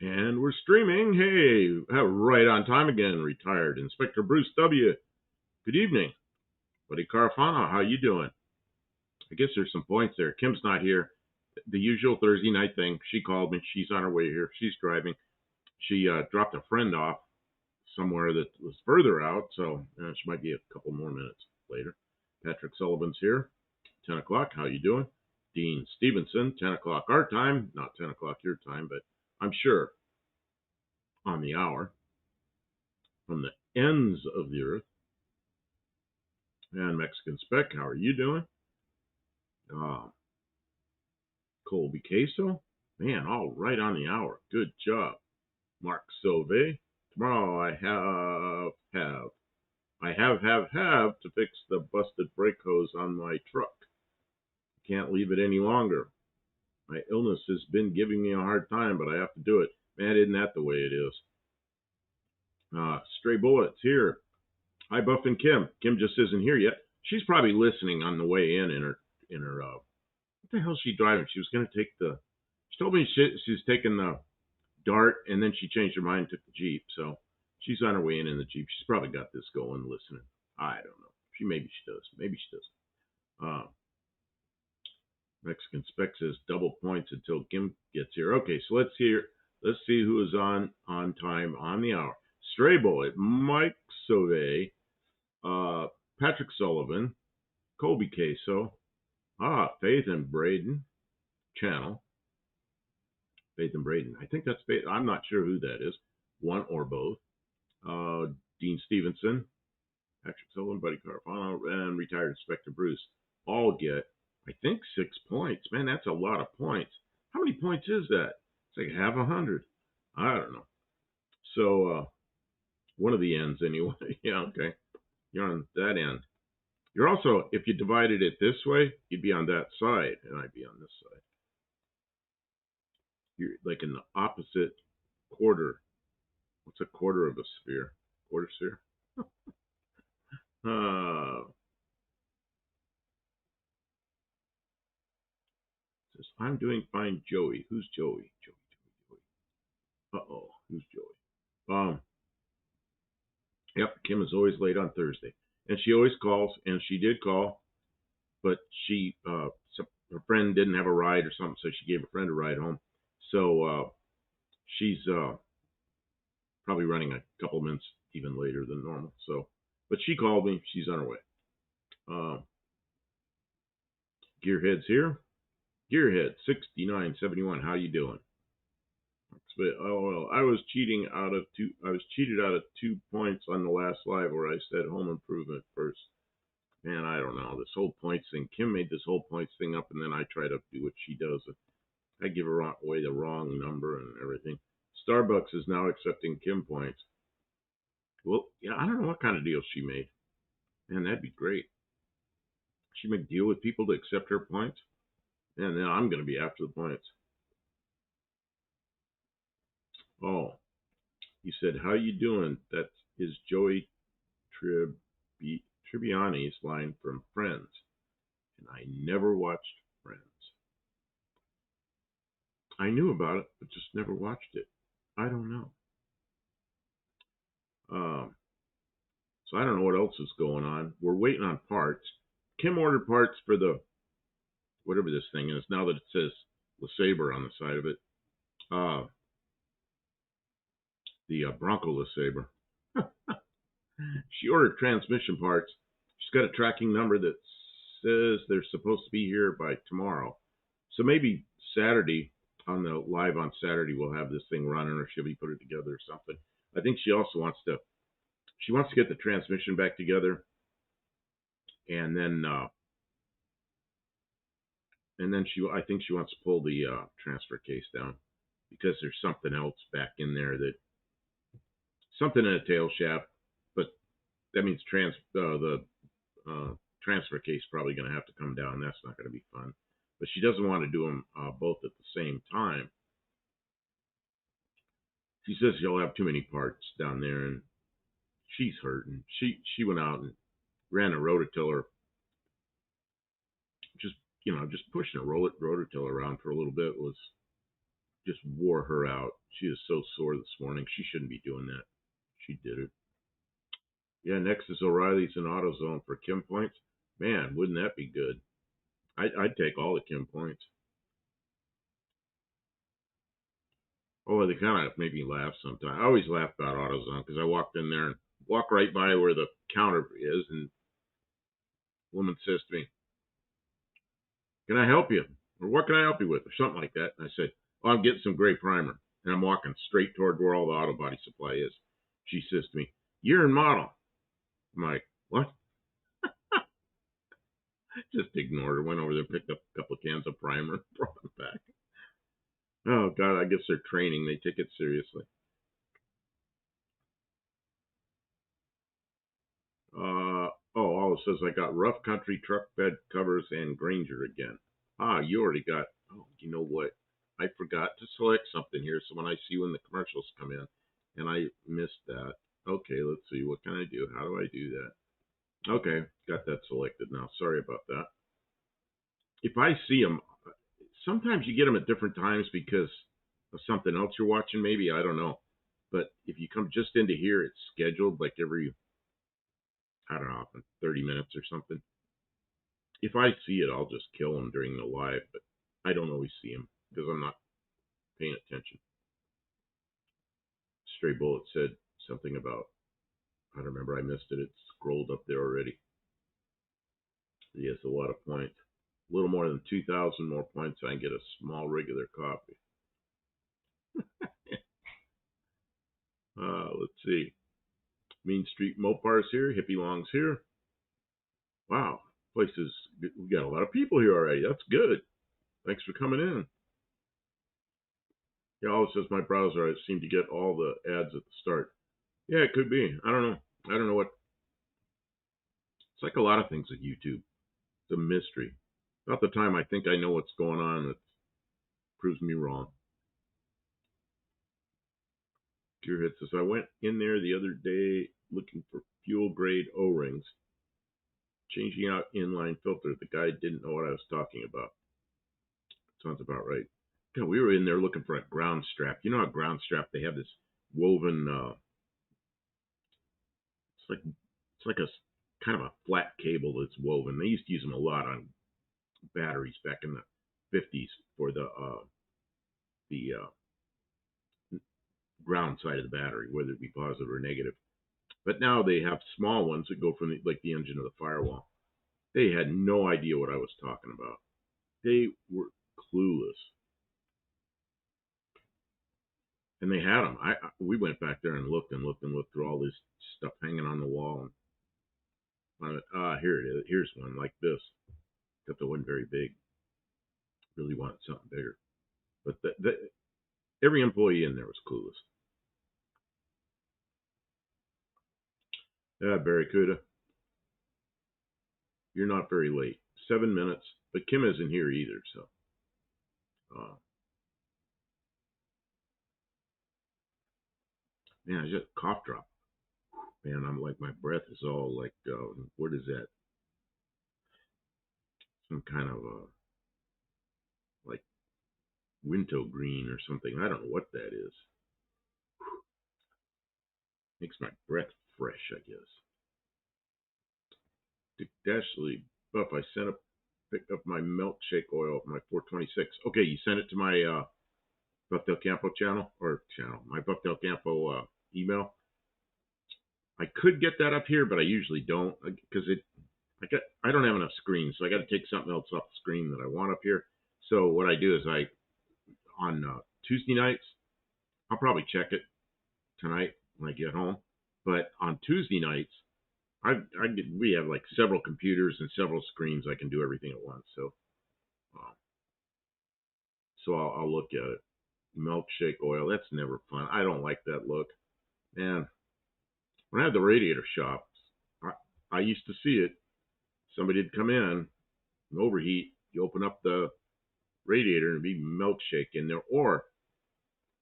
And we're streaming. Hey, right on time again. Retired Inspector Bruce W. Good evening, buddy Carafano. How you doing? I guess there's some points there. Kim's not here. The usual Thursday night thing. She called me. She's on her way here. She's driving. She dropped a friend off somewhere that was further out, so she might be a couple more minutes later. Patrick Sullivan's here. 10 o'clock. How you doing? Dean Stevenson. 10 o'clock our time. Not 10 o'clock your time, but I'm sure on the hour. From the ends of the earth. And Mexican Spec, how are you doing? Colby Queso, man, all right on the hour. Good job. Mark Sauve, tomorrow I have to fix the busted brake hose on my truck. Can't leave it any longer. My illness has been giving me a hard time, but I have to do it. Man, isn't that the way it is? Stray Bullets here. Hi, Buff and Kim. Kim just isn't here yet. She's probably listening on the way in her what the hell is she driving? She was going to take she told me she's taking the Dart, and then she changed her mind and took the Jeep. So she's on her way in the Jeep. She's probably got this going, listening. I don't know. Maybe she does. Maybe she doesn't. Mexican Spec says double points until Kim gets here. Okay, so let's see who is on time on the hour. Stray Bullet, Mike Sauve, Patrick Sullivan, Colby Queso, Faith and Braden channel. Faith and Braden. I think that's Faith. I'm not sure who that is. One or both. Dean Stevenson, Patrick Sullivan, Buddy Carafano, and retired Inspector Bruce all get, I think, 6 points. Man, that's a lot of points. How many points is that? It's like half 100. I don't know. So, one of the ends anyway. Yeah, okay. You're on that end. You're also, if you divided it this way, you'd be on that side, and I'd be on this side. You're like in the opposite quarter. What's a quarter of a sphere? Quarter sphere? Says, I'm doing fine, Joey. Who's Joey? Joey. Uh-oh, who's Joey? Yep, Kim is always late on Thursday. And she always calls, and she did call, but her friend didn't have a ride or something, so she gave a friend a ride home. So she's probably running a couple minutes even later than normal. So, but she called me. She's on her way. Gearhead's here. Gearhead 6971. How you doing? Oh well, I was cheated out of 2 points on the last live where I said home improvement first. Man, I don't know, this whole points thing. Kim made this whole points thing up, and then I try to do what she does. I give her away the wrong number and everything. Starbucks is now accepting Kim points. Well, yeah, I don't know what kind of deal she made. Man, that'd be great. She make a deal with people to accept her points, and then I'm going to be after the points. Oh, he said, how you doing? That is Joey Tribbiani's line from Friends. And I never watched Friends. I knew about it, but just never watched it. I don't know. So I don't know what else is going on. We're waiting on parts. Kim ordered parts for the, whatever this thing is, now that it says LeSabre on the side of it. The Bronco LeSabre. She ordered transmission parts. She's got a tracking number that says they're supposed to be here by tomorrow. So maybe Saturday, on the live on Saturday, we'll have this thing running, or she'll be put it together or something. I think she also wants to get the transmission back together, and then I think she wants to pull the transfer case down, because there's something else back in there, something in a tail shaft, but that means the transfer case is probably going to have to come down. That's not going to be fun. But she doesn't want to do them both at the same time. She says she'll have too many parts down there, and she's hurting. She went out and ran a rototiller, just pushing a rototiller around for a little bit was just wore her out. She is so sore this morning. She shouldn't be doing that. She did it. Yeah, next is O'Reilly's and AutoZone for Kim points. Man, wouldn't that be good? I'd take all the Kim points. Oh, they kind of make me laugh sometimes. I always laugh about AutoZone because I walked in there and walk right by where the counter is, and a woman says to me, "Can I help you?" Or "What can I help you with?" Or something like that. And I said, "Oh, I'm getting some gray primer." And I'm walking straight toward where all the auto body supply is. She says to me, "Year and model." I'm like, "What?" Just ignored her. Went over there, picked up a couple of cans of primer, brought them back. Oh, God, I guess they're training. They take it seriously. All it says I got rough country truck bed covers and Granger again. Ah, you already got. Oh, you know what? I forgot to select something here. So when I see when the commercials come in, and I missed that. Okay, let's see. What can I do? How do I do that? Okay, got that selected now. Sorry about that. If I see them, sometimes you get them at different times because of something else you're watching. Maybe I don't know. But if you come just into here, it's scheduled like every, I don't know, 30 minutes or something. If I see it, I'll just kill them during the live, but I don't always see them because I'm not paying attention. Stray Bullet said something about, I don't remember, I missed it. It scrolled up there already. He has a lot of points. A little more than 2,000 more points, I can get a small regular copy. Let's see. Mean Street Mopar's here. Hippie Long's here. Wow, place is, we got a lot of people here already. That's good. Thanks for coming in. Yeah, all it says my browser, I seem to get all the ads at the start. Yeah, it could be. I don't know. I don't know what. It's like a lot of things at YouTube. It's a mystery. About the time I think I know what's going on, it proves me wrong. Gearhead says, I went in there the other day looking for fuel grade O-rings, changing out inline filter. The guy didn't know what I was talking about. Sounds about right. God, we were in there looking for a ground strap. You know, a ground strap, they have this woven, it's like a kind of a flat cable that's woven. They used to use them a lot on batteries back in the 50s for the ground side of the battery, whether it be positive or negative. But now they have small ones that go from like the engine of the firewall. They had no idea what I was talking about. They were clueless. And they had them. We went back there and looked through all this stuff hanging on the wall. And I went, here it is. Here's one like this. Except it wasn't very big. Really wanted something bigger. But every employee in there was clueless. Yeah, Barracuda. You're not very late. 7 minutes. But Kim isn't here either, so. Man, I just cough drop. Man, I'm like, my breath is all like, what is that? Some kind of like window green or something. I don't know what that is. Makes my breath fresh, I guess. Dick Dashley, Buff, I picked up my milkshake oil, my 426. Okay, you sent it to my Buff Del Campo my Buff Del Campo email. I could get that up here, but I usually don't because I don't have enough screens, so I got to take something else off the screen that I want up here. So what I do is on Tuesday nights, I'll probably check it tonight when I get home. But on Tuesday nights, we have like several computers and several screens. I can do everything at once. So I'll look at it. Milkshake oil, that's never fun. I don't like that look. Man, when I had the radiator shop, I used to see it. Somebody'd come in and overheat. You open up the radiator and it'd be milkshake in there, or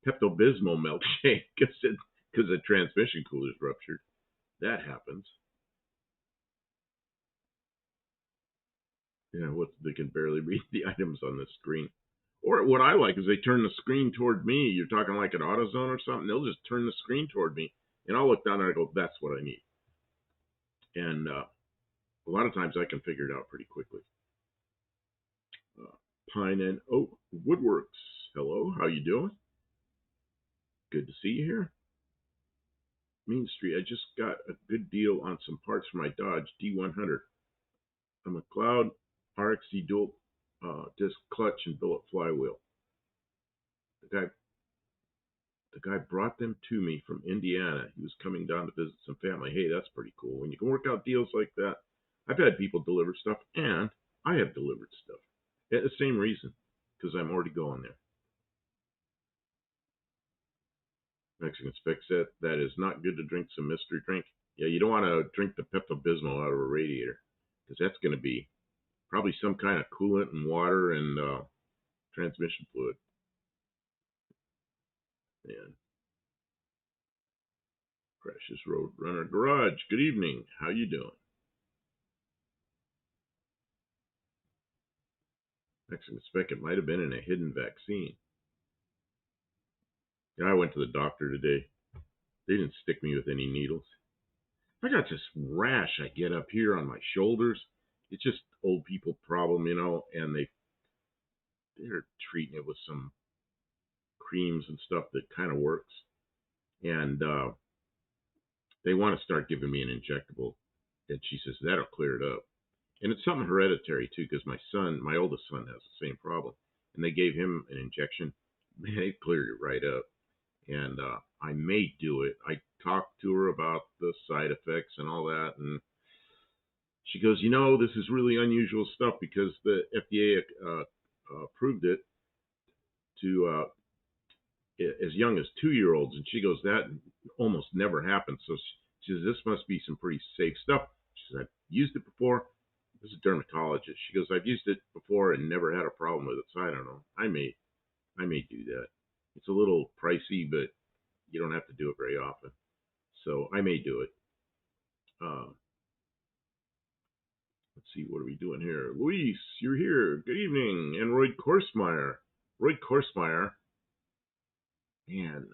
Pepto-Bismol milkshake because the transmission cooler's ruptured. That happens. Yeah, they can barely read the items on the screen. Or what I like is they turn the screen toward me. You're talking like an AutoZone or something. They'll just turn the screen toward me, and I'll look down there and I go, "That's what I need." And a lot of times I can figure it out pretty quickly. Pine and Oak Woodworks. Hello, how you doing? Good to see you here. Main Street. I just got a good deal on some parts for my Dodge D100. A McLeod RXC dual disc clutch and billet flywheel. The guy brought them to me from Indiana. He was coming down to visit some family. Hey, that's pretty cool. When you can work out deals like that. I've had people deliver stuff, and I have delivered stuff. At the same reason, because I'm already going there. Mexican Spec said that is not good to drink some mystery drink. Yeah, you don't want to drink the Pepto-Bismol out of a radiator, because that's going to be probably some kind of coolant and water and transmission fluid. And Precious Road Runner Garage. Good evening. How you doing? Mexican Spec, it might have been in a hidden vaccine. Yeah, I went to the doctor today. They didn't stick me with any needles. I got this rash I get up here on my shoulders. It's just old people problem, and they're treating it with some creams and stuff that kind of works. And they want to start giving me an injectable. And she says, that'll clear it up. And it's something hereditary, too, because my oldest son has the same problem. And they gave him an injection. Man, it cleared it right up. And I may do it. I talked to her about the side effects and all that. And she goes, this is really unusual stuff because the FDA approved it to as young as 2-year-olds. And she goes, that almost never happens. So she says, this must be some pretty safe stuff. She says, I've used it before. This is a dermatologist. She goes, I've used it before and never had a problem with it. So I don't know. I may do that. It's a little pricey, but you don't have to do it very often. So I may do it. Let's see, what are we doing here? Luis, you're here. Good evening. And Roy Korsmeyer. Man,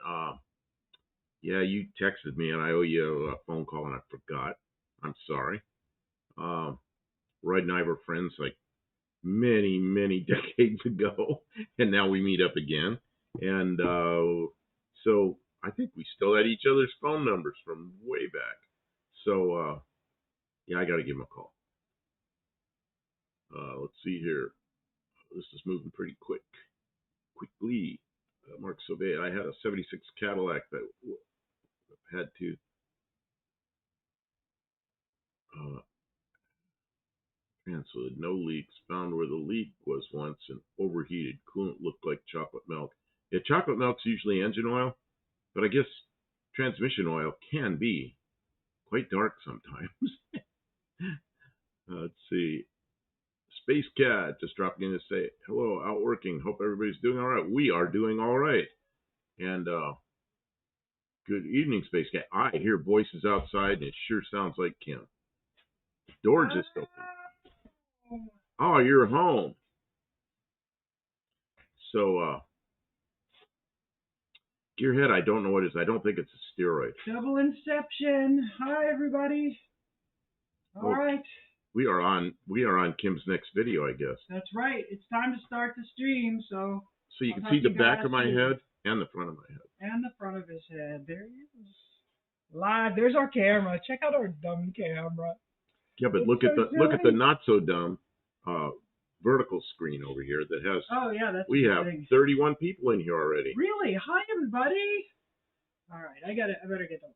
yeah, you texted me and I owe you a phone call and I forgot. I'm sorry. Roy and I were friends like many, many decades ago, and now we meet up again. And so I think we still had each other's phone numbers from way back. So, yeah, I got to give him a call. Let's see here. This is moving pretty quickly. Mark Sauvé, I had a 76 Cadillac that had to cancel it. No leaks. Found where the leak was once and overheated. Coolant looked like chocolate milk. Yeah, chocolate milk's usually engine oil, but I guess transmission oil can be quite dark sometimes. Let's see. Space Cat just dropped in to say, hello, out working. Hope everybody's doing all right. We are doing all right. And good evening, Space Cat. I hear voices outside, and it sure sounds like Kim. Door just opened. Oh, you're home. So, Gearhead, I don't know what it is. I don't think it's a steroid. Double Inception. Hi, everybody. All right. We are on Kim's next video, I guess. That's right. It's time to start the stream. So you can see the back of my head and the front of my head. And the front of his head. There he is. Live. There's our camera. Check out our dumb camera. Yeah, but look at the not so dumb vertical screen over here that has. Oh yeah, that's. We have 31 people in here already. Really? Hi, everybody. All right, I better get them.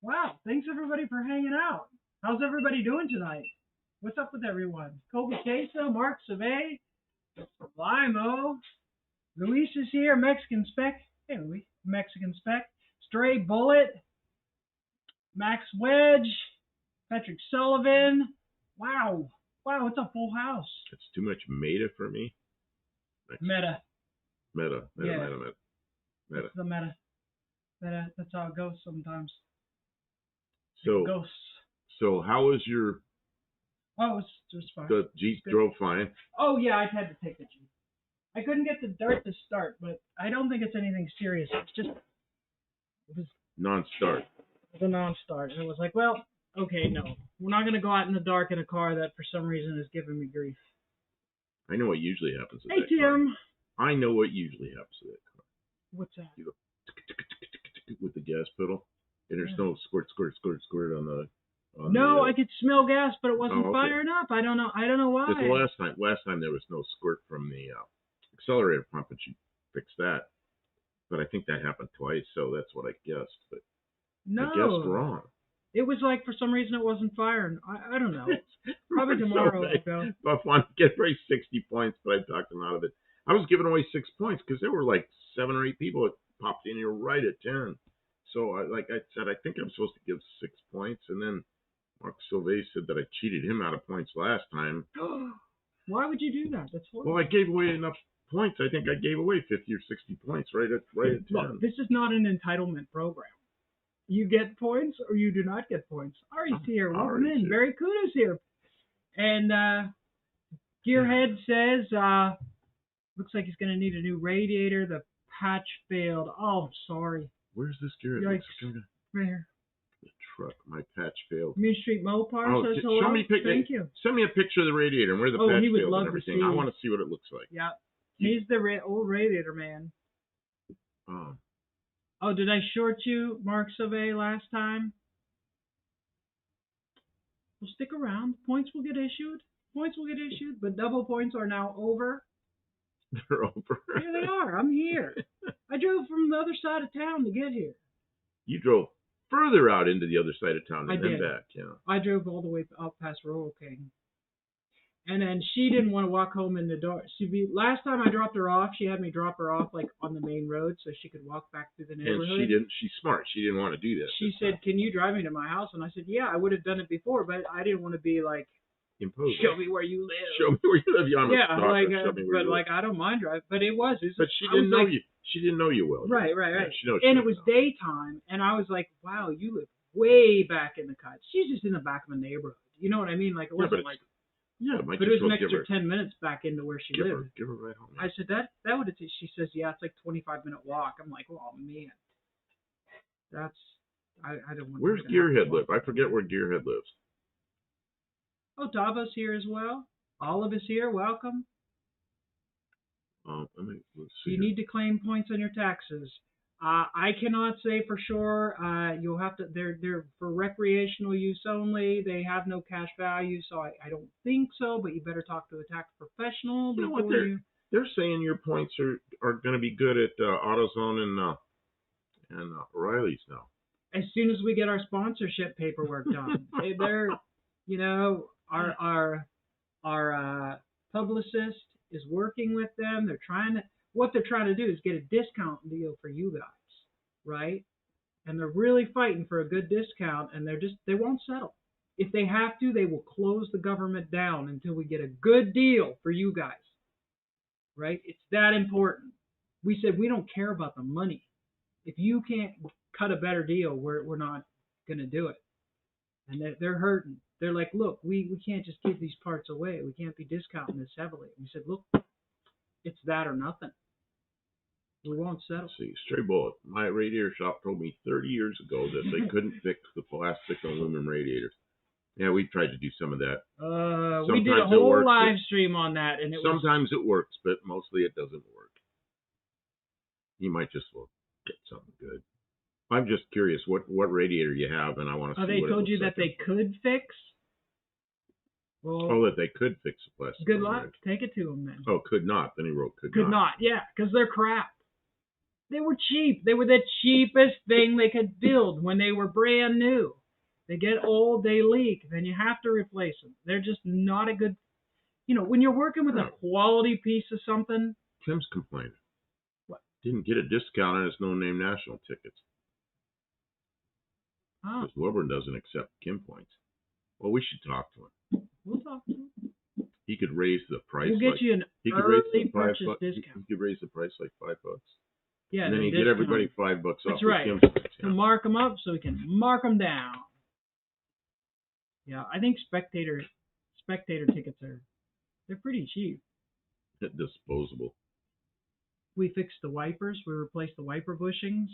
Wow, thanks everybody for hanging out. How's everybody doing tonight? What's up with everyone? Kobe Queso, Mark Sauvé, Limo, Luis is here, Mexican Spec. Hey, Luis, Mexican Spec. Stray Bullet, Max Wedge, Patrick Sullivan. Wow, it's a full house. It's too much meta for me. Meta. Meta. It's the meta. That's how it goes sometimes. So how is your Oh, it was fine. The Jeep drove fine. Oh, yeah, I had to take the Jeep. I couldn't get the Dart to start, but I don't think it's anything serious. It was Non-start. It was a non-start. And it was like, well, okay, no. We're not going to go out in the dark in a car that for some reason is giving me grief. I know what usually happens with Hey, that car. Tim. I know what usually happens with that car. What's that? You go with the gas pedal, and there's no squirt on the. I could smell gas, but it wasn't okay. firing up. I don't know why. Because the last time there was no squirt from the accelerator pump, and she fixed that. But I think that happened twice, so that's what I guessed. But no, I guessed wrong. It was like for some reason it wasn't firing. I don't know. Probably tomorrow I'll go. Buff wanted to get Ray 60 points, but I talked him out of it. I was giving away 6 points because there were like 7 or 8 people that popped in here right at 10. So, like I said, I think I'm supposed to give 6 points, and then Mark Silvey said that I cheated him out of points last time. Why would you do that? That's horrible. Well, I gave away enough points. I think I gave away 50 or 60 points right at 10. Look, this is not an entitlement program. You get points or you do not get points. Ari's here. Welcome in. Barry Kuda's here. And Gearhead says, looks like he's going to need a new radiator. The patch failed. Oh, sorry. Where's this Gearhead? Right here. The truck. My patch failed. Main Street Mopar says hello. Show me Thank you. Send me a picture of the radiator and where the patch he would failed love and everything. to see. I want to see what it looks like. Yeah. He's the old radiator man. Oh, did I short you, Mark Sauvé, last time? Well, stick around. Points will get issued. But double points are now over. They're over. Here they are. I'm here. I drove from the other side of town to get here. You drove further out into the other side of town and then back, yeah. I drove all the way up past Royal King. And then she didn't want to walk home in the dark. Last time I dropped her off, she had me drop her off like on the main road so she could walk back through the neighborhood. And she's smart. She didn't want to do that. She said, "Can you drive me to my house?" And I said, "Yeah, I would have done it before, but I didn't want to be like, imposed. Show me where you live. Show me where you live. Like I don't mind driving, but it was. But she didn't know you. She didn't know you well. Right. Yeah, and it was daytime, and I was like, "Wow, you live way back in the cut." She's just in the back of a neighborhood. You know what I mean? Like it wasn't like. Yeah, but it was an extra 10 minutes back into where she lived. Give her right home. I said that would have. She says, "Yeah, it's like 25-minute walk." I'm like, "Oh man, that's I don't want." Where's Gearhead live? I forget where Gearhead lives. Oh, Dava's here as well. Olive is here. Welcome. Let's see. You need to claim points on your taxes. I cannot say for sure. You'll have to. They're for recreational use only. They have no cash value, so I don't think so. But you better talk to a tax professional before you. They're saying your points are going to be good at AutoZone and O'Reilly's now. As soon as we get our sponsorship paperwork done, they're our publicist is working with them. What they're trying to do is get a discount deal for you guys, right? And they're really fighting for a good discount, and they won't settle. If they have to, they will close the government down until we get a good deal for you guys, right? It's that important. We said we don't care about the money. If you can't cut a better deal, we're not going to do it. And they're hurting. They're like, look, we can't just give these parts away. We can't be discounting this heavily. And we said, look, it's that or nothing. We won't settle. See, stray bullet. My radiator shop told me 30 years ago that they couldn't fix the plastic and aluminum radiators. Yeah, we tried to do some of that. We did a whole live stream on that, and sometimes it works, but mostly it doesn't work. You might just get something good. I'm just curious what radiator you have, and I want to see. They told you that they could fix. Well, that they could fix the plastic. Good luck. Take it to them then. Oh, could not. Then he wrote could not. Could not. Yeah, because they're crap. They were cheap. They were the cheapest thing they could build when they were brand new. They get old, they leak, then you have to replace them. They're just not a good. When you're working with a quality piece of something. Tim's complaining. What? Didn't get a discount on his no-name national tickets. Oh. Because Wilburn doesn't accept Kim points. Well, we should talk to him. We'll talk to him. He could raise the price. We'll get you an early purchase discount. He could raise the price like $5. Yeah, and then he get everybody $5 off. That's right. Kim points, to mark them up so we can mark them down. Yeah, I think spectator spectator tickets they're pretty cheap. Disposable. We fixed the wipers. We replaced the wiper bushings.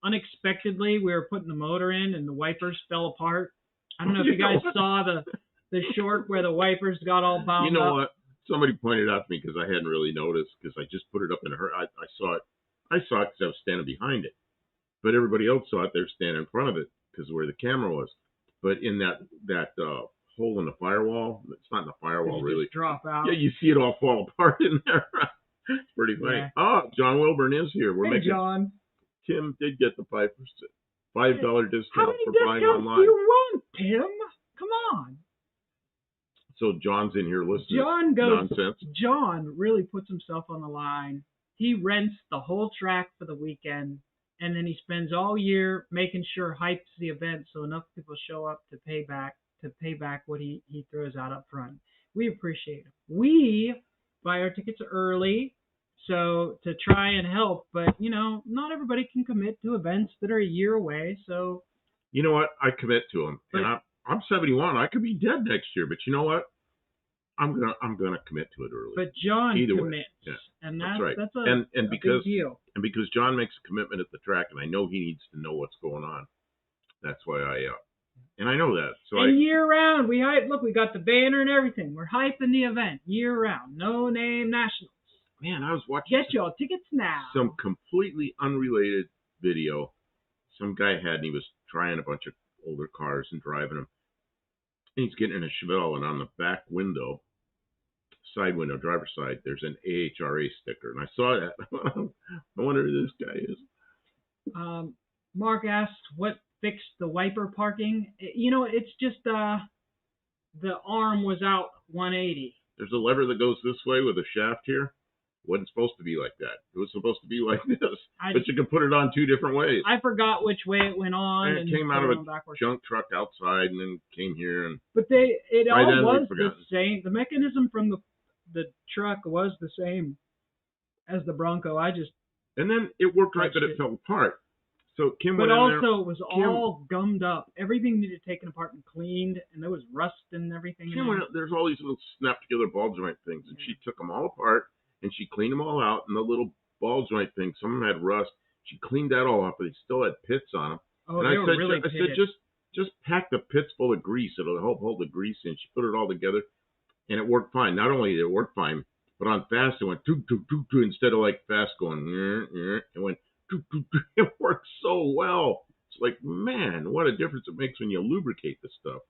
Unexpectedly, we were putting the motor in, and the wipers fell apart. I don't know if you guys saw the short where the wipers got all bound up. You know what? Somebody pointed out to me because I hadn't really noticed because I just put it up in a hurry. I saw it. I saw it because I was standing behind it. But everybody else saw it. They were standing in front of it because of where the camera was. But in that hole in the firewall, it's not in the firewall really. Just drop out. Yeah, you see it all fall apart in there. It's pretty funny. Yeah. Oh, John Wilburn is here. Hey, John. Tim did get the $5 discount How many for buying discounts online. do you want, Tim? Come on. So John's in here listening. Nonsense. John really puts himself on the line. He rents the whole track for the weekend, and then he spends all year making sure hypes the event so enough people show up to pay back what he throws out up front. We appreciate it. We buy our tickets early, so to try and help, but not everybody can commit to events that are a year away. So you know what? I commit to them, and I'm 71. I could be dead next year, but you know what? I'm gonna commit to it early. But John commits, yeah, and that's right. That's a big deal. And because John makes a commitment at the track, and I know he needs to know what's going on. That's why and I know that. So year round, we got the banner and everything. We're hyping the event year round. No name nationals. Man, I was watching. Get your tickets now. Some completely unrelated video. Some guy had, and he was trying a bunch of older cars and driving them. And he's getting in a Chevelle, and on the back window, side window, driver's side, there's an AHRA sticker. And I saw that. I wonder who this guy is. Mark asked what fixed the wiper parking. It's just the arm was out 180. There's a lever that goes this way with a shaft here. It wasn't supposed to be like that. It was supposed to be like this. But you can put it on two different ways. I forgot which way it went on. And it came out of a junk truck outside and then came here. But it all was the same. The mechanism from the truck was the same as the Bronco. And then it worked right, but it fell apart. So Kim went in there. But also it was all gummed up. Everything needed taken apart and cleaned, and there was rust and everything. There's all these little snap together ball joint things, and she took them all apart. And she cleaned them all out, and the little ball joint things, some of them had rust. She cleaned that all up, but they still had pits on them. Oh, and I said, just pack the pits full of grease. It'll help hold the grease in. She put it all together, and it worked fine. Not only did it work fine, but on fast it went toot, toot, toot, toot, instead of like fast going, it went toot, toot, toot. It worked so well. It's like, man, what a difference it makes when you lubricate the stuff.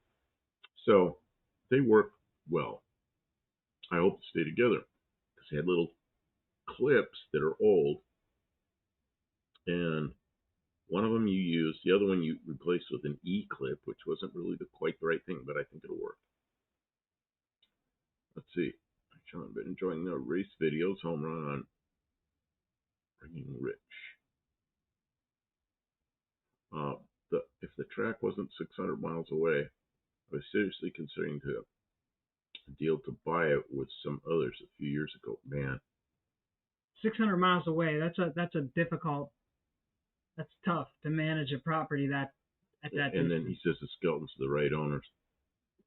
So they work well. I hope to stay together. They had little clips that are old, and one of them you used, the other one you replaced with an E-clip, which wasn't really quite the right thing, but I think it'll work. Let's see. I've been enjoying the race videos. Home run on Bringing Rich. If the track wasn't 600 miles away, I was seriously considering a deal to buy it with some others a few years ago. Man, 600 miles away. That's tough to manage a property at that distance. And then he says the Skelton's the right owners.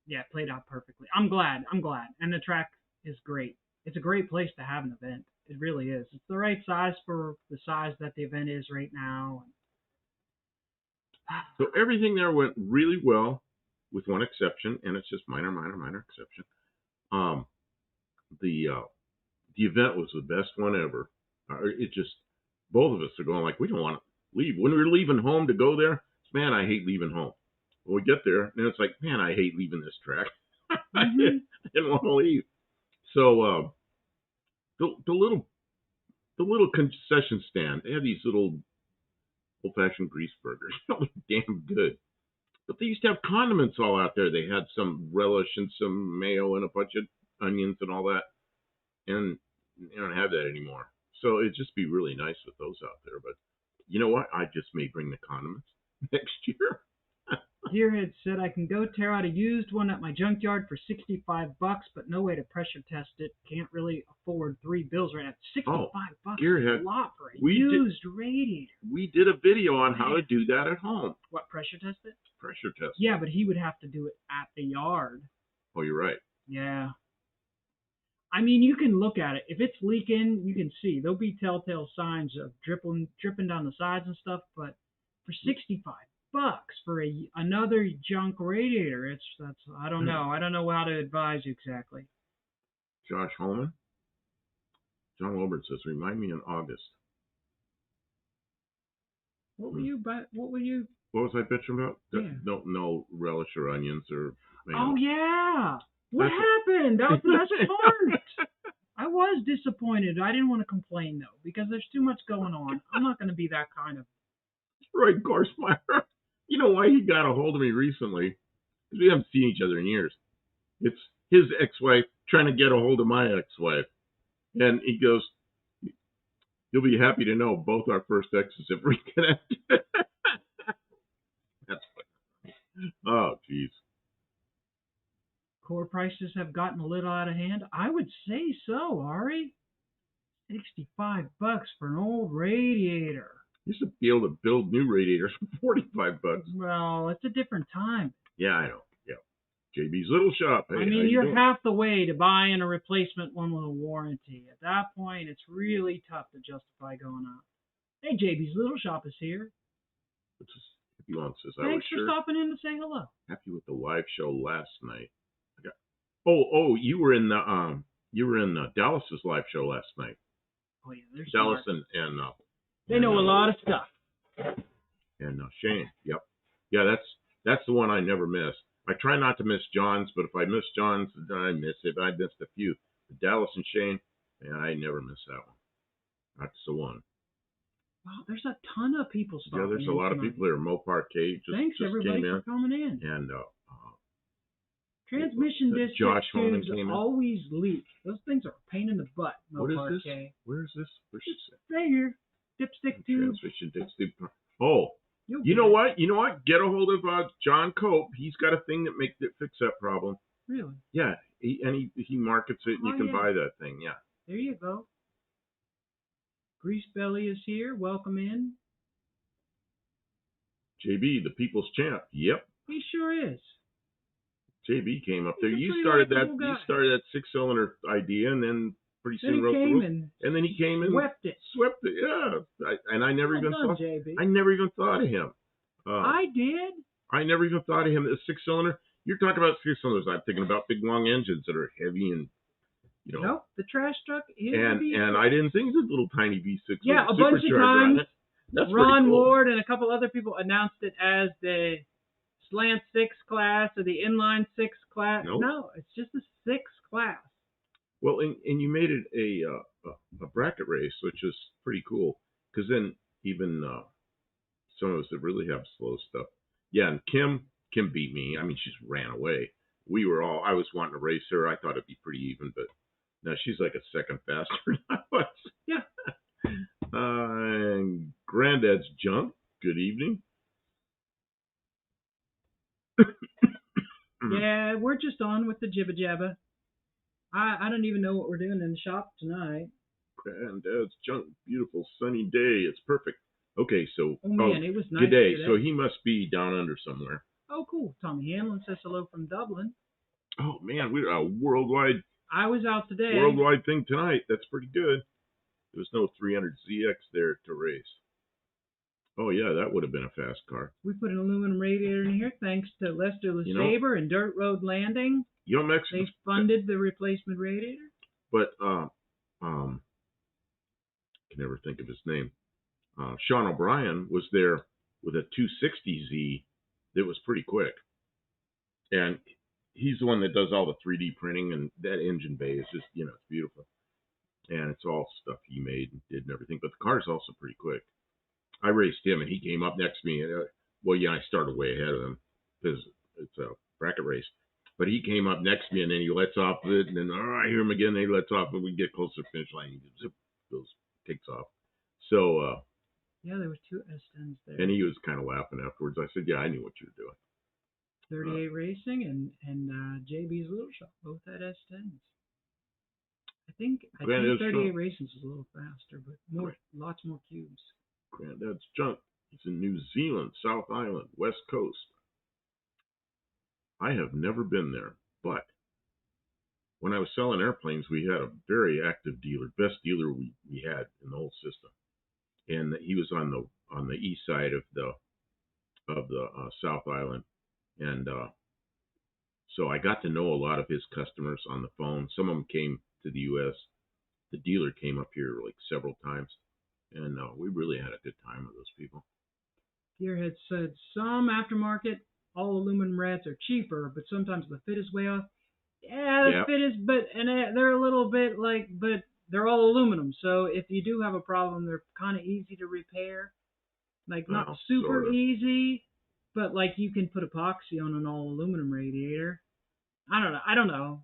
Yeah, it played out perfectly. I'm glad. And the track is great. It's a great place to have an event. It really is. It's the right size for the size that the event is right now. So everything there went really well, with one exception, and it's just minor exception. The event was the best one ever. It just, both of us are going like, we don't want to leave. When we were leaving home to go there, man, I hate leaving home. When we get there, and it's like, man, I hate leaving this track. I didn't want to leave. So the little concession stand, they had these little old-fashioned grease burgers. That was damn good. But they used to have condiments all out there. They had some relish and some mayo and a bunch of onions and all that. And you don't have that anymore. So it'd just be really nice with those out there. But you know what? I just may bring the condiments next year. Gearhead said I can go tear out a used one at my junkyard for $65, but no way to pressure test it. Can't really afford 3 bills right now. $65 Gearhead, is a lot for a used radiator. We did a video on how to do that at home. What, pressure test it? Pressure test. Yeah, but he would have to do it at the yard. Oh, you're right. Yeah. I mean, you can look at it. If it's leaking, you can see. There'll be telltale signs of dripping down the sides and stuff. But for $65 for another junk radiator, that's I don't know. I don't know how to advise you exactly. Josh Holman. John Wilbert says, remind me in August. What were you? What were you? What was I bitching about? Yeah. No relish or onions or. Oh yeah. What happened? That was the best part. I was disappointed. I didn't want to complain though because there's too much going on. I'm not going to be that kind of. Roy Gorsmeyer. You know why he got a hold of me recently? Because we haven't seen each other in years. It's his ex-wife trying to get a hold of my ex-wife. And he goes, you'll be happy to know both our first exes have reconnected. That's funny. Oh, jeez. Core prices have gotten a little out of hand. I would say so, Ari. $65 for an old radiator. You used to be able to build new radiators for $45. Well, it's a different time. Yeah, I know. Yeah. JB's Little Shop. Hey, I mean, you're half the way to buying a replacement one with a warranty. At that point, it's really tough to justify going out. Hey, JB's Little Shop is here. Thanks for stopping in to say hello. Happy with the live show last night. You were in Dallas's live show last night. Oh yeah, there's Dallas smart. and they know a lot of stuff. And Shane, yep, yeah, that's the one I never miss. I try not to miss John's, but if I miss John's, then I miss it. I missed a few. Dallas and Shane, yeah, I never miss that one. That's the one. Wow, there's a ton of people stopping in. Yeah, there's a lot of people there. Mopar K Thanks everybody came for coming in. And transmission disc Josh Holman tubes came in. always leak. Those things are a pain in the butt. What is this? K. Where is this? Right here. Dipstick tube. Transmission disc tube. Oh, you know what? Get a hold of John Cope. He's got a thing that fix that problem. Really? Yeah, he markets it, and you can buy that thing. Yeah. There you go. Grease Belly is here. Welcome in. JB, the people's champ. Yep. He sure is. JB came up there. You started that 6-cylinder idea, and then pretty soon wrote the rules. And then he came and swept it. Yeah. I never even thought. JB. I never even thought of him. I did. I never even thought of him as 6-cylinder. You're talking about 6-cylinders. I'm thinking about big long engines that are heavy and. Nope, the trash truck is and I didn't think it was a little tiny V6. Yeah, a bunch of times. That's Ron cool. Ward and a couple other people announced it as the Slant 6 class or the Inline 6 class. Nope. No, it's just a 6 class. Well, and you made it a bracket race, which is pretty cool. Because then even some of us that really have slow stuff. Yeah, and Kim beat me. I mean, she just ran away. I was wanting to race her. I thought it'd be pretty even, but no, she's like a second faster than I was. Yeah. And Granddad's Junk, good evening. Yeah, we're just on with the jibba jabba. I don't even know what we're doing in the shop tonight. Granddad's Junk, beautiful sunny day. It's perfect. Okay, so it was nice. Good day. So he must be down under somewhere. Oh, cool. Tommy Hanlon says hello from Dublin. Oh man, we're a worldwide. I was out today. Worldwide thing tonight. That's pretty good. There was no 300ZX there to race. Oh yeah, that would have been a fast car. We put an aluminum radiator in here thanks to Lester LeSabre and Dirt Road Landing. Mexicans. They funded the replacement radiator. But I can never think of his name. Sean O'Brien was there with a 260Z that was pretty quick, and he's the one that does all the 3D printing, and that engine bay is just it's beautiful, and it's all stuff he made and did and everything. But the car's also pretty quick. I raced him, and he came up next to me. I started way ahead of him because it's a bracket race. But he came up next to me, and then he lets off it, and then I hear him again, and he lets off, and we get close to the finish line, he zip, goes, takes off. So, yeah, there were 2 S10s there. And he was kind of laughing afterwards. I said, yeah, I knew what you were doing. 38 Racing and JB's Little Shop both had S10s. I think 38 Racing is a little faster, but lots more cubes. Granddad's Junk. He's in New Zealand, South Island, West Coast. I have never been there, but when I was selling airplanes, we had a very active dealer, best dealer we had in the whole system, and he was on the east side of the South Island, and so I got to know a lot of his customers on the phone. Some of them came to the U.S. The dealer came up here like several times, and we really had a good time with those people. Gearhead said some aftermarket all aluminum rats are cheaper, but sometimes the fit is way off. Yeah, the fit is, they're a little bit but they're all aluminum. So if you do have a problem, they're kind of easy to repair. Like not super sort of easy, but like you can put epoxy on an all aluminum radiator. I don't know.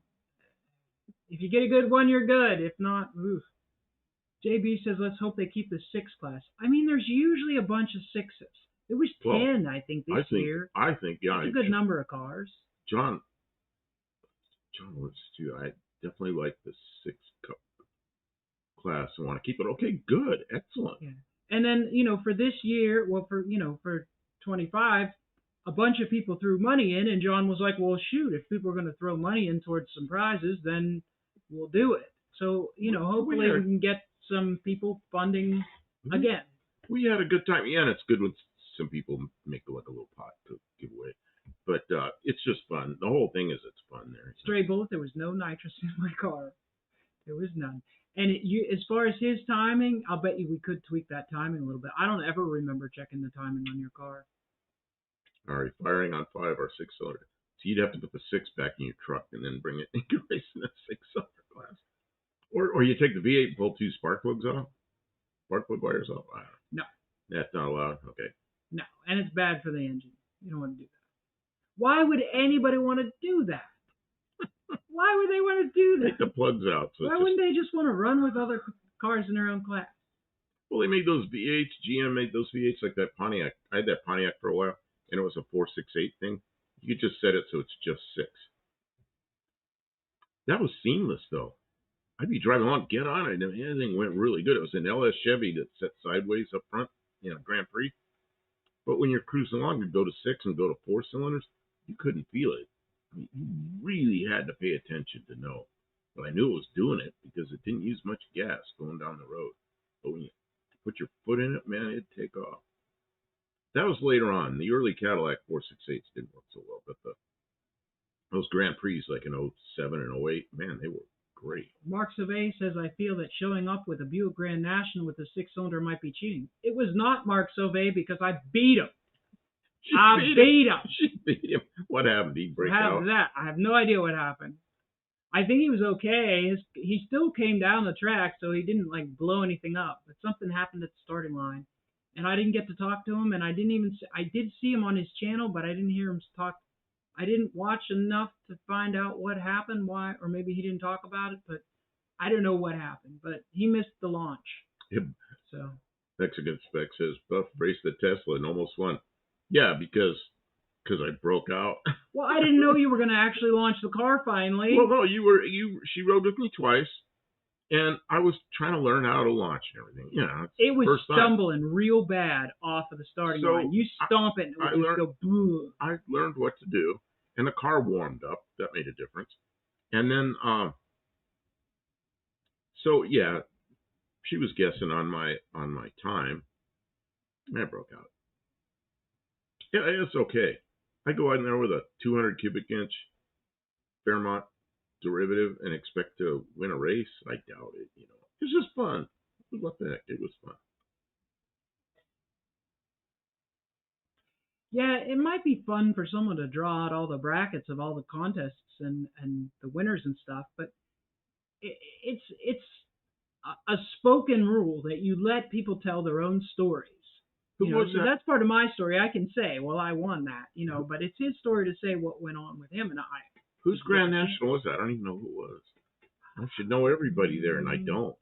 If you get a good one, you're good. If not, oof. JB says, let's hope they keep the 6 class. I mean, there's usually a bunch of 6s. It was 10, I think, this year. I think, yeah. That's a good number of cars. John was too. I definitely like the 6 class. I want to keep it. Okay, good. Excellent. Yeah. And then, for this year, for 25, a bunch of people threw money in, and John was like, well, shoot, if people are going to throw money in towards some prizes, then we'll do it. So, hopefully we can get some people funding again. We had a good time. Yeah, and it's good when some people make like a little pot to give away. But it's just fun. The whole thing is it's fun there. Stray Bullet, there was no nitrous in my car. There was none. And as far as his timing, I'll bet you we could tweak that timing a little bit. I don't ever remember checking the timing on your car. All right, firing on 5 or 6 cylinder. So you'd have to put the 6 back in your truck and then bring it in your race in a 6 cylinder class. Or you take the V8 and pull 2 spark plugs off? Spark plug wires off? No. That's not allowed? Okay. No, and it's bad for the engine. You don't want to do that. Why would anybody want to do that? Why would they want to do that? Take the plugs out. So why wouldn't they just want to run with other cars in their own class? Well, they made those V8s. GM made those V8s like that Pontiac. I had that Pontiac for a while, and it was a 468 thing. You could just set it so it's just 6. That was seamless, though. I'd be driving along, get on it, and everything went really good. It was an LS Chevy that set sideways up front, Grand Prix. But when you're cruising along, you go to 6 and go to 4 cylinders, you couldn't feel it. I mean, you really had to pay attention to know. But I knew it was doing it because it didn't use much gas going down the road. But when you put your foot in it, man, it'd take off. That was later on. The early Cadillac 468s didn't work so well, but those Grand Prix like in 07 and 08, man, they were great. Mark Savet says, I feel that showing up with a Buick Grand National with a 6-cylinder might be cheating. It was not Mark Savet because I beat him. I beat him. She beat him. What happened? Did he break out? I have no idea what happened. I think he was okay. He still came down the track, so he didn't blow anything up. But something happened at the starting line, and I didn't get to talk to him. And I did see him on his channel, but I didn't hear him talk. I didn't watch enough to find out what happened, why, or maybe he didn't talk about it. But I don't know what happened. But he missed the launch. Yep. So Mexican Spec says Buff raced the Tesla and almost won. Yeah, because I broke out. Well, I didn't know you were going to actually launch the car finally. Well, no, she rode with me twice, and I was trying to learn how to launch and everything. It was stumbling real bad off of the starting line. You stomp it, and it would just go boom. I learned what to do, and the car warmed up. That made a difference. And then, so yeah, she was guessing on my time. I broke out. Yeah, it's okay. I go out in there with a 200 cubic inch Fairmont derivative and expect to win a race. I doubt it. It's just fun. What the heck? It was fun. Yeah, it might be fun for someone to draw out all the brackets of all the contests and the winners and stuff, but it's a spoken rule that you let people tell their own stories. So that's part of my story. I can say, well, I won that, but it's his story to say what went on with him and I. Whose Grand National was that? I don't even know who it was. I should know everybody there, and I don't,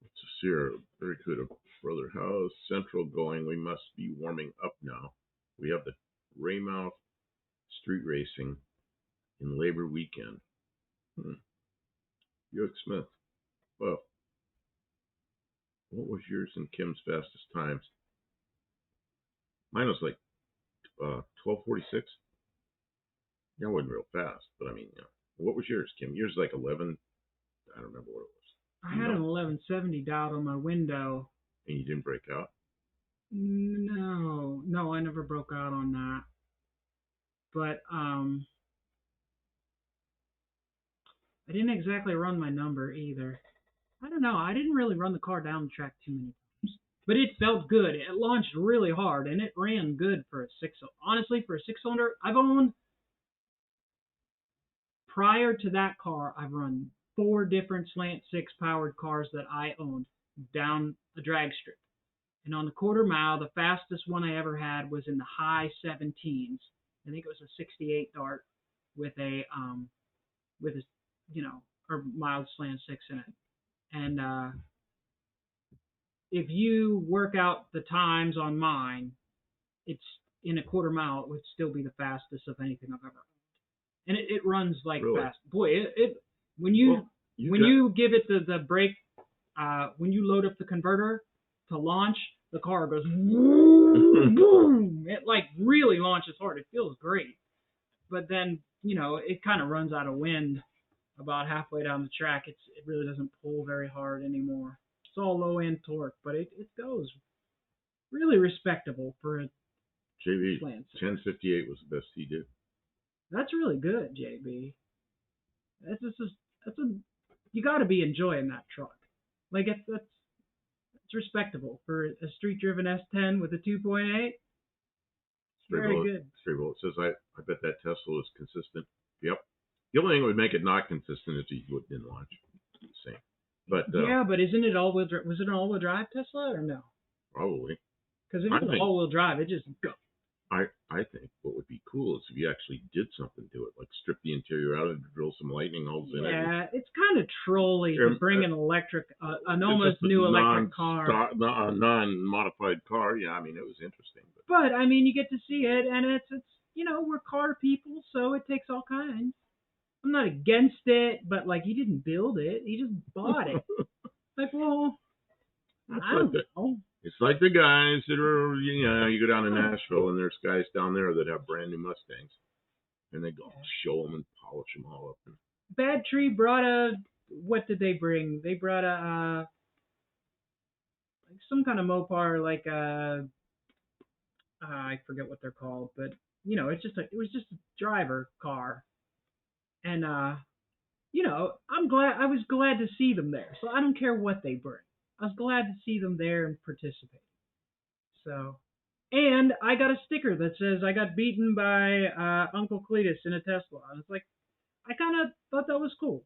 Let's see here. Very good, brother. How's Central going? We must be warming up now. We have the Raymouth Street Racing in Labor Weekend. Buick Smith. Well, what was yours and Kim's fastest times? Mine was like 1246. Yeah, it wasn't real fast, but I mean, what was yours, Kim? Yours was like 11. I don't remember what it was. I had an 1170 dialed on my window. And you didn't break out? No, I never broke out on that. But I didn't exactly run my number either. I don't know. I didn't really run the car down the track too many times, but it felt good. It launched really hard and it ran good for a six. Honestly, for a six-cylinder, I've owned prior to that car, I've run 4 different slant six powered cars that I owned down a drag strip. And on the quarter mile, the fastest one I ever had was in the high 17s. I think it was a 68 Dart with a or mild slant six in it. And if you work out the times on mine, it's in a quarter mile, it would still be the fastest of anything I've ever owned. And it runs like really? fast. Boy, it when you you give it the brake, when you load up the converter to launch, the car goes boom, boom. It like really launches hard. It feels great. But then, it kind of runs out of wind about halfway down the track. It really doesn't pull very hard anymore. It's all low end torque, but it goes really respectable for a JB. 1058 was the best he did. That's really good, JB. You got to be enjoying that truck. Like it's respectable for a street driven S10 with a 2.8. Very good. It says I bet that Tesla is consistent. Yep. The only thing that would make it not consistent is if you didn't launch. Same. But yeah, but isn't it all-wheel drive? Was it an all-wheel drive Tesla or no? Probably. Because if it's all-wheel drive, it just go. I think what would be cool is if you actually did something to it, like strip the interior out and drill some lightning holes in it. Yeah, it's kind of trolly to bring an electric, an almost new electric car. Non-modified car. Yeah, I mean, it was interesting. But I mean, you get to see it, and it's we're car people, so it takes all kinds. I'm not against it, but like he didn't build it, he just bought it. Like, well, I don't know. It's like the guys that are, you go down to Nashville and there's guys down there that have brand new Mustangs, and they go show them and polish them all up. Bad Tree brought what did they bring? They brought some kind of Mopar, like I forget what they're called, but it was just a driver car, and I was glad to see them there. So I don't care what they bring. I was glad to see them there and participate. So, and I got a sticker that says I got beaten by Uncle Cletus in a Tesla. I was like, I kind of thought that was cool.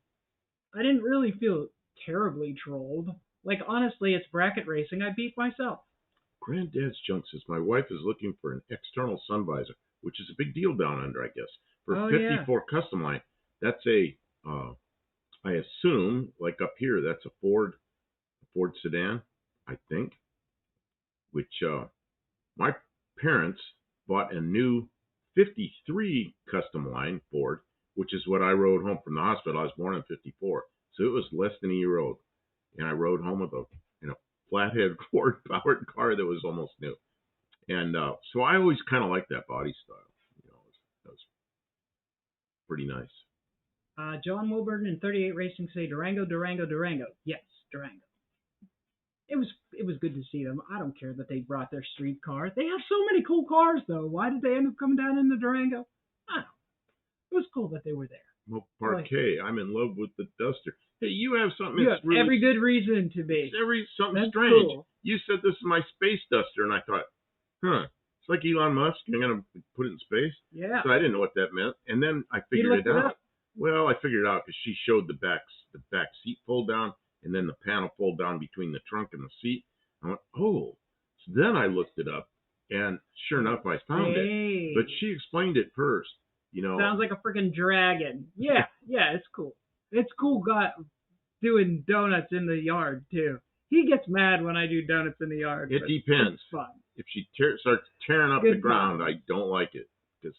I didn't really feel terribly trolled. Like, honestly, it's bracket racing. I beat myself. Granddad's Junk says, my wife is looking for an external sun visor, which is a big deal down under, I guess. For 54 Custom Line, that's I assume, like up here, that's a Ford sedan, I think, which my parents bought a new 53 Custom Line Ford, which is what I rode home from the hospital. I was born in 54, so it was less than a year old, and I rode home with a flathead Ford powered car that was almost new, and so I always kind of liked that body style. That was pretty nice. John Wilburn and 38 Racing say Durango. Yes, Durango. It was good to see them. I don't care that they brought their street car. They have so many cool cars, though. Why did they end up coming down in the Durango? I don't know. It was cool that they were there. Well, Parquet, I'm in love with the Duster. Hey, you have something. You have every good reason to be. Something That's strange. Cool. You said this is my space Duster, and I thought, it's like Elon Musk. You're gonna put it in space. Yeah. So I didn't know what that meant, and then I figured it out. Well, I figured it out because she showed the back seat fold down, and then the panel fold down between the trunk and the seat. I went, oh. So then I looked it up, and sure enough, I found it. But she explained it first. Sounds like a freaking dragon. Yeah, it's cool. It's cool doing donuts in the yard, too. He gets mad when I do donuts in the yard. It depends. It's fun. If she starts tearing up the ground, I don't like it. Because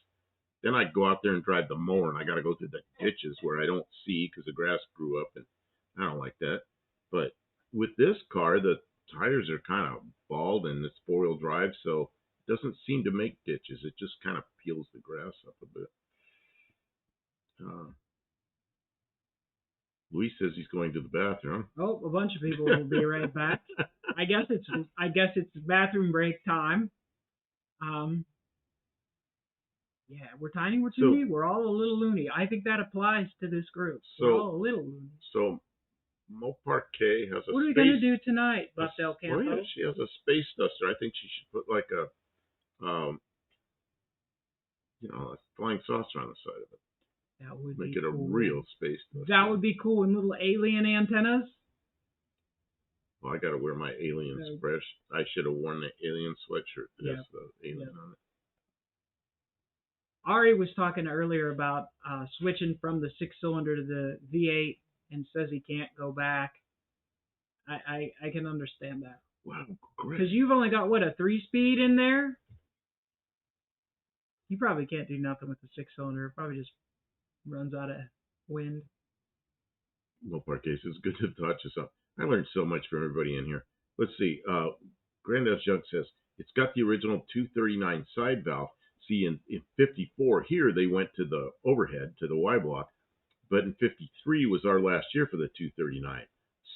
then I go out there and drive the mower, and I got to go through the ditches where I don't see because the grass grew up, and I don't like that. But with this car, the tires are kind of bald, and it's four-wheel drive, so doesn't seem to make ditches. It just kind of peels the grass up a bit. Luis says he's going to the bathroom. Oh, a bunch of people will be right back. I guess it's bathroom break time. Yeah, we're tiny, we're toony, we're all a little loony. I think that applies to this group. We're all a little loony. So Mopar K has a What are we going to do tonight, Buffalo Campo? Oh yeah, she has a space duster. I think she should put like a, a flying saucer on the side of it. That would Make be it a cool. real space duster. That would be cool, and little alien antennas. Well, I got to wear my alien spread. I should have worn the alien sweatshirt that has the alien on it. Ari was talking earlier about switching from the 6-cylinder to the V8 and says he can't go back. I can understand that. Wow, great. Because you've only got, what, a 3-speed in there? You probably can't do nothing with the 6-cylinder. It probably just runs out of wind. Mopar case, it's good to touch us up. I learned so much from everybody in here. Let's see. Granddad's Junk says, it's got the original 239 side valve. See, in 54, here they went to the overhead, to the Y block. But in 53 was our last year for the 239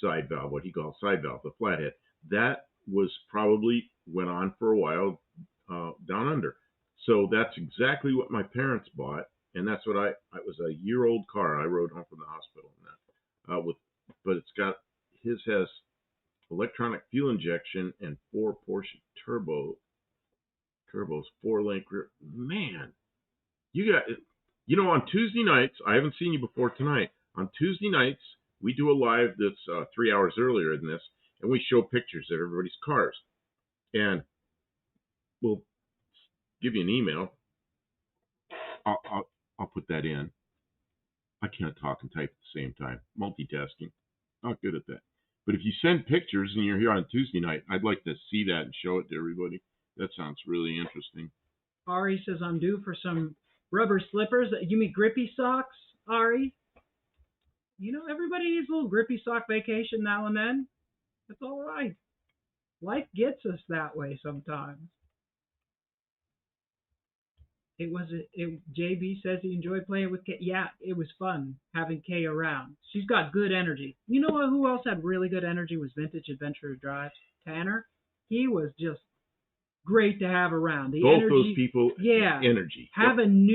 side valve, what he calls side valve, the flathead. That was probably went on for a while down under. So that's exactly what my parents bought. And that's what it was a year-old car. I rode home from the hospital in that. But it's got, his has electronic fuel injection and 4 Porsche turbos, 4-link rear. Man, on Tuesday nights, I haven't seen you before tonight. On Tuesday nights, we do a live that's 3 hours earlier than this, and we show pictures of everybody's cars. And we'll give you an email. I'll put that in. I can't talk and type at the same time. Multitasking. Not good at that. But if you send pictures and you're here on Tuesday night, I'd like to see that and show it to everybody. That sounds really interesting. Ari says, I'm due for some rubber slippers. You mean grippy socks, Ari? Everybody needs a little grippy sock vacation now and then. That's all right. Life gets us that way sometimes. JB says he enjoyed playing with Kay. Yeah, it was fun having Kay around. She's got good energy. You know who else had really good energy was Vintage Adventure Drive? Tanner. He was just great to have around. Both energy, those people, energy. Having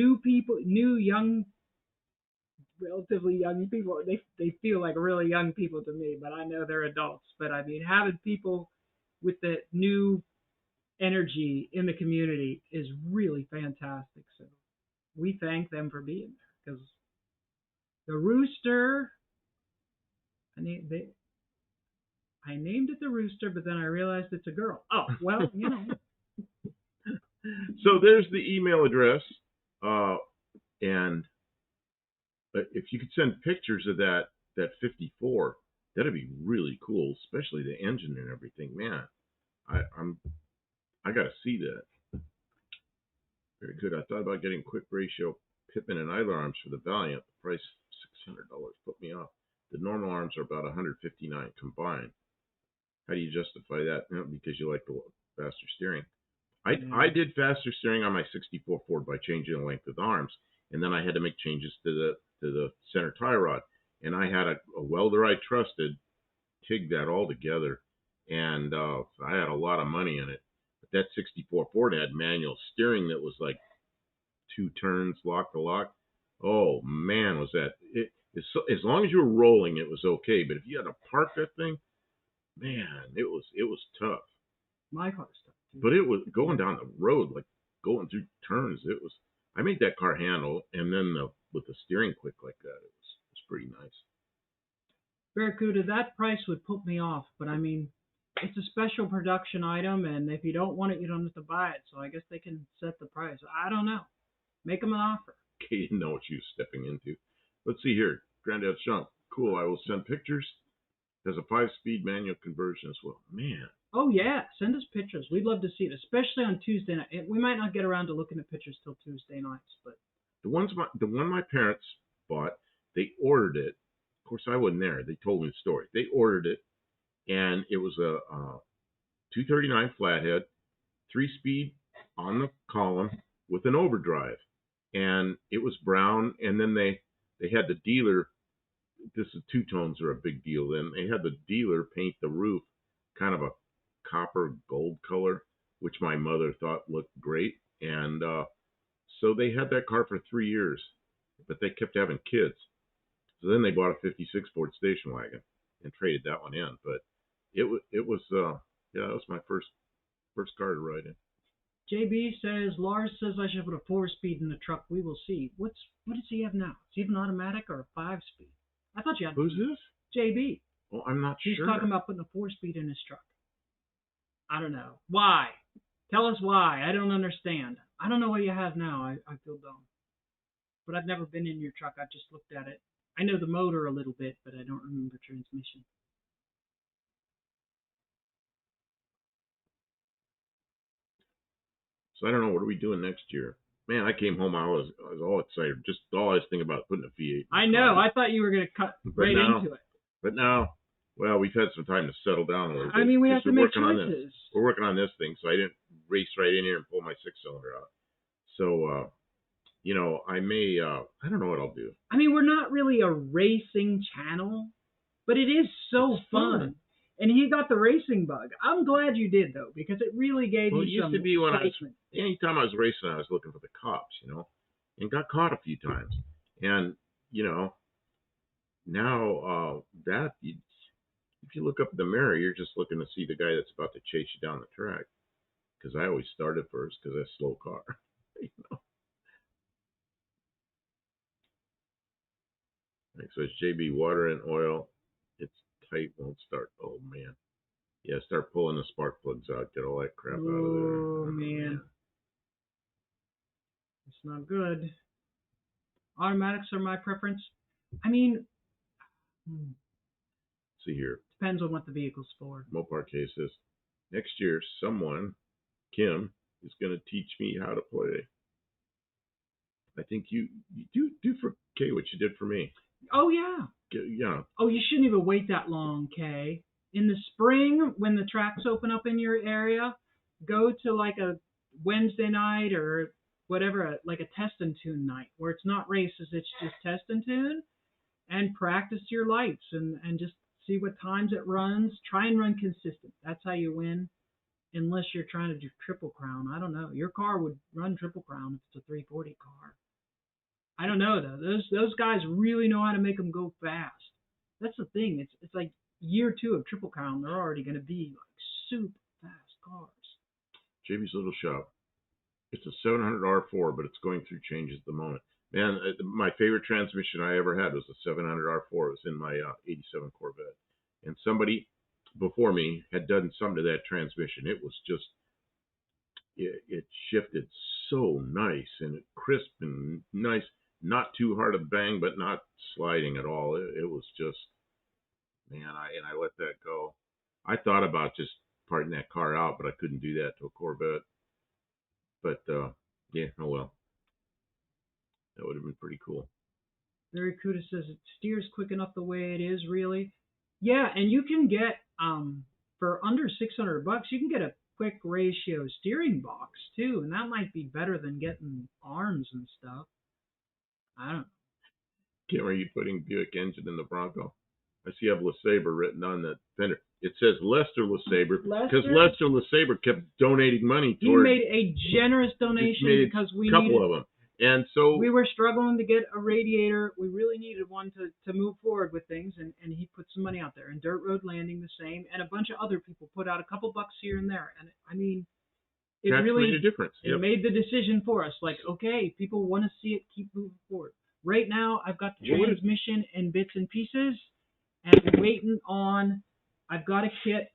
relatively young people. They feel like really young people to me, but I know they're adults. But I mean, having people with the new energy in the community is really fantastic. So we thank them for being there, because the rooster, I named it the rooster, but then I realized it's a girl. Oh, well, So there's the email address, and if you could send pictures of that 54, that'd be really cool, especially the engine and everything. Man, I got to see that. Very good. I thought about getting quick ratio Pippin and idler arms for the Valiant. The price $600 put me off. The normal arms are about $159 combined. How do you justify that? Because you like the faster steering. I did faster steering on my 64 Ford by changing the length of the arms, and then I had to make changes to the center tie rod. And I had a welder I trusted TIG that all together, and I had a lot of money in it. But that 64 Ford had manual steering that was like 2 turns, lock to lock. Oh man, was that it? As long as you were rolling, it was okay. But if you had to park that thing, man, it was tough. My car's tough too. But it was going down the road, like going through turns. I made that car handle, and then with the steering quick like that, it was pretty nice. Barracuda, that price would put me off, but I mean, it's a special production item, and if you don't want it, you don't have to buy it. So I guess they can set the price. I don't know. Make them an offer. Kay didn't know what she was stepping into. Let's see here. Granddad's Junk. Cool. I will send pictures. There's a 5-speed manual conversion as well. Man. Oh, yeah. Send us pictures. We'd love to see it, especially on Tuesday night. We might not get around to looking at pictures till Tuesday nights, but the one my parents bought, they ordered it. Of course, I wasn't there. They told me the story. They ordered it, and it was a 239 flathead, 3-speed on the column with an overdrive, and it was brown. And then they had the dealer. This is two tones are a big deal. Then they had the dealer paint the roof kind of a copper gold color, which my mother thought looked great. And so they had that car for 3 years, but they kept having kids. So then they bought a '56 Ford station wagon and traded that one in. But it was yeah, that was my first car to ride in. JB says, Lars says I should put a 4-speed in the truck. We will see. What does he have now? Is he an automatic or a 5-speed? I thought you had. Who's this? JB. Well, I'm not He's sure. talking about putting a 4-speed in his truck. I don't know. Why? Tell us why. I don't understand. I don't know what you have now. I feel dumb. But I've never been in your truck. I've just looked at it. I know the motor a little bit, but I don't remember transmission. So I don't know. What are we doing next year? Man, I came home. I was all excited. Just all I was thinking about putting a V8. I know. I thought you were going to cut right into it. But now, well, we've had some time to settle down a little bit. I mean, we have to make choices. We're working on this thing, so I didn't race right in here and pull my 6-cylinder out. So, you know, I may, I don't know what I'll do. I mean, we're not really a racing channel, but it is so fun. And he got the racing bug. I'm glad you did, though, because it really gave you some excitement. Well, it used to be when anytime I was racing, I was looking for the cops, you know, and got caught a few times. And, you know, now if you look up in the mirror, you're just looking to see the guy that's about to chase you down the track. Because I always started first because that's a slow car. You know? Like, so it's JB, water and oil. It's tight, won't start. Oh, man. Yeah, start pulling the spark plugs out. Get all that crap out of there. Oh, man. It's not good. Automatics are my preference. I mean, see here. Depends on what the vehicle's for. Mopar case says, next year, someone, Kim, is going to teach me how to play. I think you do for Kay what you did for me. Oh, yeah. Yeah. Oh, you shouldn't even wait that long, Kay. In the spring, when the tracks open up in your area, go to like a Wednesday night or whatever, like a test and tune night, where it's not races, it's just test and tune, and practice your lights and just see what times it runs. Try and run consistent. That's how you win, unless you're trying to do Triple Crown. I don't know. Your car would run Triple Crown if it's a 340 car. I don't know, though. Those guys really know how to make them go fast. That's the thing. It's like year 2 of Triple Crown. They're already going to be like super fast cars. JB's Little Shop. It's a 700 R4, but it's going through changes at the moment. Man, my favorite transmission I ever had was a 700 R4. It was in my 87 Corvette. And somebody before me had done something to that transmission. It was just, it shifted so nice and crisp and nice. Not too hard to bang, but not sliding at all. It was just, man, I let that go. I thought about just parting that car out, but I couldn't do that to a Corvette. But, yeah, oh well. That would have been pretty cool. Barry Kuda says it steers quick enough the way it is, really. Yeah, and you can get, for under $600, you can get a quick ratio steering box, too, and that might be better than getting arms and stuff. I don't know. Kim, are you putting Buick engine in the Bronco? I see you have LeSabre written on that fender. It says Lester LeSabre because Lester LeSabre kept donating money toward. He made a generous donation because we needed a couple of them. And so we were struggling to get a radiator. We really needed one to move forward with things, and he put some money out there. And Dirt Road Landing the same, and a bunch of other people put out a couple bucks here and there. And I mean, it that's really made a difference. It made the decision for us. Like, okay, people want to see it keep moving forward. Right now, I've got the transmission in bits and pieces, and I'm waiting on. I've got a kit.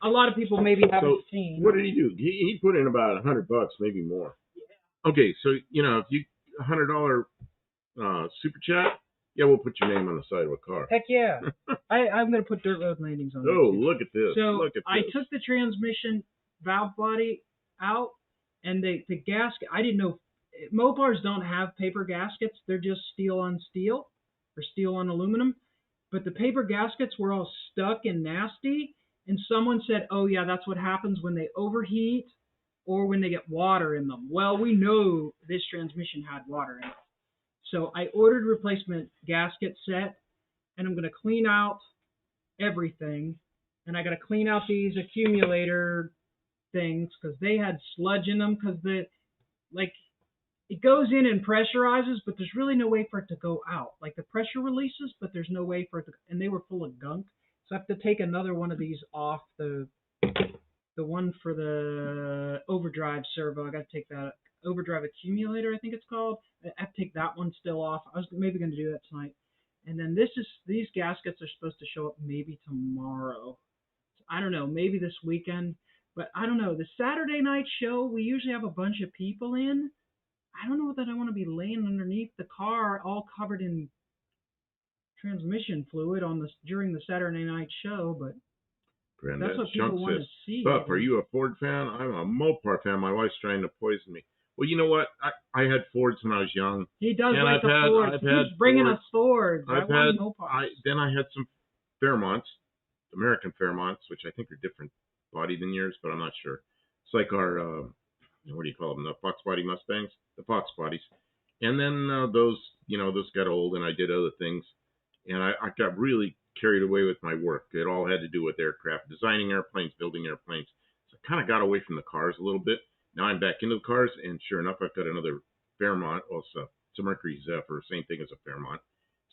A lot of people maybe haven't seen. What did he do? He put in about $100, maybe more. Yeah. Okay, so if you $100 super chat, yeah, we'll put your name on the side of a car. Heck yeah! I'm gonna put Dirt Road Landings on. Oh, look at this! So look at this. I took the transmission valve body out, and the gasket. I didn't know. Mopars don't have paper gaskets. They're just steel on steel or steel on aluminum. But the paper gaskets were all stuck and nasty. And someone said, oh, yeah, that's what happens when they overheat or when they get water in them. Well, we know this transmission had water in it. So I ordered replacement gasket set, and I'm going to clean out everything. And I got to clean out these accumulator things because they had sludge in them because like it goes in and pressurizes, but there's really no way for it to go out. Like the pressure releases, but there's no way for it to, and they were full of gunk. So I have to take another one of these off the one for the overdrive servo. I got to take that overdrive accumulator, I think it's called. I have to take that one still off. I was maybe going to do that tonight. And then these gaskets are supposed to show up maybe tomorrow. I don't know, maybe this weekend. But I don't know. The Saturday night show, we usually have a bunch of people in. I don't know that I want to be laying underneath the car all covered in transmission fluid during the Saturday night show, but Granddad that's what Chunk people want says, to see. Buff, are you a Ford fan? I'm a Mopar fan. My wife's trying to poison me. Well, you know what? I had Fords when I was young. He does and like the Fords. He's bringing us Fords. I want Mopars. Then I had some Fairmonts, American Fairmonts, which I think are different body than yours, but I'm not sure. It's like our, what do you call them? The Fox Body Mustangs? The Fox Bodies. And then those got old, and I did other things. And I got really carried away with my work. It all had to do with aircraft, designing airplanes, building airplanes. So I kind of got away from the cars a little bit. Now I'm back into the cars, and sure enough, I've got another Fairmont. Also, it's a Mercury Zephyr, same thing as a Fairmont.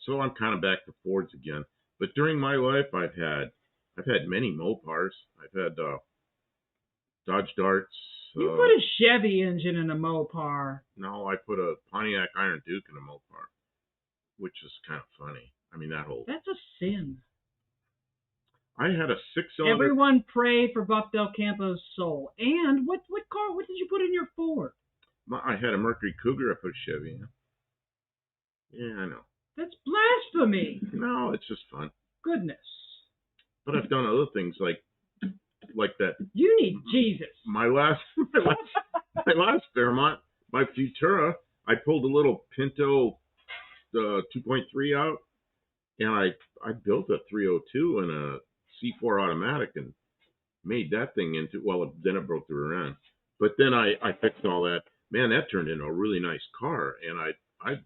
So I'm kind of back to Fords again. But during my life, I've had many Mopars. I've had Dodge Darts. You put a Chevy engine in a Mopar. No, I put a Pontiac Iron Duke in a Mopar, which is kind of funny. I mean, That's a sin. I had a 6-cylinder. Everyone pray for Buff Del Campo's soul. And what did you put in your Ford? I had a Mercury Cougar. I put a Chevy in. Yeah, I know. That's blasphemy. No, it's just fun. Goodness. But I've done other things like that. You need Jesus. My last Fairmont, my Futura, I pulled a little Pinto 2.3 out, and I built a 302 and a C4 automatic and made that thing into, well, then it broke the rear end. But then I fixed all that. Man, that turned into a really nice car. And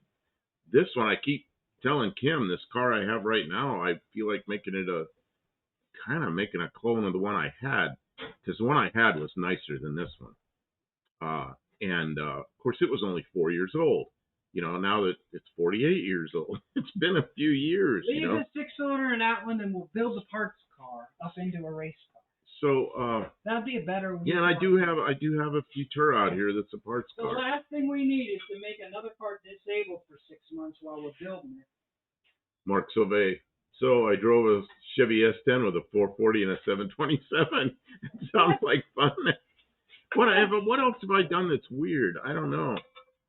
this one, I keep telling Kim, this car I have right now, I feel like making a clone of the one I had, because the one I had was nicer than this one. And of course, it was only 4 years old. Now that it's 48 years old, it's been a few years. Leave the 6-cylinder in that one, and we'll build a parts car up into a race car. So that'd be a better one. Yeah, and I do have a Futura out here that's a parts car. The last thing we need is to make another car disabled for 6 months while we're building it. Mark Sauvé. So I drove a Chevy S10 with a 440 and a 727. It sounds like fun. What else have I done that's weird? I don't know.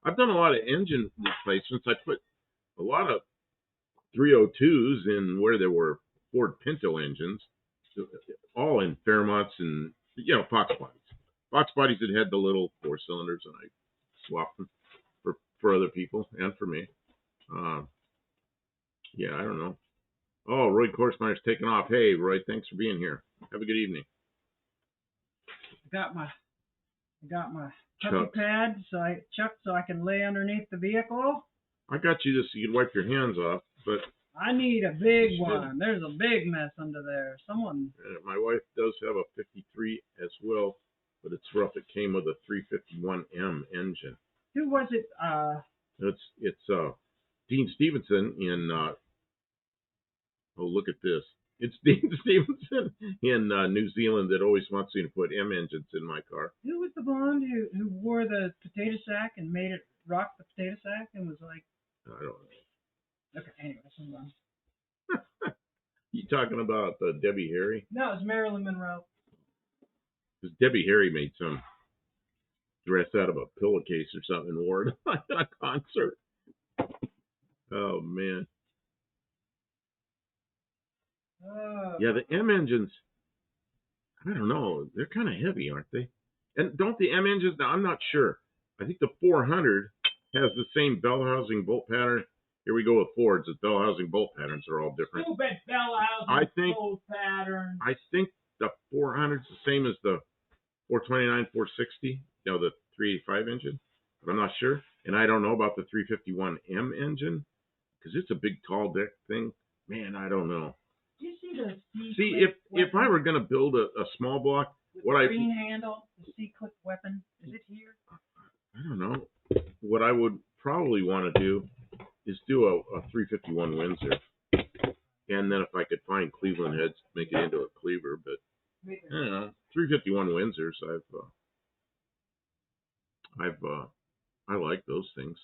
I've done a lot of engine replacements. I put a lot of 302s in where there were Ford Pinto engines, all in Fairmonts and Fox Bodies. Fox Bodies that had the little 4-cylinders, and I swapped them for other people and for me. Yeah, I don't know. Oh, Roy Korsmeyer's taking off. Hey, Roy, thanks for being here. Have a good evening. I got my puppy pad so I can lay underneath the vehicle. I got you this so you can wipe your hands off, but I need a big one. There's a big mess under there. My wife does have a 53 as well, but it's rough. It came with a 351M engine. Who was it? It's Dean Stevenson in. Oh, look at this. It's Dean Stevenson in New Zealand that always wants me to put M engines in my car. Who was the blonde who wore the potato sack and made it rock the potato sack and was like... I don't know. Okay, anyway, let's move on. You talking about Debbie Harry? No, it's Marilyn Monroe. Because Debbie Harry made some dress out of a pillowcase or something and wore it at a concert. Oh, man. Yeah, the M engines, I don't know. They're kind of heavy, aren't they? And don't the M engines, now I'm not sure. I think the 400 has the same bell housing bolt pattern. Here we go with Fords. The bell housing bolt patterns are all different. Stupid bell housing bolt pattern. I think the 400's the same as the 429, 460, the 385 engine, but I'm not sure. And I don't know about the 351M engine because it's a big, tall deck thing. Man, I don't know. Do you see the See, if I were going to build a small block, what the green handle, the C-clip weapon, is it here? I don't know. What I would probably want to do is do a 351 Windsor. And then if I could find Cleveland heads, make it into a cleaver. But I don't know, 351 Windsors. I like those things.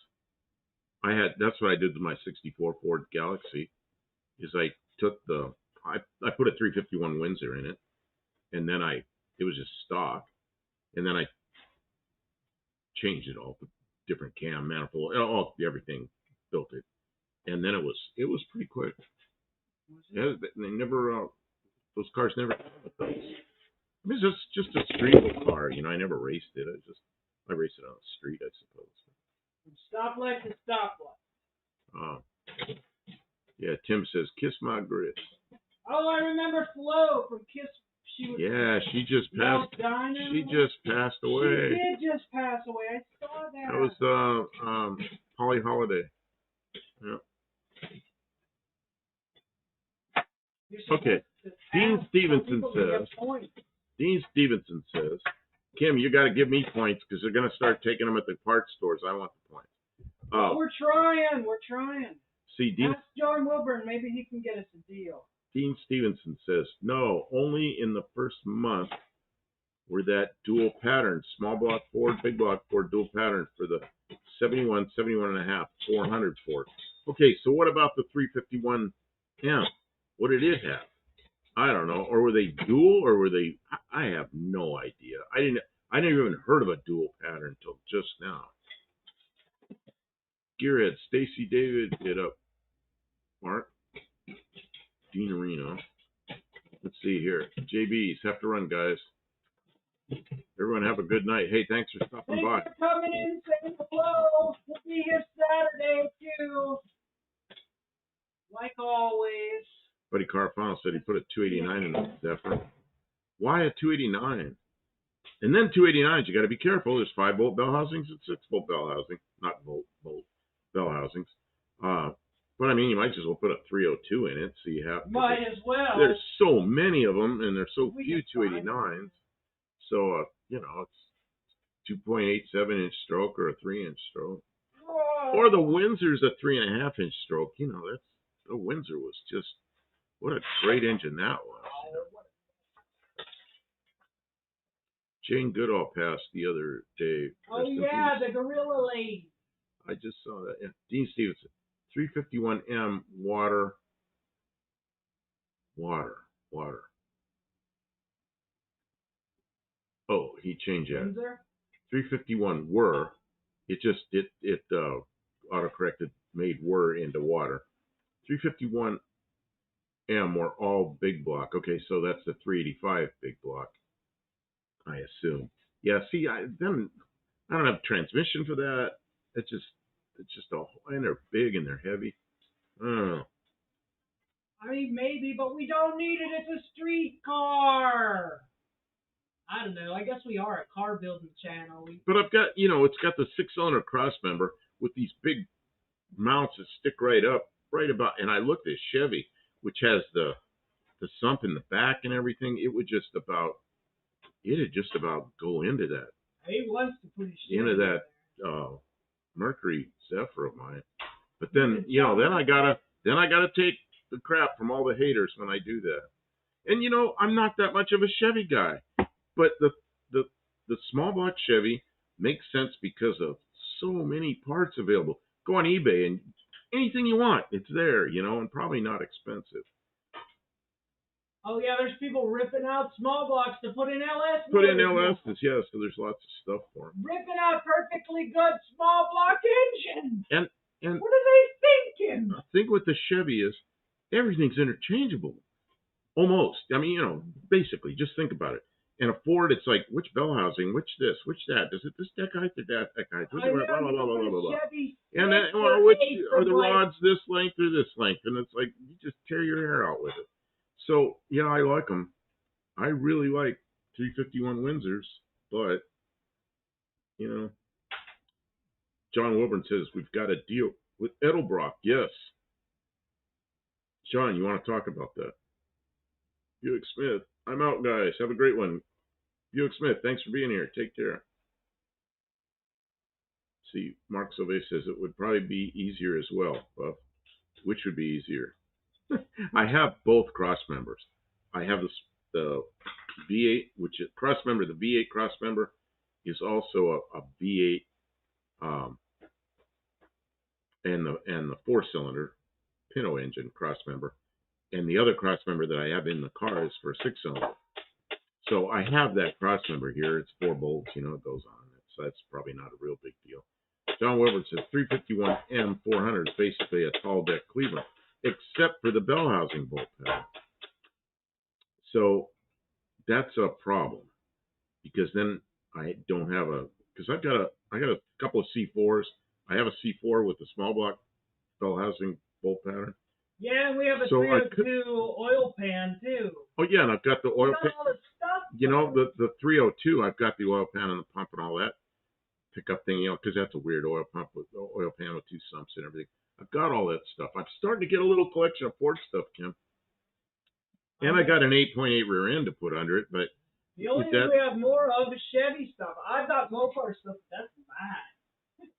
That's what I did with my '64 Ford Galaxy. Is I took I put a 351 Windsor in it, and then it was just stock, and then I changed it all, different cam, manifold, everything, built it, and then it was pretty quick. Yeah, they never those cars never. I mean, it's just a street car, I never raced it. I raced it on the street, I suppose. From stoplight to stoplight. Yeah, Tim says, "Kiss my grits." Oh, I remember Flo from Kiss. She just passed. She just passed away. She did just pass away. I saw that. That was Holly Holiday. Yeah. Okay. Dean Stevenson says, "Kim, you got to give me points because they're going to start taking them at the parts stores. I want the points." We're trying. See, Ask John Wilburn. Maybe he can get us a deal. Dean Stevenson says, "No, only in the first month were that dual pattern, small block Ford, big block Ford dual pattern for the 71, 71.5, 400 Ford." Okay, so what about the 351M? What did it have? I don't know. Or were they dual, or were they? I have no idea. I never even heard of a dual pattern until just now. Gearhead, Stacy David, get up. Mark, Dean Areno. Let's see here. JBs, have to run, guys. Everyone have a good night. Hey, thanks for stopping by. Thanks for coming in, saying hello. We'll be here Saturday, too. Like always. Buddy Carfano said he put a 289 in the Zephyr. Why a 289? And then 289s, you got to be careful. There's 5-volt bell housings and 6-volt bell housing. Not volt bell housings. But I mean, you might just well put a 302 in it, so you have. Might as well. There's so many of them, and there's so few 289s. So it's 2.87 inch stroke or a 3-inch stroke, or the Windsor's a 3.5 inch stroke. The Windsor was just what a great engine that was. Jane Goodall passed the other day. Oh yeah, the Gorilla Lady. I just saw that. Yeah. Dean Stevenson. 351M water. Oh, he changed that. Windsor? 351 were. It autocorrected, made were into water. 351M were all big block. Okay, so that's the 385 big block, I assume. Yeah. See, I don't have transmission for that. It's just and they're big and they're heavy. I mean, maybe, but we don't need it. It's a street car. I don't know. I guess we are a car building channel. But I've got, it's got the 6-cylinder cross member with these big mounts that stick right up, right about. And I looked at Chevy, which has the sump in the back and everything. It would just about go into that. He wants to put his into that Mercury Zephyr of mine. But then, then I gotta take the crap from all the haters when I do that. And I'm not that much of a Chevy guy, but the small block Chevy makes sense because of so many parts available. Go on eBay and anything you want, it's there, and probably not expensive. Oh yeah, there's people ripping out small blocks to put in LS. Put in LSs, yeah. So there's lots of stuff for them. Ripping out perfectly good small block engines. And what are they thinking? I think what the Chevy is, everything's interchangeable, almost. I mean, basically, just think about it. And a Ford, it's like which bell housing, which this, which that. Is it this deck height or that deck height? Blah, blah, blah, blah, blah. And then, which are the rods this length or this length? And it's like you just tear your hair out with it. So, yeah, I like them. I really like 351 Windsors. but, you know, John Wilburn says we've got a deal with Edelbrock. Yes. John, you want to talk about that? Buick Smith. I'm out, guys. Have a great one. Buick Smith, thanks for being here. Take care. See, Mark Sauvé says it would probably be easier as well. Buff. Which would be easier? I have both cross members. I have the V8, which is cross member. The V8 cross member is also a V8, and the 4-cylinder Pinto engine cross member, and the other cross member that I have in the car is for a 6-cylinder. So I have that cross member here. It's 4 bolts, it goes on. So that's probably not a real big deal. John Wilbur says 351M 400 is basically a tall deck Cleveland, except for the bell housing bolt pattern. So that's a problem, because then I don't have because I got a couple of C4s. I have a C4 with the small block bell housing bolt pattern. Yeah, we have a 302 oil pan too. Oh yeah, and I've got the oil pan. All the stuff. The 302, I've got the oil pan and the pump and all that pickup thing, because that's a weird oil pump with oil pan with 2 sumps and everything. I've got all that stuff. I'm starting to get a little collection of Ford stuff, Kim. And I got an 8.8 rear end to put under it, but the only thing we have more of is Chevy stuff. I've got Mopar stuff. That's mine.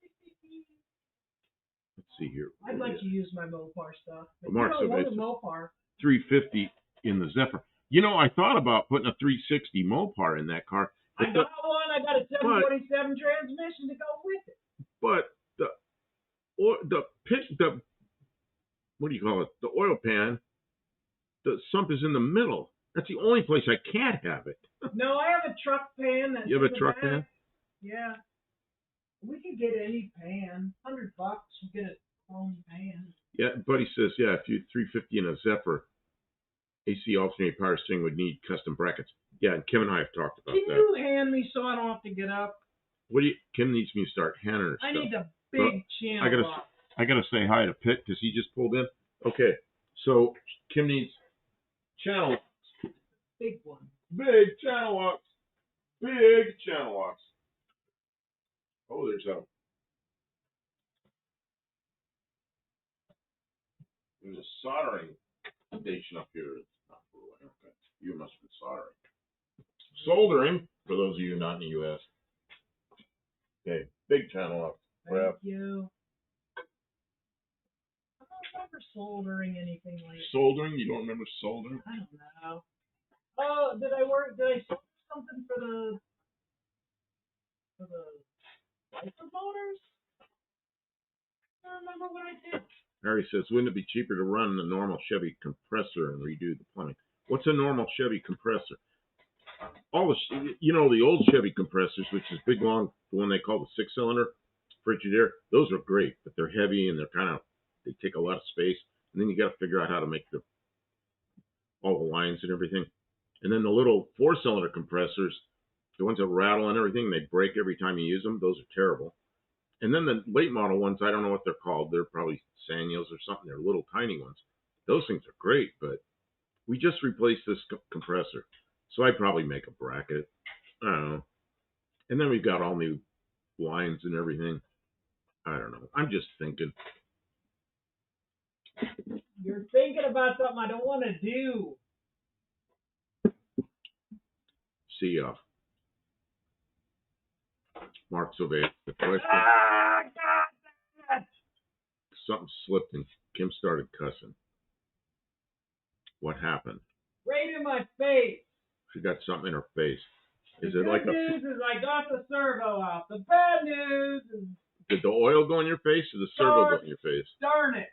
Let's see here. I'd like to use my Mopar stuff. But Mark, you don't want a Mopar. 350 in the Zephyr. I thought about putting a 360 Mopar in that car. I got one. I got a 727 transmission to go with it. But the what do you call it? The oil pan, the sump is in the middle. That's the only place I can't have it. No, I have a truck pan. That's you have a truck pan? Yeah. We can get any pan. $100, you get a chrome pan. Yeah, Buddy says, if you 350 in a Zephyr, AC alternating power steering would need custom brackets. Yeah, and Kim and I have talked about that. Can you hand me so I don't have to get up? Kim needs me to start handing her stuff. I need a big channel lock. I gotta say hi to Pitt because he just pulled in. Okay, so Kim needs channel locks. Big one. Big channel locks. Big channel locks. Oh, there's a soldering station up here. It's not for okay. You must be soldering. Soldering, for those of you not in the U.S. Okay, big channel locks. Thank you. I don't remember soldering anything like that. Soldering? You don't remember soldering? I don't know. Oh, did I solder something for the wiper motors? I don't remember what I did. Harry says, wouldn't it be cheaper to run the normal Chevy compressor and redo the plumbing? What's a normal Chevy compressor? All the old Chevy compressors, which is big, long, the one they call the 6-cylinder Frigidaire, those are great, but they're heavy and they take a lot of space. And then you got to figure out how to make all the lines and everything. And then the little 4-cylinder compressors, the ones that rattle and everything, they break every time you use them. Those are terrible. And then the late model ones, I don't know what they're called. They're probably Sanyos or something. They're little tiny ones. Those things are great, but we just replaced this compressor. So I'd probably make a bracket. I don't know. And then we've got all new lines and everything. I don't know. I'm just thinking. You're thinking about something I don't want to do. See ya. Mark Sauvé, the question. Something slipped and Kim started cussing. What happened? Right in my face. She got something in her face. The good news is I got the servo out. The bad news is... Did the oil go in your face or the servo go in your face? Darn it.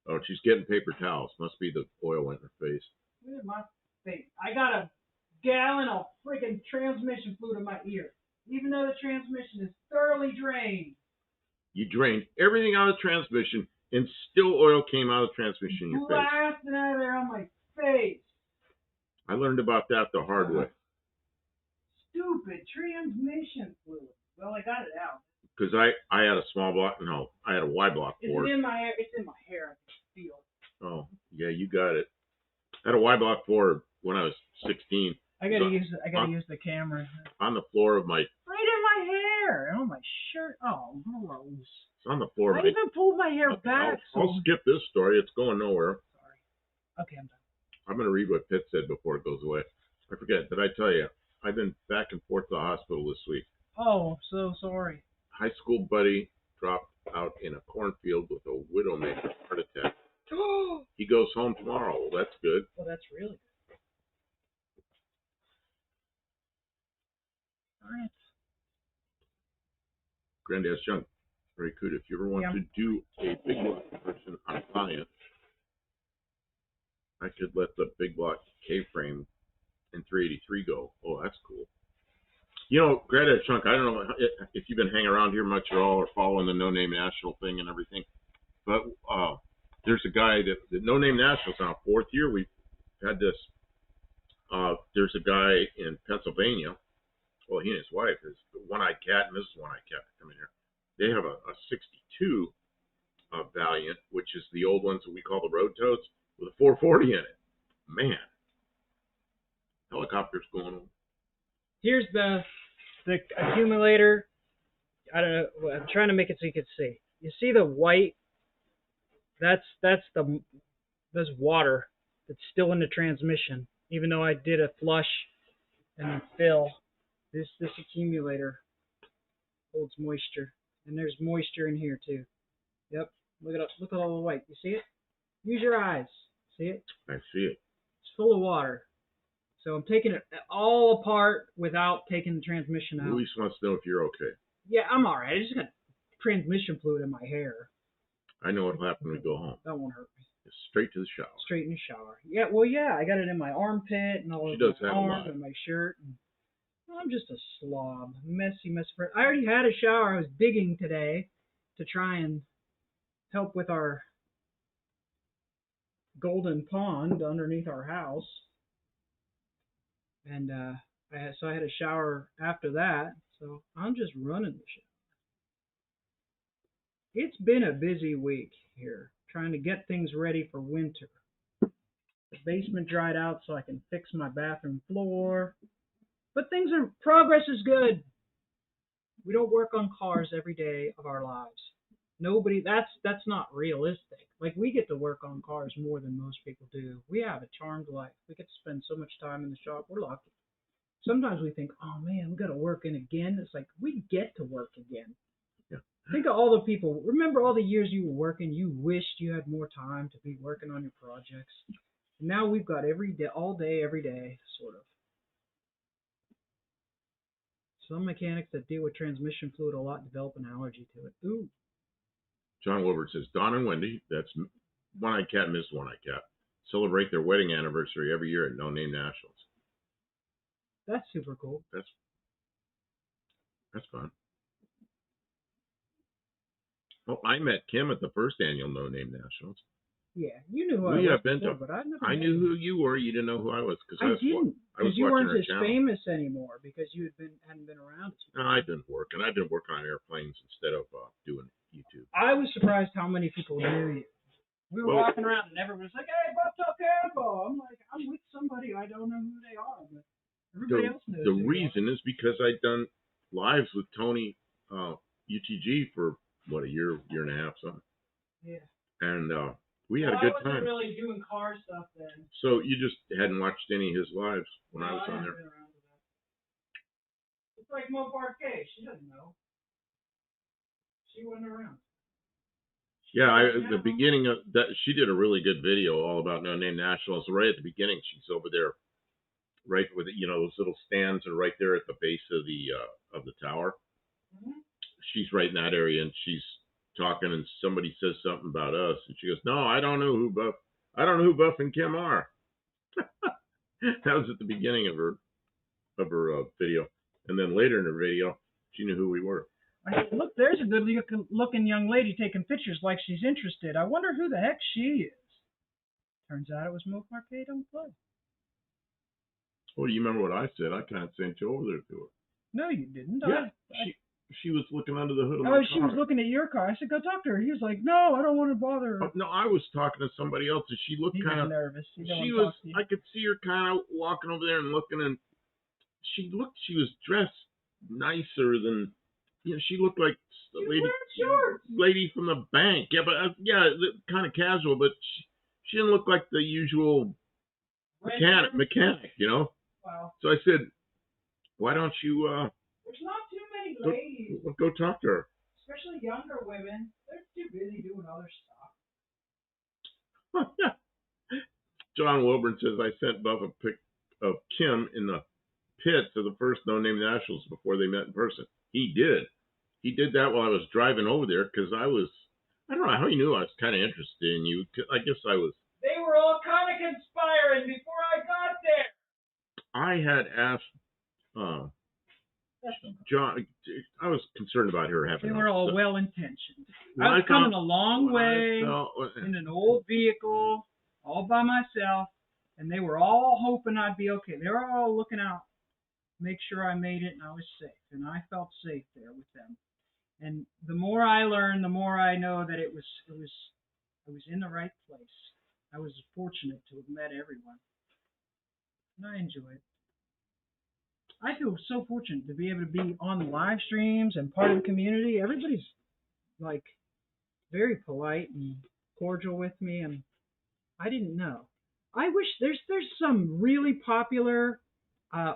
Oh, she's getting paper towels. Must be the oil went in her face. Look at my face. I got a gallon of freaking transmission fluid in my ear. Even though the transmission is thoroughly drained. You drained everything out of the transmission and still oil came out of the transmission in your face. Blasting out of there on my face. I learned about that the hard way. Stupid transmission fluid. Well, I got it out. Because I had a small block. No, I had a Y block Ford. It's in my hair. It's in my hair. I can feel it. Oh, yeah, you got it. I had a Y block Ford when I was 16. I gotta use the camera. on the floor of my. Right in my hair. And on my shirt. Oh, gross. It's on the floor of I my. even pulled my hair back. I'll skip this story. It's going nowhere. Sorry. Okay, I'm done. I'm going to read what Pitt said before it goes away. I forget. Did I tell you? I've been back and forth to the hospital this week. Oh, so sorry. High school buddy dropped out in a cornfield with a widowmaker heart attack. He goes home tomorrow. Well, that's good. Well, that's really good. All right. Granddad's junk. Very good. If you ever want to do a big block conversion on a client, I could let the big block K-frame in 383 go. Oh, that's cool. You know, Granddad's junk, I don't know if you've been hanging around here much at all or following the No Name National thing and everything, but there's a guy that the No Name National's on 4th year. We've had this. There's a guy in Pennsylvania. Well, he and his wife is One-Eyed Cat and Mrs. One-Eyed Cat come in here. They have a 62 Valiant, which is the old ones that we call the road totes, with a 440 in it. Man, helicopters going on. Here's the accumulator. I don't know. I'm trying to make it so you can see. You see the white? That's water that's still in the transmission. Even though I did a flush and fill, this accumulator holds moisture, and there's moisture in here too. Yep. Look at all the white. You see it? Use your eyes. See it? I see it. It's full of water. So I'm taking it all apart without taking the transmission out. Luis wants to know if you're okay. Yeah, I'm all right. I just got transmission fluid in my hair. I know what'll happen when we go home. That won't hurt me. Just straight to the shower. Straight in the shower. Yeah, well, yeah, I got it in my armpit and all over my arm and my shirt. And I'm just a slob. Messy. I already had a shower. I was digging today to try and help with our golden pond underneath our house. And I had a shower after that, so I'm just running the show. It's been a busy week here, trying to get things ready for winter. The basement dried out so I can fix my bathroom floor. But progress is good. We don't work on cars every day of our lives. That's not realistic. Like, we get to work on cars more than most people do. We have a charmed life. We get to spend so much time in the shop. We're lucky. Sometimes we think, oh man, we got to work in again. It's like, we get to work again. Yeah. Think of all the people. Remember all the years you were working. You wished you had more time to be working on your projects. And now we've got every day, all day, every day, sort of. Some mechanics that deal with transmission fluid a lot develop an allergy to it. Ooh. John Wilbert says, Don and Wendy, that's One-Eyed Cat and Miss One-Eyed Cat, celebrate their wedding anniversary every year at No Name Nationals. That's super cool. That's fun. Well, I met Kim at the first annual No Name Nationals. Yeah, you knew who I was before, but I knew who you were. You didn't know who I was I didn't. Because you weren't as channel. famous anymore because you hadn't been around. No, I've been working. I've been working on airplanes instead of doing YouTube. I was surprised how many people knew you. We were walking around and everyone was like, "Hey, what's up, Campo?" I'm like, "I'm with somebody. I don't know who they are, but everybody else knows." The reason is because I'd done lives with Tony UTG for a year and a half, something. Yeah. And we had a good time. I wasn't really doing car stuff then. So you just hadn't watched any of his lives when I was on there. Been around with that. It's like Mo Parquet. She doesn't know. She wasn't around. The beginning of that, she did a really good video all about No Name Nationals. Right at the beginning, she's over there, right with those little stands are right there at the base of the tower. Mm-hmm. She's right in that area, and she's talking, and somebody says something about us, and she goes, "No, I don't know who Buff and Kim are." That was at the beginning of her video, and then later in her video, she knew who we were. Look, there's a good-looking young lady taking pictures like she's interested. I wonder who the heck she is. Turns out it was Mo Parquet Don't Play. Oh, you remember what I said? I kind of sent you over there to her. No, you didn't. Yeah, she was looking under the hood of my car. She was looking at your car. I said, go talk to her. He was like, no, I don't want to bother her. Oh, no, I was talking to somebody else, and she looked kind of nervous. I could see her kind of walking over there and looking, and she was dressed nicer than, she looked like a lady from the bank. Yeah, but kind of casual, but she didn't look like the usual mechanic. Wow. So I said, why don't you There's not too many ladies, go talk to her? especially younger women. They're too busy doing other stuff. John Wilburn says, I sent Buff a pic of Kim in the pits of the first No Name Nationals before they met in person. He did. He did that while I was driving over there because I don't know how he knew I was kind of interested in you. I guess I was. They were all kind of conspiring before I got there. I had asked John, I was concerned about her having. They were all well intentioned. I was coming a long way in an old vehicle, all by myself, and they were all hoping I'd be okay. They were all looking out, make sure I made it, and I was safe, and I felt safe there with them. And the more I learn, the more I know that I was in the right place. I was fortunate to have met everyone, and I enjoy it. I feel so fortunate to be able to be on the live streams and part of the community. Everybody's like very polite and cordial with me, and I didn't know. I wish there's some really popular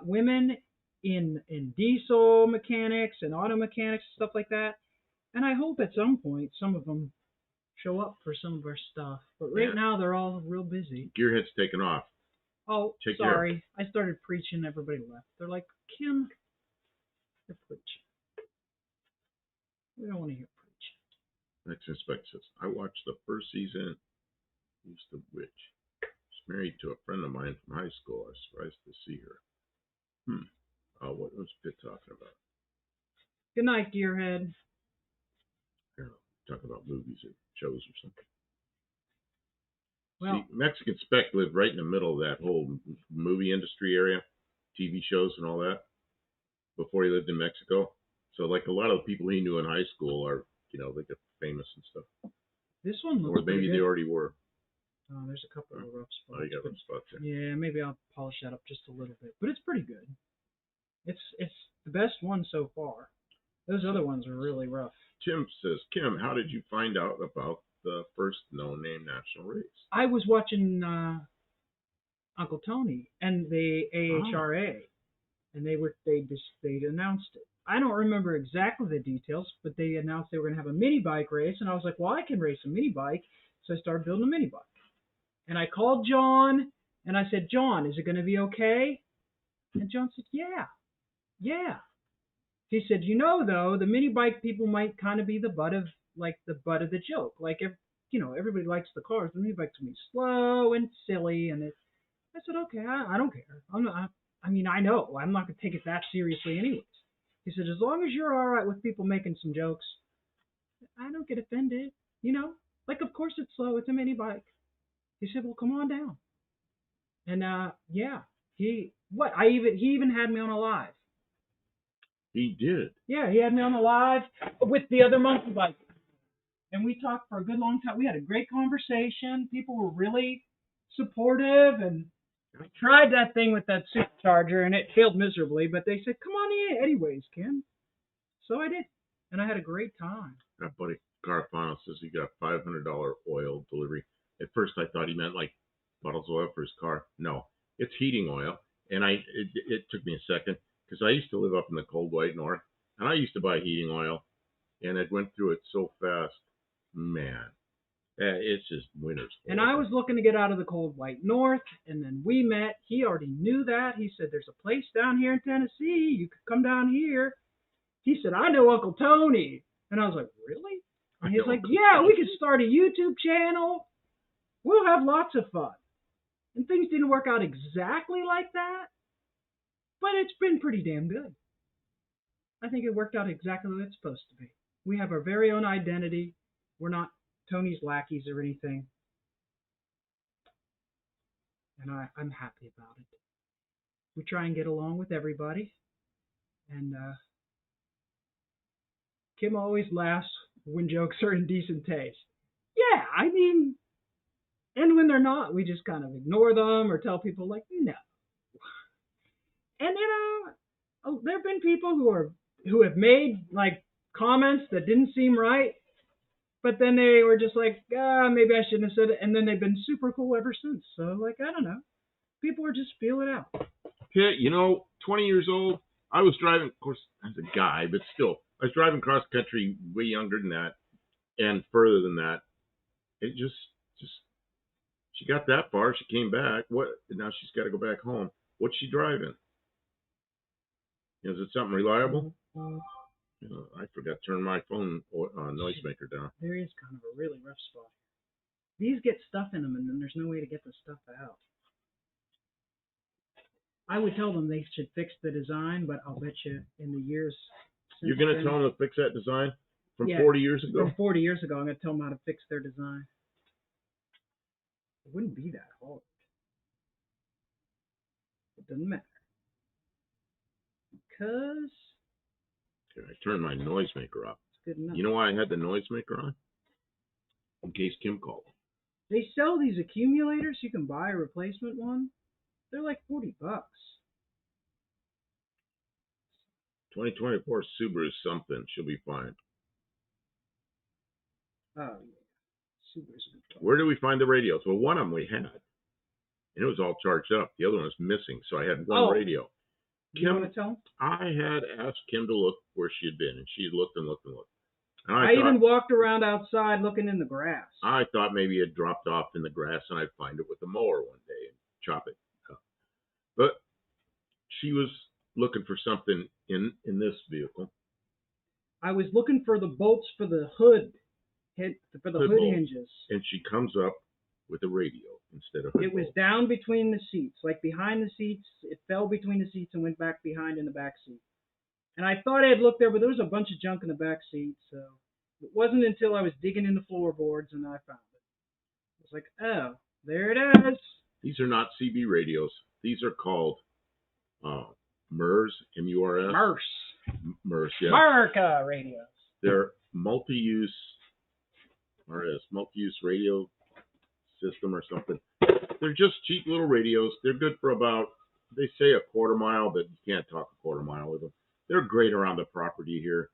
women in diesel mechanics and auto mechanics and stuff like that, and I hope at some point some of them show up for some of our stuff. But right now they're all real busy. Gearhead's taken off. Oh, sorry. I started preaching. Everybody left. They're like, Kim, you're preaching. We don't want to hear preaching. Next Inspect says, I watched the first season. Who's the witch? She's married to a friend of mine from high school. I was surprised to see her. What was Pitt talking about? Good night, Gearhead. I don't know. Talking about movies or shows or something. Well, see, Mexican Spec lived right in the middle of that whole movie industry area, TV shows and all that, before he lived in Mexico. So, like, a lot of the people he knew in high school are, they get famous and stuff. This one looks Or maybe pretty good. they already were. Oh, there's a couple of rough spots. Oh, you got rough spots there. Yeah, maybe I'll polish that up just a little bit. But it's pretty good. It's the best one so far. Those other ones are really rough. Tim says, Kim, how did you find out about the first no-name national race? I was watching Uncle Tony and the AHRA, and they announced it. I don't remember exactly the details, but they announced they were going to have a mini bike race, and I was like, well, I can race a mini bike, so I started building a mini bike. And I called John, and I said, John, is it going to be okay? And John said, yeah. He said, though, the mini bike people might kind of be the butt of the joke. Like, if everybody likes the cars, the mini bike's going to be slow and silly. And I said, okay, I don't care. I know I'm not going to take it that seriously anyways. He said, as long as you're all right with people making some jokes, I don't get offended. Like, of course it's slow. It's a mini bike. He said, well, come on down. And he even had me on a live. He did. Yeah, he had me on the live with the other monkey bike. And we talked for a good long time. We had a great conversation. People were really supportive. And I tried that thing with that supercharger, and it failed miserably. But they said, come on in anyways, Kim. So I did. And I had a great time. That buddy Carfano says he got $500 oil delivery. At first I thought he meant like bottles of oil for his car. No, it's heating oil. And it took me a second because I used to live up in the cold white north, and I used to buy heating oil, and it went through it so fast. Man, it's just winter's. And I was looking to get out of the cold white north, and then we met. He already knew that. He said, there's a place down here in Tennessee. You could come down here. He said, I know Uncle Tony. And I was like, really? And he's like, yeah, we could start a YouTube channel. We'll have lots of fun. And things didn't work out exactly like that, but it's been pretty damn good. I think it worked out exactly what it's supposed to be. We have our very own identity. We're not Tony's lackeys or anything. And I'm happy about it. We try and get along with everybody. And Kim always laughs when jokes are in decent taste. Yeah, and when they're not, we just kind of ignore them or tell people like, no. And Oh, there have been people who have made like comments that didn't seem right, but then they were just like, maybe I shouldn't have said it, and then they've been super cool ever since. So like, I don't know. People are just feel it out. Yeah, 20 years old, I was driving, of course, as a guy, but still, I was driving cross country way younger than that and further than that. It just, she got that far. She came back. What? Now she's got to go back home. What's she driving? Is it something reliable? I forgot to turn my phone noisemaker down. There is kind of a really rough spot. These get stuff in them, and then there's no way to get the stuff out. I would tell them they should fix the design, but I'll bet you in the years since You're going to tell them to fix that design from 40 years ago? From 40 years ago, I'm going to tell them how to fix their design. It wouldn't be that hard. It doesn't matter. Because... Okay, I turned my noisemaker off. It's good enough. You know why I had the noisemaker on? In case Kim called. They sell these accumulators. You can buy a replacement one. They're like $40. 2024 Subaru is something. She'll be fine. Oh, yeah. Subaru's a good car. Where do we find the radios? Well, one of them we had. And it was all charged up. The other one was missing. So I had one radio. You want to tell them? I had asked Kim to look where she had been. And she looked and looked and looked. And I even walked around outside looking in the grass. I thought maybe it dropped off in the grass and I'd find it with a mower one day and chop it up. But she was looking for something in this vehicle. I was looking for the bolts for the hood, for the hood hinges. And she comes up with a radio instead of it was bolt. Down between the seats, like behind the seats. It fell between the seats and went back behind in the back seat. And I thought I had looked there, but there was a bunch of junk in the back seat. So it wasn't until I was digging in the floorboards and I found it. I was like, oh, there it is. These are not CB radios. These are called MERS, M-U-R-S. MERS, yeah. America radios. They're multi-use radio system or something. They're just cheap little radios. They're good for about, they say a quarter mile, but you can't talk a quarter mile with them. They're great around the property here.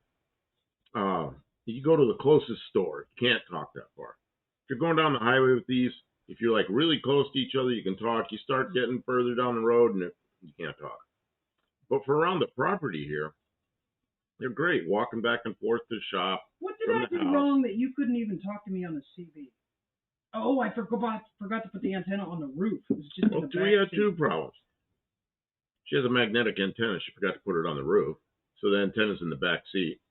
You go to the closest store, you can't talk that far. If you're going down the highway with these, if you're like really close to each other, you can talk. You start getting further down the road and you can't talk. But for around the property here, they're great. Walking back and forth to the shop. What did I do wrong that you couldn't even talk to me on the CB? Oh, I forgot to put the antenna on the roof. It was just in the back we had seat. two problems. She has a magnetic antenna. She forgot to put it on the roof. So the antenna's in the back seat.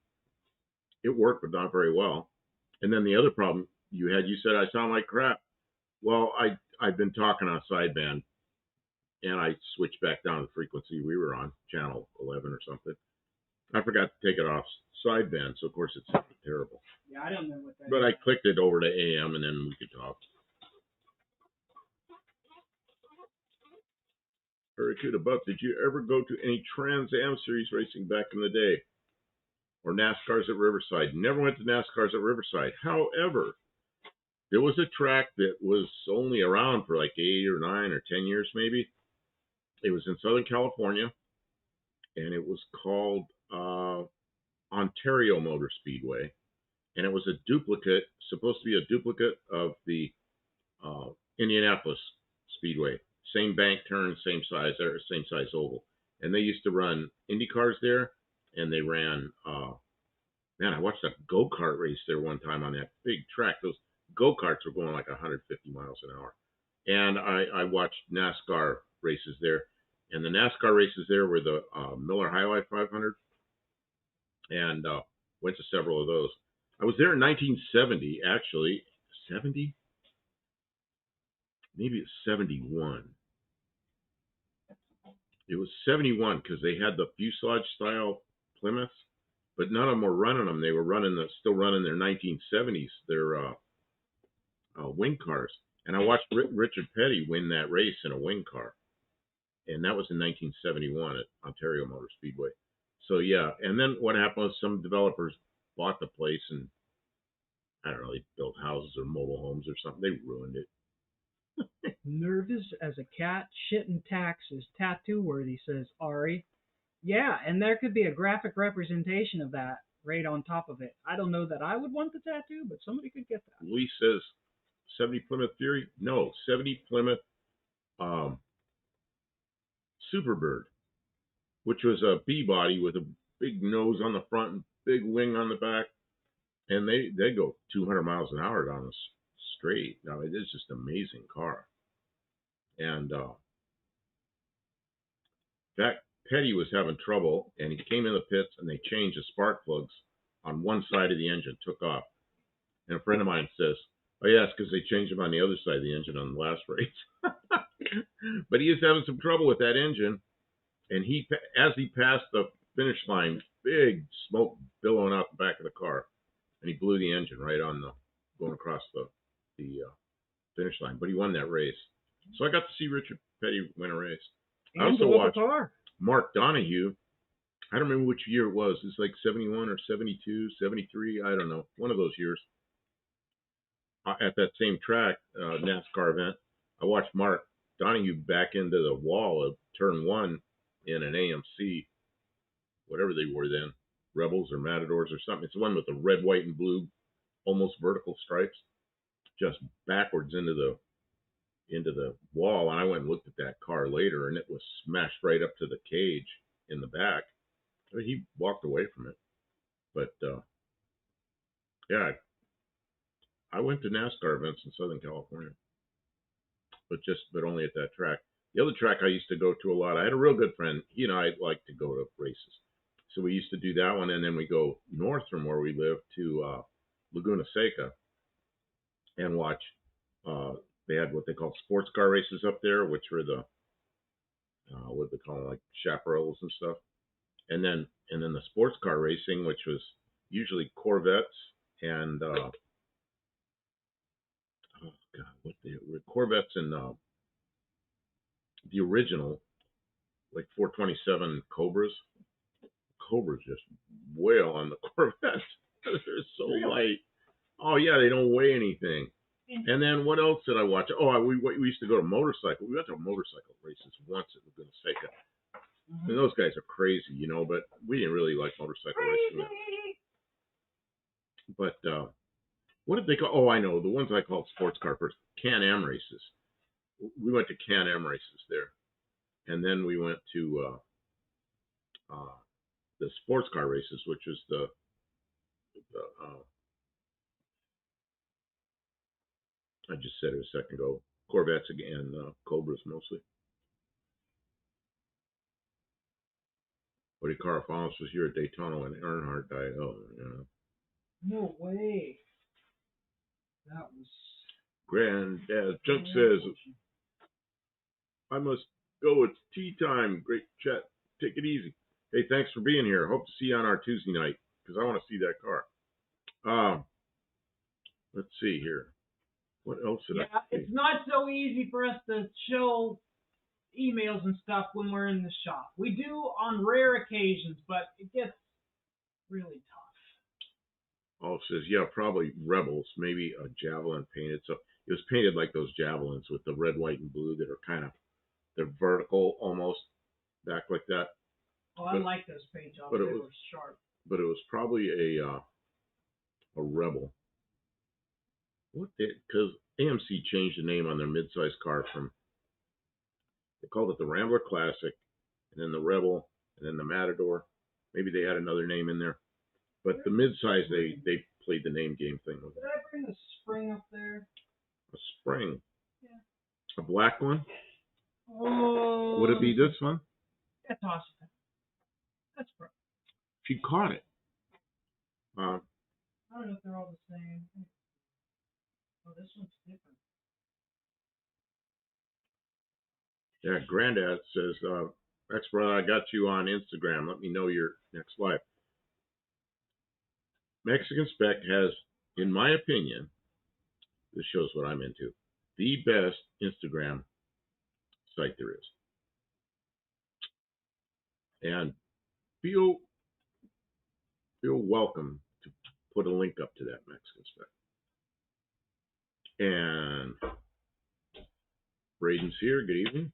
It worked, but not very well. And then the other problem you said I sound like crap. Well, I've been talking on sideband, and I switched back down to the frequency we were on, channel 11 or something. I forgot to take it off sideband, so of course it sounded terrible. Yeah, I don't know what that is. But I clicked it over to AM, and then we could talk. Barracuda Buck, did you ever go to any Trans Am Series racing back in the day? Or NASCARs at Riverside? Never went to NASCARs at Riverside. However, there was a track that was only around for like 8 or 9 or 10 years maybe. It was in Southern California, and it was called Ontario Motor Speedway. And it was supposed to be a duplicate of the Indianapolis Speedway. Same bank turn, same size oval. And they used to run Indy cars there, and they ran, I watched a go-kart race there one time on that big track. Those go-karts were going like 150 miles an hour. And I watched NASCAR races there. And the NASCAR races there were the Miller High Life 500. And went to several of those. I was there in 1970, actually. 70? Maybe it's 71. It was 71 because they had the fuselage style Plymouth, but none of them were running them. They were still running their 1970s, their wing cars. And I watched Richard Petty win that race in a wing car. And that was in 1971 at Ontario Motor Speedway. So yeah, and then what happened was some developers bought the place and, I don't know, they built houses or mobile homes or something. They ruined it. Nervous as a cat, shit and taxes, tattoo worthy, says Ari. Yeah, and there could be a graphic representation of that right on top of it. I don't know that I would want the tattoo, but somebody could get that. Lee says 70 Plymouth Fury. No, 70 Plymouth um, Superbird, which was a B body with a big nose on the front and big wing on the back, and they go 200 miles an hour down the straight. Now it is just an amazing car, and that Petty was having trouble, and he came in the pits, and they changed the spark plugs on one side of the engine, took off, and a friend of mine says, "Oh yeah, it's because they changed them on the other side of the engine on the last race." But he was having some trouble with that engine, and as he passed the finish line, big smoke billowing out the back of the car, and he blew the engine right on the going across the finish line. But he won that race, so I got to see Richard Petty win a race. I also watched Mark Donahue. I don't remember which year it was. It's like 71 or 72, 73. I don't know. One of those years. At that same track, NASCAR event, I watched Mark Donahue back into the wall of turn one in an AMC, whatever they were then, Rebels or Matadors or something. It's the one with the red, white, and blue, almost vertical stripes, just backwards into the wall. And I went and looked at that car later, and it was smashed right up to the cage in the back. I mean, he walked away from it, but yeah, I went to NASCAR events in Southern California, but only at that track. The other track I used to go to a lot. I had a real good friend. He and I liked to go to races, so we used to do that one, and then we go north from where we live to Laguna Seca and watch. They had what they called sports car races up there, which were the what they call them, like chaparrals and stuff, and then the sports car racing, which was usually Corvettes and oh god, what they were Corvettes and the original like 427 Cobras. Cobras just wail on the Corvettes. They're so light. Oh yeah, they don't weigh anything. And then what else did I watch? Oh, we used to go to motorcycle. We went to motorcycle races once at Laguna Seca. Mm-hmm. And those guys are crazy, but we didn't really like motorcycle racing. But what did they call? Oh, I know. The ones I called sports car first. Can-Am races. We went to Can-Am races there. And then we went to the sports car races, which was the I just said it a second ago, Corvettes again, Cobras mostly. Buddy Carafalis was here at Daytona when Earnhardt died. Oh, yeah. No way. That was. Granddad Junk says, I must go. It's tea time. Great chat. Take it easy. Hey, thanks for being here. Hope to see you on our Tuesday night because I want to see that car. Let's see here. What else did I see? It's not so easy for us to show emails and stuff when we're in the shop. We do on rare occasions, but it gets really tough. Oh, it says, yeah, probably Rebels, maybe a Javelin painted. So it was painted like those Javelins with the red, white, and blue that are kind of, they're vertical almost, back like that. Oh, I like those paint jobs. They were sharp. But it was probably a Rebel. What did, because AMC changed the name on their midsize car from, they called it the Rambler Classic, and then the Rebel, and then the Matador. Maybe they had another name in there. But the midsize, they played the name game thing with it. Did I bring the spring up there? A spring? Yeah. A black one? Oh. Would it be this one? Yeah, toss it. That's right. She caught it. I don't know if they're all the same. Oh, this one's different. Yeah, Granddad says, Ex-brother, I got you on Instagram. Let me know your next live. Mexican Spec has, in my opinion, this shows what I'm into, the best Instagram site there is. And feel welcome to put a link up to that Mexican Spec. And Braden's here. Good evening.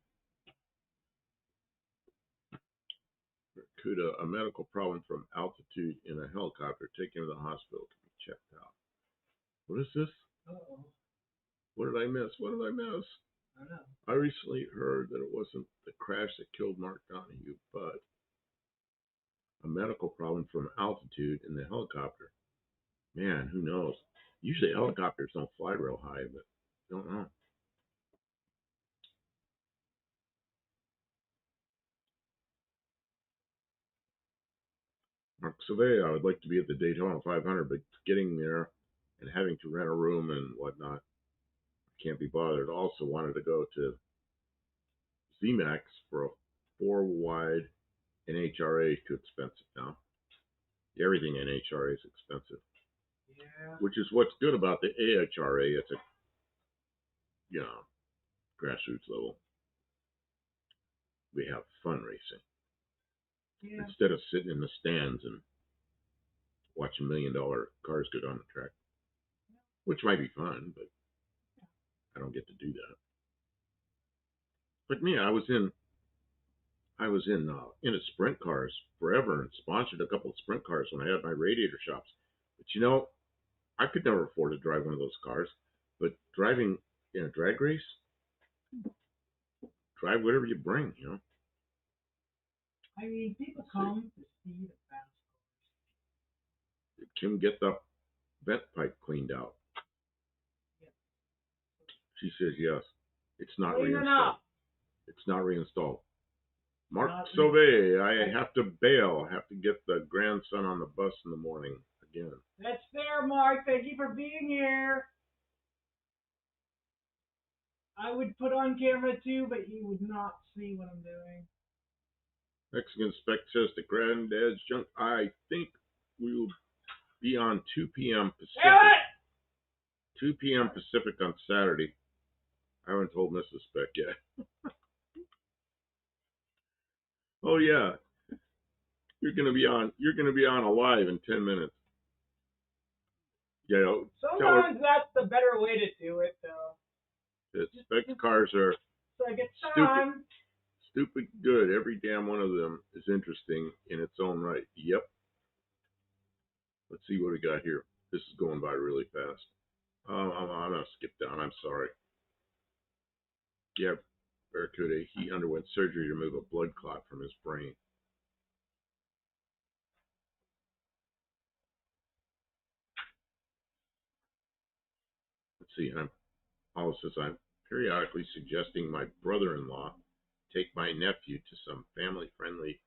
Barracuda, a medical problem from altitude in a helicopter. Take him to the hospital to be checked out. What is this? Uh-oh. What did I miss? What did I miss? I don't know. I recently heard that it wasn't the crash that killed Mark Donahue, but a medical problem from altitude in the helicopter. Man, who knows? Usually helicopters don't fly real high, but don't know. Mark Survey, I would like to be at the Daytona 500, but getting there and having to rent a room and whatnot, I can't be bothered. Also wanted to go to ZMAX for a 4-wide NHRA. Too expensive now. Everything NHRA is expensive. Yeah. Which is what's good about the AHRA. It's a, grassroots level. We have fun racing. Yeah. Instead of sitting in the stands and watching $1 million cars go down the track. Which might be fun, but I don't get to do that. Like me, I was in a sprint cars forever and sponsored a couple of sprint cars when I had my radiator shops. But I could never afford to drive one of those cars. But driving in a drag race, drive whatever you bring, I mean, people come to see the fast cars. Did Kim get the vent pipe cleaned out? Yep. She says yes. It's not Clean it reinstalled. up. It's not reinstalled. Mark Not Sauvé, I have to bail. I have to get the grandson on the bus in the morning again. That's fair, Mark. Thank you for being here. I would put on camera too, but he would not see what I'm doing. Mexican Spec says the Granddad's Junk. I think we will be on 2 p.m. Pacific. 2 p.m. Pacific on Saturday. I haven't told Mrs. Spec yet. Oh yeah, you're gonna be on alive in 10 minutes. Sometimes that's the better way to do it, though. The Spec cars are So I get time. stupid good. Every damn one of them is interesting in its own right. Yep. Let's see what we got here. This is going by really fast. I'm gonna skip down. I'm sorry. Yeah, Barracuda. He underwent surgery to remove a blood clot from his brain. Let's see. I'm periodically suggesting my brother-in-law take my nephew to some family-friendly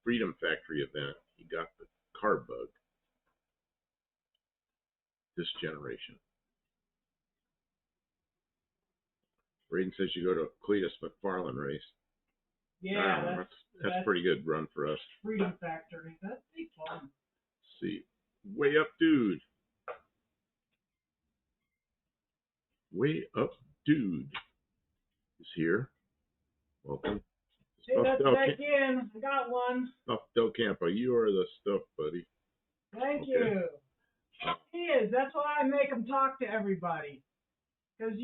Freedom Factory event. He got the car bug. This generation. Braden says you go to a Cletus McFarlane race. Yeah, that's pretty good run for us. Freedom Factory. That'd be fun. Let's see. Way Up Dude. Way Up Dude is here. Welcome. Hey, that's back in. I got one. Stuff Del Campo. You are the stuff, buddy. Thank you. He is. That's why I make him talk to everybody. Because,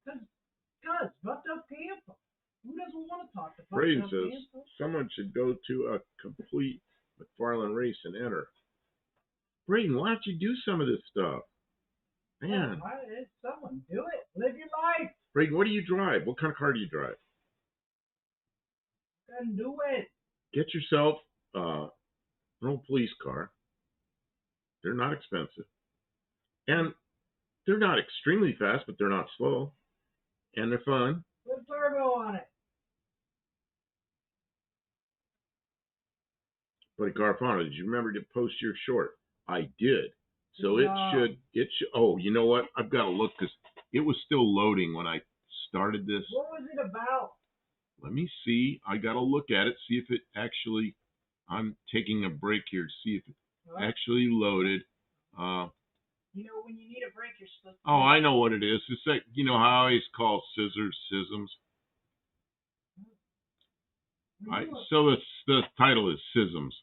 because Buffed Up Campo. Who doesn't want to talk to Buffed Braden Up says Campo? Someone should go to a complete McFarlane race and enter. Braden, why don't you do some of this stuff? Man. Someone do it. Live your life. Braden, what do you drive? What kind of car do you drive? Then do it. Get yourself an old police car. They're not expensive. And they're not extremely fast, but they're not slow. And they're fun. Put turbo on it. Buddy Carfano, did you remember to post your short? I did. So it should, oh, you know what? I've got to look because it was still loading when I started this. What was it about? Let me see. I got to look at it, see if it actually, I'm taking a break here to see if it actually loaded. When you need a break, you're supposed to. Oh, I know what it is. It's like, how I always call scissors schisms. So the title is Schisms.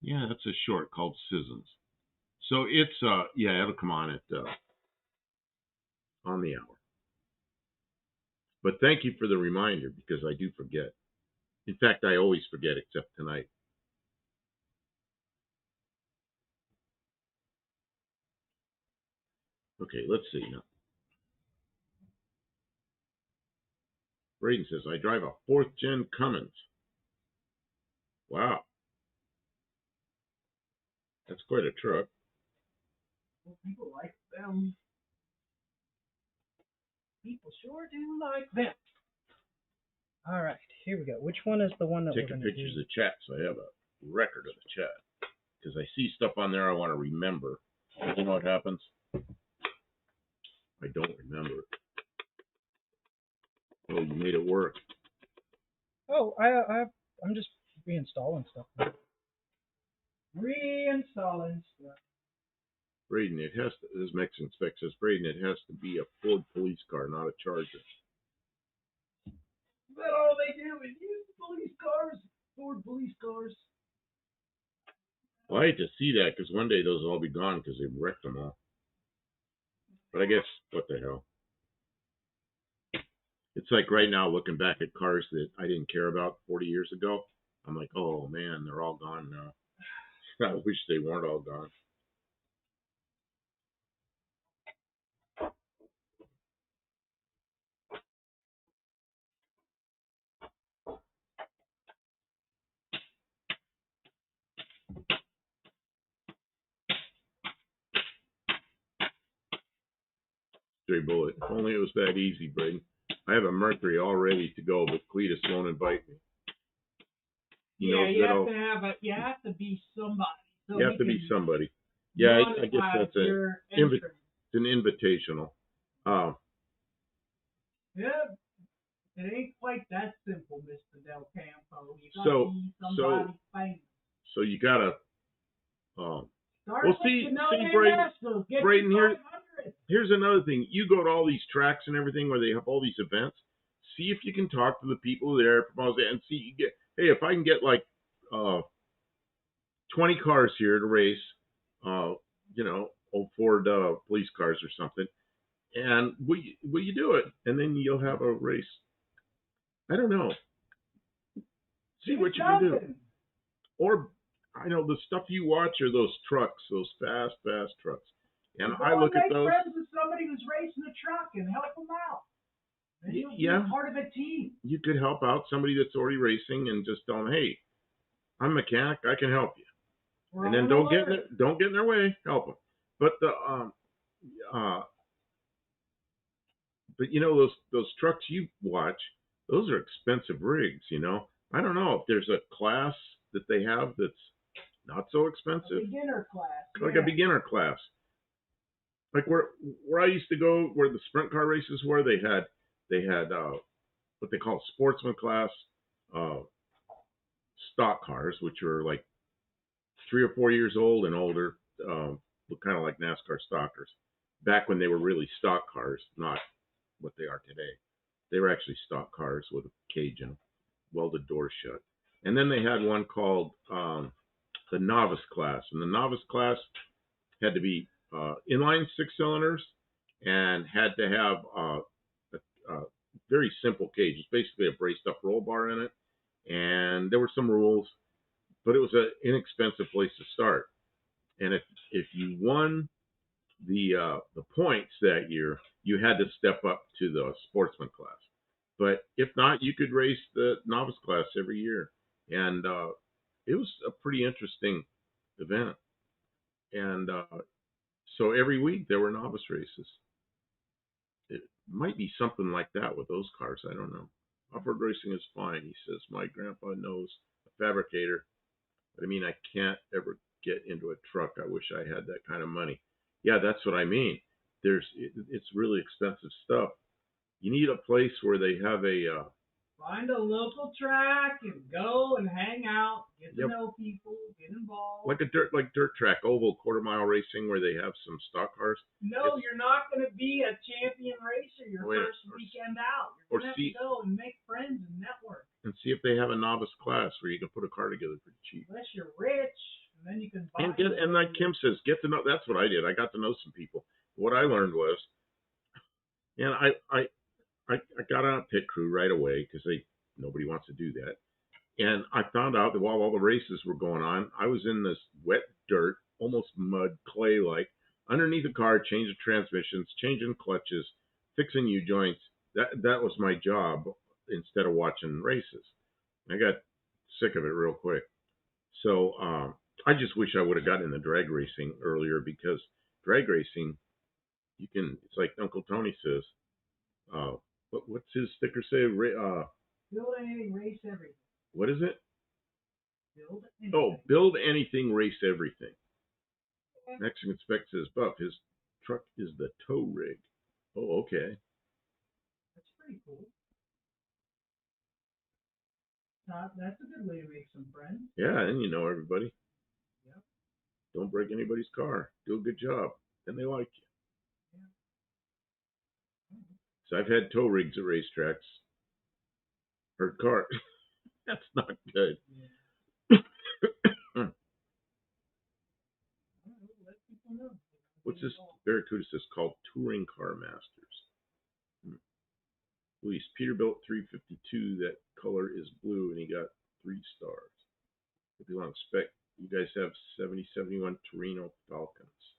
Yeah, that's a short called Schisms. So it's it'll come on at on the hour. But thank you for the reminder because I do forget. In fact, I always forget except tonight. Okay, let's see now. Braden says, I drive a 4th gen Cummins. Wow. That's quite a truck. Well, people like them. People sure do like them. All right, here we go. Which one is the one that we're Taking going to do? pictures of chat, so I have a record of the chat. Because I see stuff on there I want to remember. You know what happens? I don't remember it. Oh, you made it work. Oh, I'm just reinstalling stuff. Reinstalling stuff. Braden, it has to, this Mexican spec says, Braden, it has to be a Ford police car, not a Charger. But all they do is use police cars, Ford police cars. Well, I hate to see that because one day those will all be gone because they've wrecked them all. But I guess, what the hell? It's like right now looking back at cars that I didn't care about 40 years ago. I'm like, oh man, they're all gone now. I wish they weren't all gone. Stray bullet. If only it was that easy, Braden. I have a Mercury all ready to go, but Cletus won't invite me. You have to be somebody. So you have to be somebody. Yeah, I guess that's an invitational. Yeah, it ain't quite that simple, Mr. Del Campo. You gotta be somebody famous. So you gotta. See, Braden, here's another thing. You go to all these tracks and everything where they have all these events. See if you can talk to the people there, and see. Hey, if I can get like 20 cars here to race, old Ford police cars or something, and will you do it? And then you'll have a race. I don't know. See what you can do. Or I know the stuff you watch are those trucks, those fast trucks. And I look at those. Make friends with somebody who's racing a truck and help them out. And you'll be part of a team. You could help out somebody that's already racing and just tell them, hey, I'm a mechanic, I can help you. And then don't get in their way, help them. But those trucks you watch, those are expensive rigs, I don't know if there's a class that they have that's not so expensive. A beginner class. Like a beginner class. Like where I used to go, where the sprint car races were, they had what they call sportsman class stock cars, which are like 3 or 4 years old and older, kind of like NASCAR stockers. Back when they were really stock cars, not what they are today. They were actually stock cars with a cage and welded doors shut. And then they had one called the novice class, and the novice class had to be inline 6-cylinders and had to have a very simple cage. It's basically a braced up roll bar in it, and there were some rules, but it was an inexpensive place to start. And if you won the points that year, you had to step up to the sportsman class. But if not, you could race the novice class every year, and it was a pretty interesting event. And so every week there were novice races. It might be something like that with those cars. I don't know. Off-road racing is fine, he says. My grandpa knows a fabricator. But I mean, I can't ever get into a truck. I wish I had that kind of money. Yeah, that's what I mean. It's really expensive stuff. You need a place where they have a find a local track and go and hang out, get to know people, get involved. Like dirt track, oval quarter-mile racing where they have some stock cars. No, you're not going to be a champion racer your first weekend out. You're going to have to go and make friends and network. And see if they have a novice class where you can put a car together pretty cheap. Unless you're rich, and then you can buy. And like Kim says, get to know. That's what I did. I got to know some people. What I learned was, and I I got on a pit crew right away because nobody wants to do that. And I found out that while all the races were going on, I was in this wet dirt, almost mud, clay like, underneath the car, changing transmissions, changing clutches, fixing U joints. That was my job instead of watching races. I got sick of it real quick. So I just wish I would have gotten into drag racing earlier because drag racing, you can. It's like Uncle Tony says. Uh, what's his sticker say? Build anything, race everything. What is it? Build anything. Oh, build anything, race everything. Mexican Spec says, Buff, his truck is the tow rig. Oh, okay. That's pretty cool. That's a good way to make some friends. Yeah, and you know everybody. Yep. Don't break anybody's car. Do a good job. Then they like you. Yeah. So I've had tow rigs at racetracks. Hurt car. That's not good. Yeah. Let people know. What's this? Barracuda says called Touring Car Masters. Luis, Peterbilt 352. That color is blue, and he got 3 stars. If you want to spec, you guys have 7071 Torino Falcons.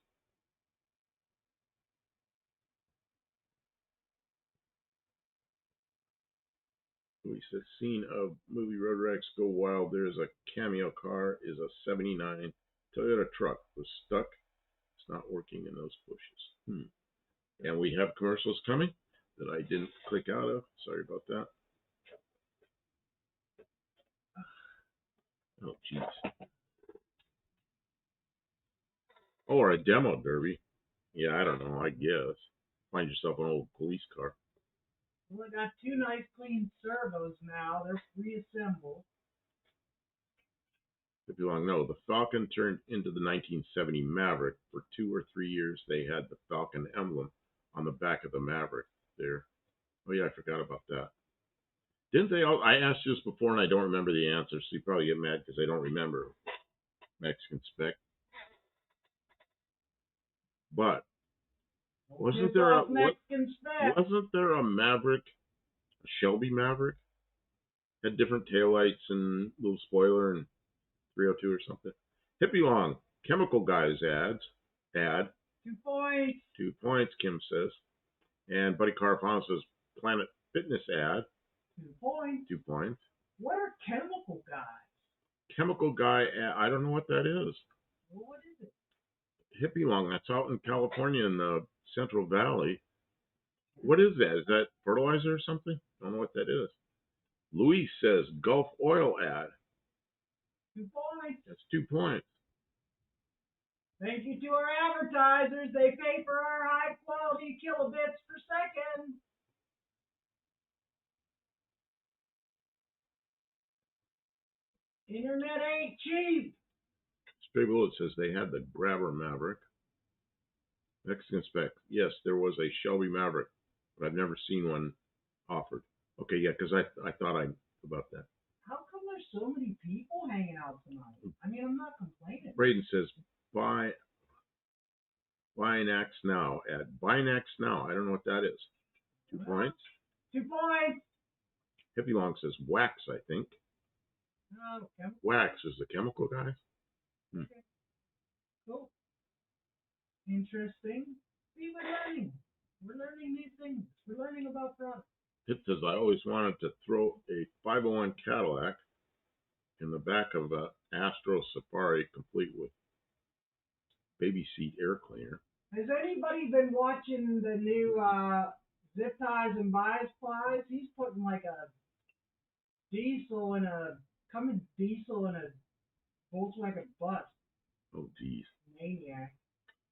Luis says scene of movie Road Rags Go Wild. There's a cameo car. Is a 79 Toyota truck. Was stuck. It's not working in those bushes. And we have commercials coming that I didn't click out of. Sorry about that. Oh, jeez. Oh, or a demo derby. Yeah, I don't know. I guess. Find yourself an old police car. Well, I got 2 nice clean servos now. They're reassembled. If you want to know, the Falcon turned into the 1970 Maverick. For 2 or 3 years, they had the Falcon emblem on the back of the Maverick there. Oh, yeah, I forgot about that. Didn't they all? I asked you this before, and I don't remember the answer, so you probably get mad because I don't remember Mexican Spec. But wasn't there a Maverick, a Shelby Maverick? Had different taillights and little spoiler and 302 or something. Hippie Long, Chemical Guys ad. 2 points. 2 points, Kim says. And Buddy Carfano says Planet Fitness ad. 2 points. 2 points. What are Chemical Guys? Chemical Guy ad. I don't know what that is. Well, what is it? Hippie Long, that's out in California in the Central Valley. What is that? Is that fertilizer or something? I don't know what that is. Luis says Gulf Oil ad. 2 points. That's 2 points. Thank you to our advertisers. They pay for our high quality kilobits per second. Internet ain't cheap. Stray Bullet says they had the Grabber Maverick. Mexican Spec. Yes, there was a Shelby Maverick, but I've never seen one offered. Okay, yeah, because I thought about that. How come there's so many people hanging out tonight? I mean, I'm not complaining. Braden says buy an axe now. Buy an axe now. I don't know what that is. 2 points. 2 points. Hippie Long says wax. I think. Oh, okay. Wax is the chemical guy. Okay. Cool. Interesting. See, we're learning. We're learning these things. We're learning about products. It says I always wanted to throw a 501 Cadillac in the back of a Astro Safari, complete with baby seat air cleaner. Has anybody been watching the new Zip Ties and Bias Plies? He's putting like a Cummins diesel in a Volkswagen bus. Oh, geez. Maniac.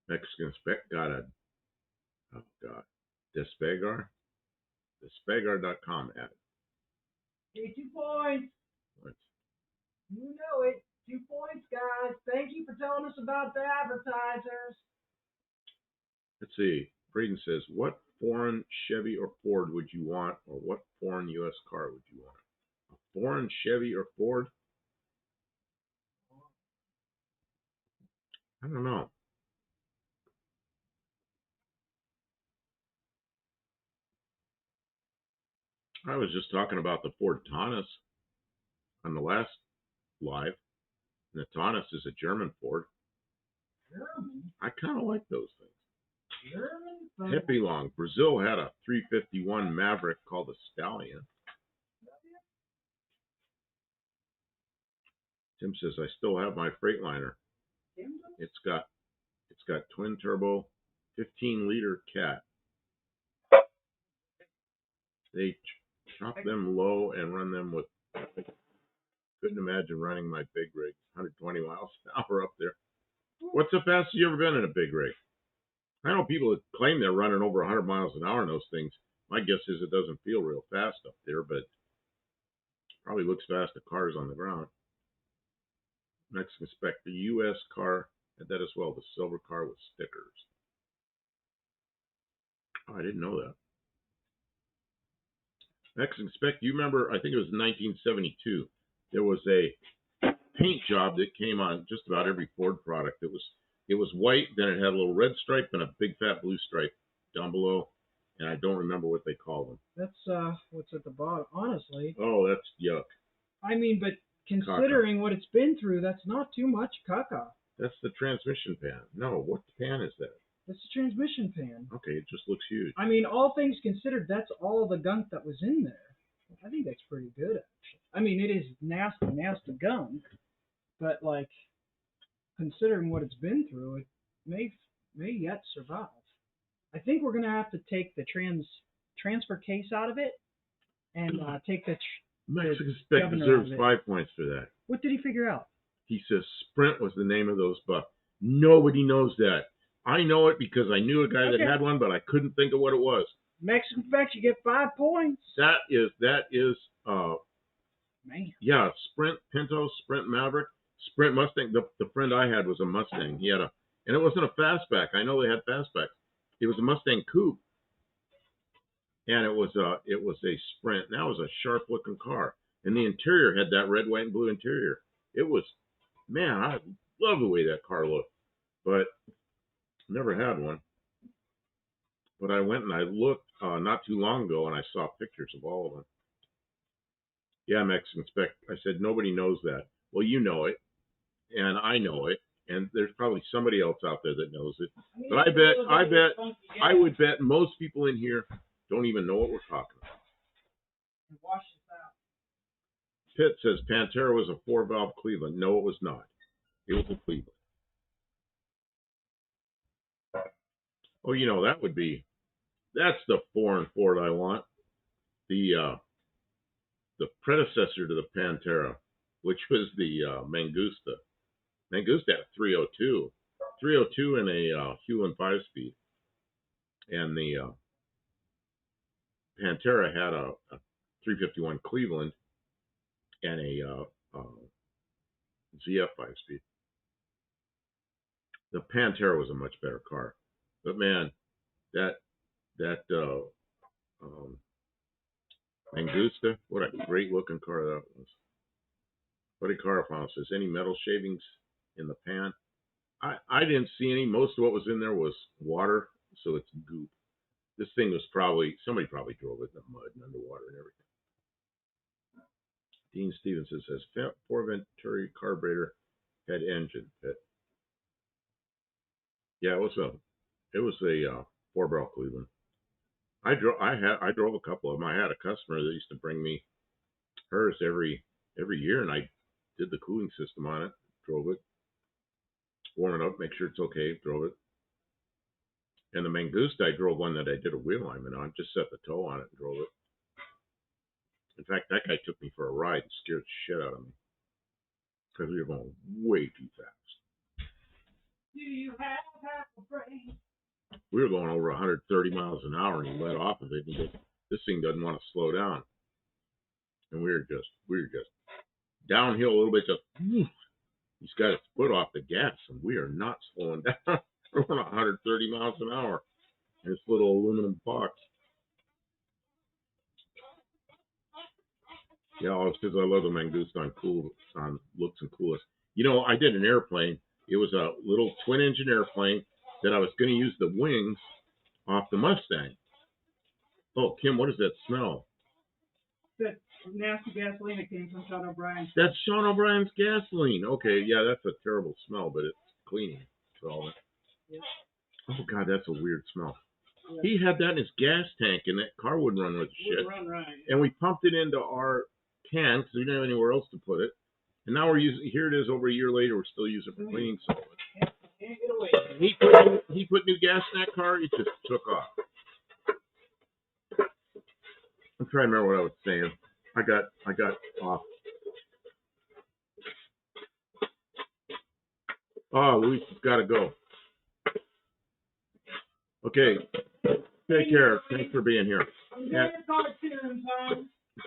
Mexican Spec got a, oh, God, Despegar? Despegar.com ad. Okay, 2 points. What? You know it. 2 points, guys. Thank you for telling us about the advertisers. Let's see. Braden says, what foreign Chevy or Ford would you want, or what foreign U.S. car would you want? A foreign Chevy or Ford? I don't know. I was just talking about the Ford Taunus on the last live. And the Taunus is a German Ford. German? I kind of like those things. German? Hippie long. Brazil had a 351 Maverick called the Stallion. Tim says I still have my Freightliner. It's got twin turbo, 15-liter cat. They chop them low and run them with. Couldn't imagine running my big rig 120 miles an hour up there. What's the fastest you ever been in a big rig? I know people that claim they're running over 100 miles an hour in those things. My guess is it doesn't feel real fast up there, but probably looks fast to cars on the ground. Mexican spec, the U.S. car had that as well, the silver car with stickers. Oh, I didn't know that. Mexican spec, you remember, I think it was 1972, there was a paint job that came on just about every Ford product. It was white, then it had a little red stripe and a big fat blue stripe down below, and I don't remember what they call them. That's what's at the bottom, honestly. Oh, that's yuck. I mean, but considering Caca. what it's been through, that's not too much caca. That's the transmission pan. No, what pan is that? That's the transmission pan. Okay, it just looks huge. I mean, all things considered, that's all the gunk that was in there. I think that's pretty good, actually. I mean, it is nasty, nasty gunk, but like, considering what it's been through, it may yet survive. I think we're gonna have to take the transfer case out of it and take the Mexican spec governor deserves of it. 5 points for that. What did he figure out? He says Sprint was the name of those bucks. Nobody knows that. I know it because I knew a guy that Okay. had one, but I couldn't think of what it was. Mexican Specs, you get 5 points. That is Man. yeah, Sprint Pinto, Sprint Maverick, Sprint Mustang. The friend I had was a Mustang. He had and it wasn't a fastback. I know they had fastbacks. It was a Mustang Coupe, and it was a Sprint. And that was a sharp looking car, and the interior had that red, white, and blue interior. It was, man, I love the way that car looked, but never had one. But I went and I looked not too long ago, and I saw pictures of all of them. Yeah, Mexican spec. I said nobody knows that. Well, you know it, and I know it, and there's probably somebody else out there that knows it. But I would bet most people in here don't even know what we're talking about. Wash this out. Pitt says Pantera was a 4-valve Cleveland. No, it was not. It was a Cleveland. Oh, you know, that's the foreign Ford I want. The predecessor to the Pantera, which was the Mangusta. Mangusta had a 302. 302 and a Hewland 5-speed. And the Pantera had a 351 Cleveland and a ZF 5-speed. The Pantera was a much better car. But man, that Mangusta, what a great looking car that was. Buddy Carafano says, any metal shavings in the pan? I didn't see any. Most of what was in there was water, so it's goop. This thing was somebody probably drove it in the mud and underwater and everything. Dean Stevenson says, Ford Venturi carburetor head engine pit. Yeah, it was a 4-barrel Cleveland. I drove a couple of them. I had a customer that used to bring me hers every year, and I did the cooling system on it, drove it, warm it up, make sure it's okay, drove it. And the Mangusta, I drove one that I did a wheel alignment on, just set the toe on it and drove it. In fact, that guy took me for a ride and scared the shit out of me because we were going way too fast. Do you have half a brain? We were going over 130 miles an hour, and he let off of it. And he goes, this thing doesn't want to slow down. And we were just downhill a little bit. He's got his foot off the gas, and we are not slowing down. We're going 130 miles an hour in this little aluminum box. Yeah, it's because I love the Mangusta on looks and coolest. You know, I did an airplane. It was a little twin-engine airplane that I was going to use the wings off the Mustang. Oh, Kim, what does that smell? nasty gasoline that came from Sean O'Brien. That's Sean O'Brien's gasoline. Okay, yeah, that's a terrible smell, but it's cleaning. So, Yeah. oh God, that's a weird smell. Yeah. He had that in his gas tank, and that car wouldn't run with shit. Run right. And we pumped it into our can because we didn't have anywhere else to put it. And now we're using. Here it is, over a year later, we're still using it for cleaning solid. Can't get away. He put new gas in that car. It just took off. I'm trying to remember what I was saying. I got off. Oh, Luis has got to go. Okay. Take care. Thanks for being here.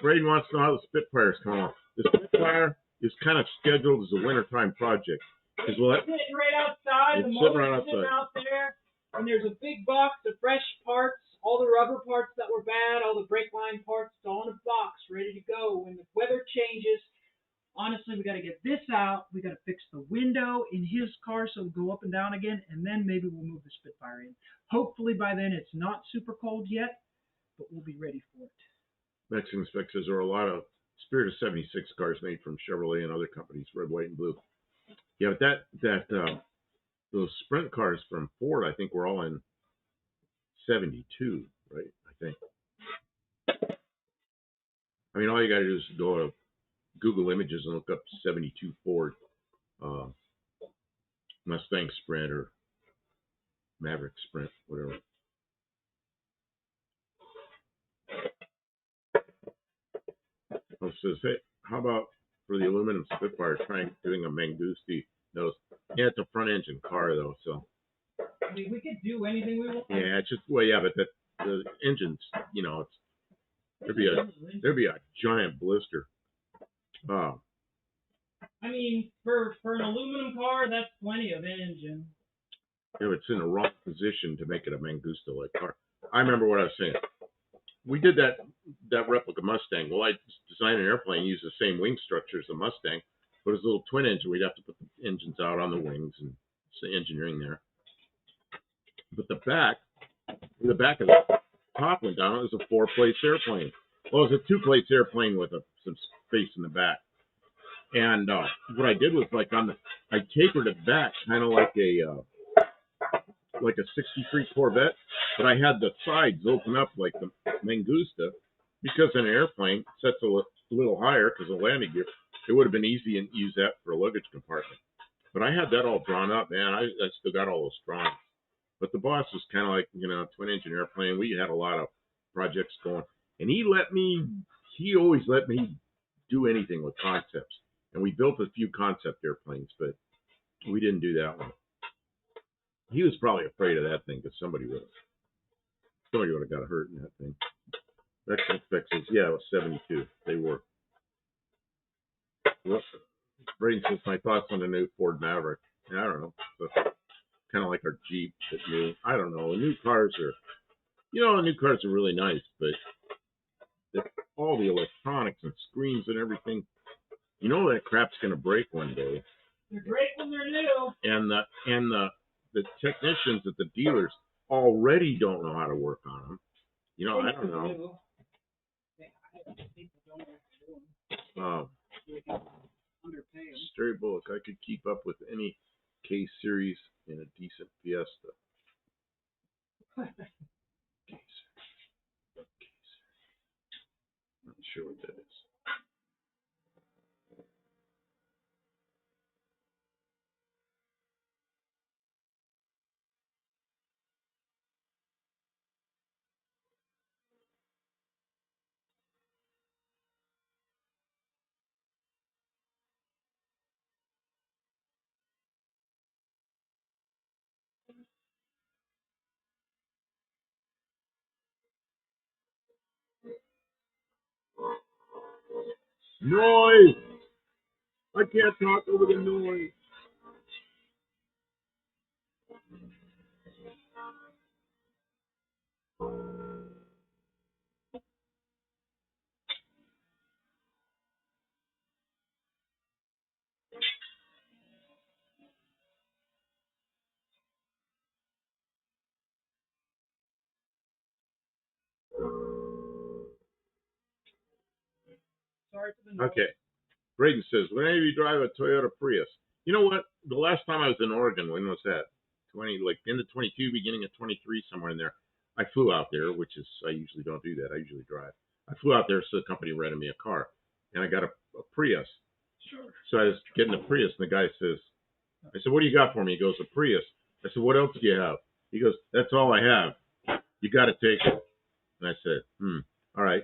Braden wants to know how the Spitfire's coming on. The Spitfire is kind of scheduled as a wintertime project. It's sitting right outside. The motor's sitting out there. And there's a big box of fresh parts, all the rubber parts that were bad, all the brake line parts, it's all in a box, ready to go. When the weather changes, honestly, we got to get this out. We got to fix the window in his car so it'll go up and down again, and then maybe we'll move the Spitfire in. Hopefully by then it's not super cold yet, but we'll be ready for it. Mexican fixes are a lot of Spirit of 76 cars made from Chevrolet and other companies, red, white, and blue. Yeah, but those Sprint cars from Ford, I think, were all in 72, right? I think. I mean, all you got to do is go to Google Images and look up 72 Ford Mustang Sprint or Maverick Sprint, whatever. Oh, says, hey, how about for the aluminum Spitfire trying doing a Mangusti nose? Yeah, it's a front engine car though, so. I mean, we could do anything we want. Yeah, it's just well, yeah, but the engine's, you know, there'd be a giant blister. I mean, for an aluminum car, that's plenty of engine. If it's in the wrong position to make it a Mangusta-like car. I remember what I was saying. We did that replica Mustang. Well, I designed an airplane, used the same wing structure as the Mustang, but it's a little twin engine. We'd have to put the engines out on the wings and the engineering there. But the back of the top went down. It was a 4-place airplane. Well, it was a 2-place airplane with some space in the back. And what I did was I tapered it back, kind of like a 63 Corvette, but I had the sides open up like the Mangusta because an airplane sets a little higher because of landing gear. It would have been easy to use that for a luggage compartment. But I had that all drawn up, man. I still got all those drawings. But the boss was kind of like, twin engine airplane. We had a lot of projects going. And he always let me do anything with concepts. And we built a few concept airplanes, but we didn't do that one. He was probably afraid of that thing because somebody would have got hurt in that thing. Mexican fixes, yeah, it was 72. They were. Braden says, my thoughts on the new Ford Maverick. I don't know. It's kind of like our Jeep that new. I don't know. The new cars are really nice, but all the electronics and screens and everything, that crap's going to break one day. They're great when they're new. And the technicians at the dealers already don't know how to work on them. I don't know. Straight Bullock, I could keep up with any K series in a decent Fiesta. Not sure what that is. Noise! I can't talk over the noise. Sorry for the noise. Okay. Braden says, whenever you drive a Toyota Prius, you know what? The last time I was in Oregon, when was that? Like end of 22, beginning of 23, somewhere in there. I flew out there, which is, I usually don't do that. I usually drive. I flew out there so the company rented me a car, and I got a Prius. Sure. So I was getting a Prius, and the guy says, I said, what do you got for me? He goes, a Prius. I said, what else do you have? He goes, that's all I have. You got to take it. And I said, all right.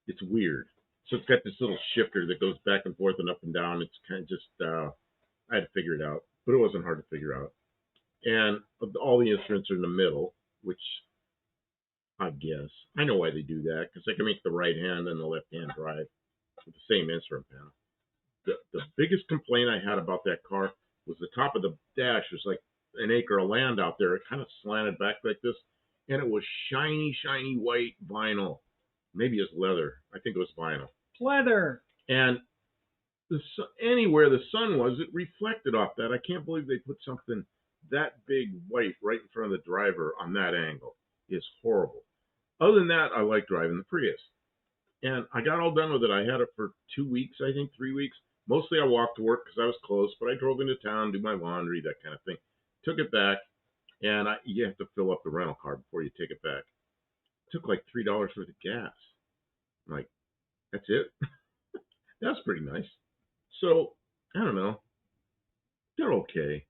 It's weird. So it's got this little shifter that goes back and forth and up and down. It's kind of just, I had to figure it out, but it wasn't hard to figure out. And all the instruments are in the middle, which I guess, I know why they do that, because they can make the right hand and the left hand drive with the same instrument panel. The biggest complaint I had about that car was the top of the dash was like an acre of land out there. It kind of slanted back like this, and it was shiny, shiny white vinyl. Maybe it's leather. I think it was vinyl. Leather. And anywhere the sun was, it reflected off that. I can't believe they put something that big white right in front of the driver on that angle. It's horrible. Other than that, I like driving the Prius. And I got all done with it. I had it for 2 weeks, I think, 3 weeks. Mostly I walked to work because I was close, but I drove into town, do my laundry, that kind of thing. Took it back, and you have to fill up the rental car before you take it back. It took like $3 worth of gas. I'm like, that's it? That's pretty nice. So, I don't know. They're okay.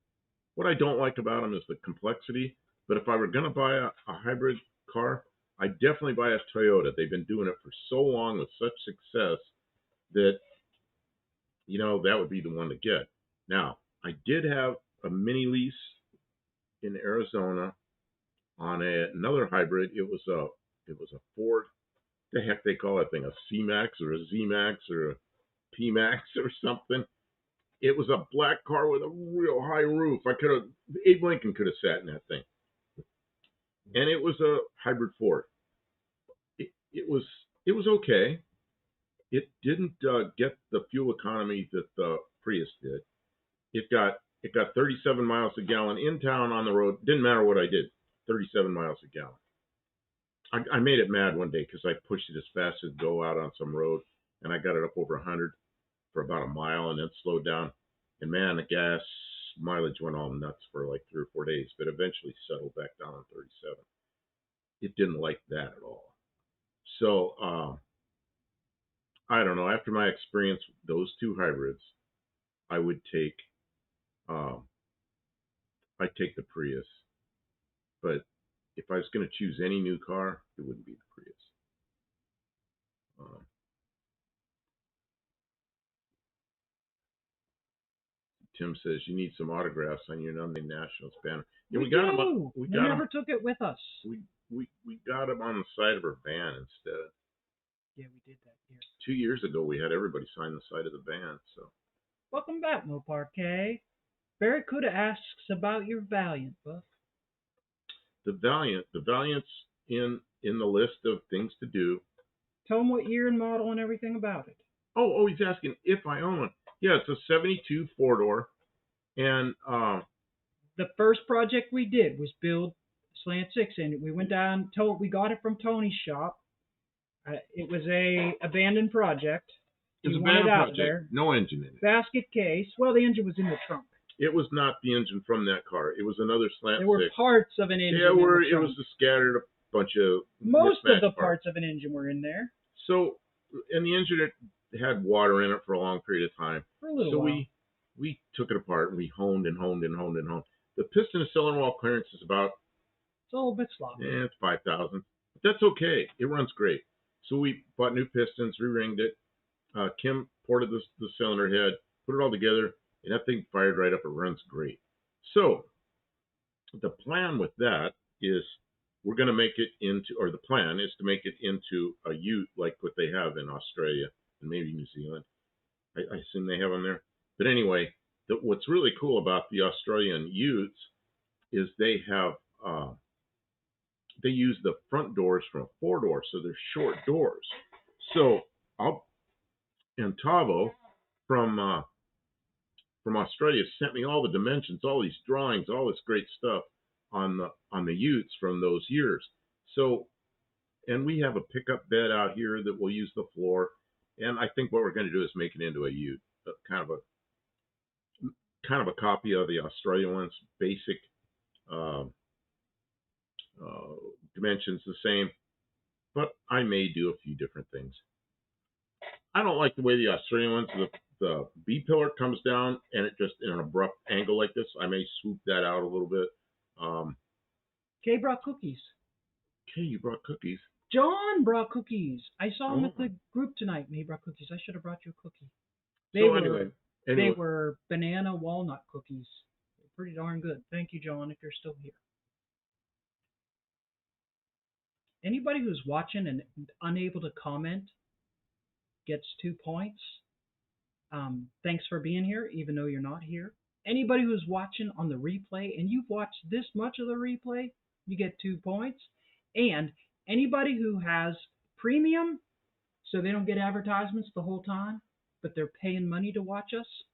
What I don't like about them is the complexity. But if I were going to buy a hybrid car, I'd definitely buy a Toyota. They've been doing it for so long with such success that, that would be the one to get. Now, I did have a mini lease in Arizona on another hybrid. It was a Ford. The heck they call that thing? A C-Max or a Z-Max or a P-Max or something. It was a black car with a real high roof. Abe Lincoln could have sat in that thing. And it was a hybrid Ford. It was okay. It didn't get the fuel economy that the Prius did. It got 37 miles a gallon in town on the road. Didn't matter what I did. 37 miles a gallon. I made it mad one day because I pushed it as fast as go out on some road, and I got it up over 100 for about a mile, and then slowed down. And man, the gas mileage went all nuts for like 3 or 4 days, but eventually settled back down on 37. It didn't like that at all. So I don't know. After my experience with those two hybrids, I would take the Prius. But if I was going to choose any new car, it wouldn't be the Prius. Tim says you need some autographs on your Unnamed Nationals banner. Yeah, we got them. We never took it with us. We got them on the side of our van instead. Yeah, we did that here. 2 years ago, we had everybody sign the side of the van. So. Welcome back, Mo Parquet. Barracuda asks about your Valiant, Buff. The Valiant's in the list of things to do. Tell him what year and model and everything about it. Oh, he's asking if I own one. Yeah, it's a 72 4-door. And the first project we did was build Slant 6 in it. We went down, we got it from Tony's shop. It was a abandoned project. It was a abandoned project. There. No engine in it. Basket case. Well, the engine was in the trunk. It was not the engine from that car. It was another Slant 6. There were parts of an engine. Yeah, it was a scattered bunch of. Most of the parts of an engine were in there. So, and the engine had water in it for a long period of time. For a little while. we took it apart and we honed and honed and honed and honed. The piston and cylinder wall clearance is about. It's a little bit sloppy. Yeah, it's 5,000. But that's okay. It runs great. So we bought new pistons, re-ringed it. Kim ported the cylinder head, put it all together, and that thing fired right up. It runs great. So the plan with that is we're going to make it into, or the plan is to make it into a ute like what they have in Australia and maybe New Zealand. I assume they have them there. But anyway, what's really cool about the Australian utes is they have, they use the front doors from a 4-door, so they're short doors. So and Tavo from Australia sent me all the dimensions, all these drawings, all this great stuff on the utes from those years. So, and we have a pickup bed out here that will use the floor. And I think what we're going to do is make it into a ute, kind of a copy of the Australian ones, basic uh, dimensions the same, but I may do a few different things. I don't like the way the Australian ones, the B pillar comes down and it just in an abrupt angle like this. I may swoop that out a little bit. Kay brought cookies. Okay, you brought cookies. John brought cookies. I saw him at the group tonight, and he brought cookies. I should have brought you a cookie. They were banana walnut cookies. They're pretty darn good. Thank you, John, if you're still here. Anybody who's watching and unable to comment gets 2 points. Thanks for being here, even though you're not here. Anybody who's watching on the replay and you've watched this much of the replay, you get 2 points. And anybody who has premium, so they don't get advertisements the whole time, but they're paying money to watch us,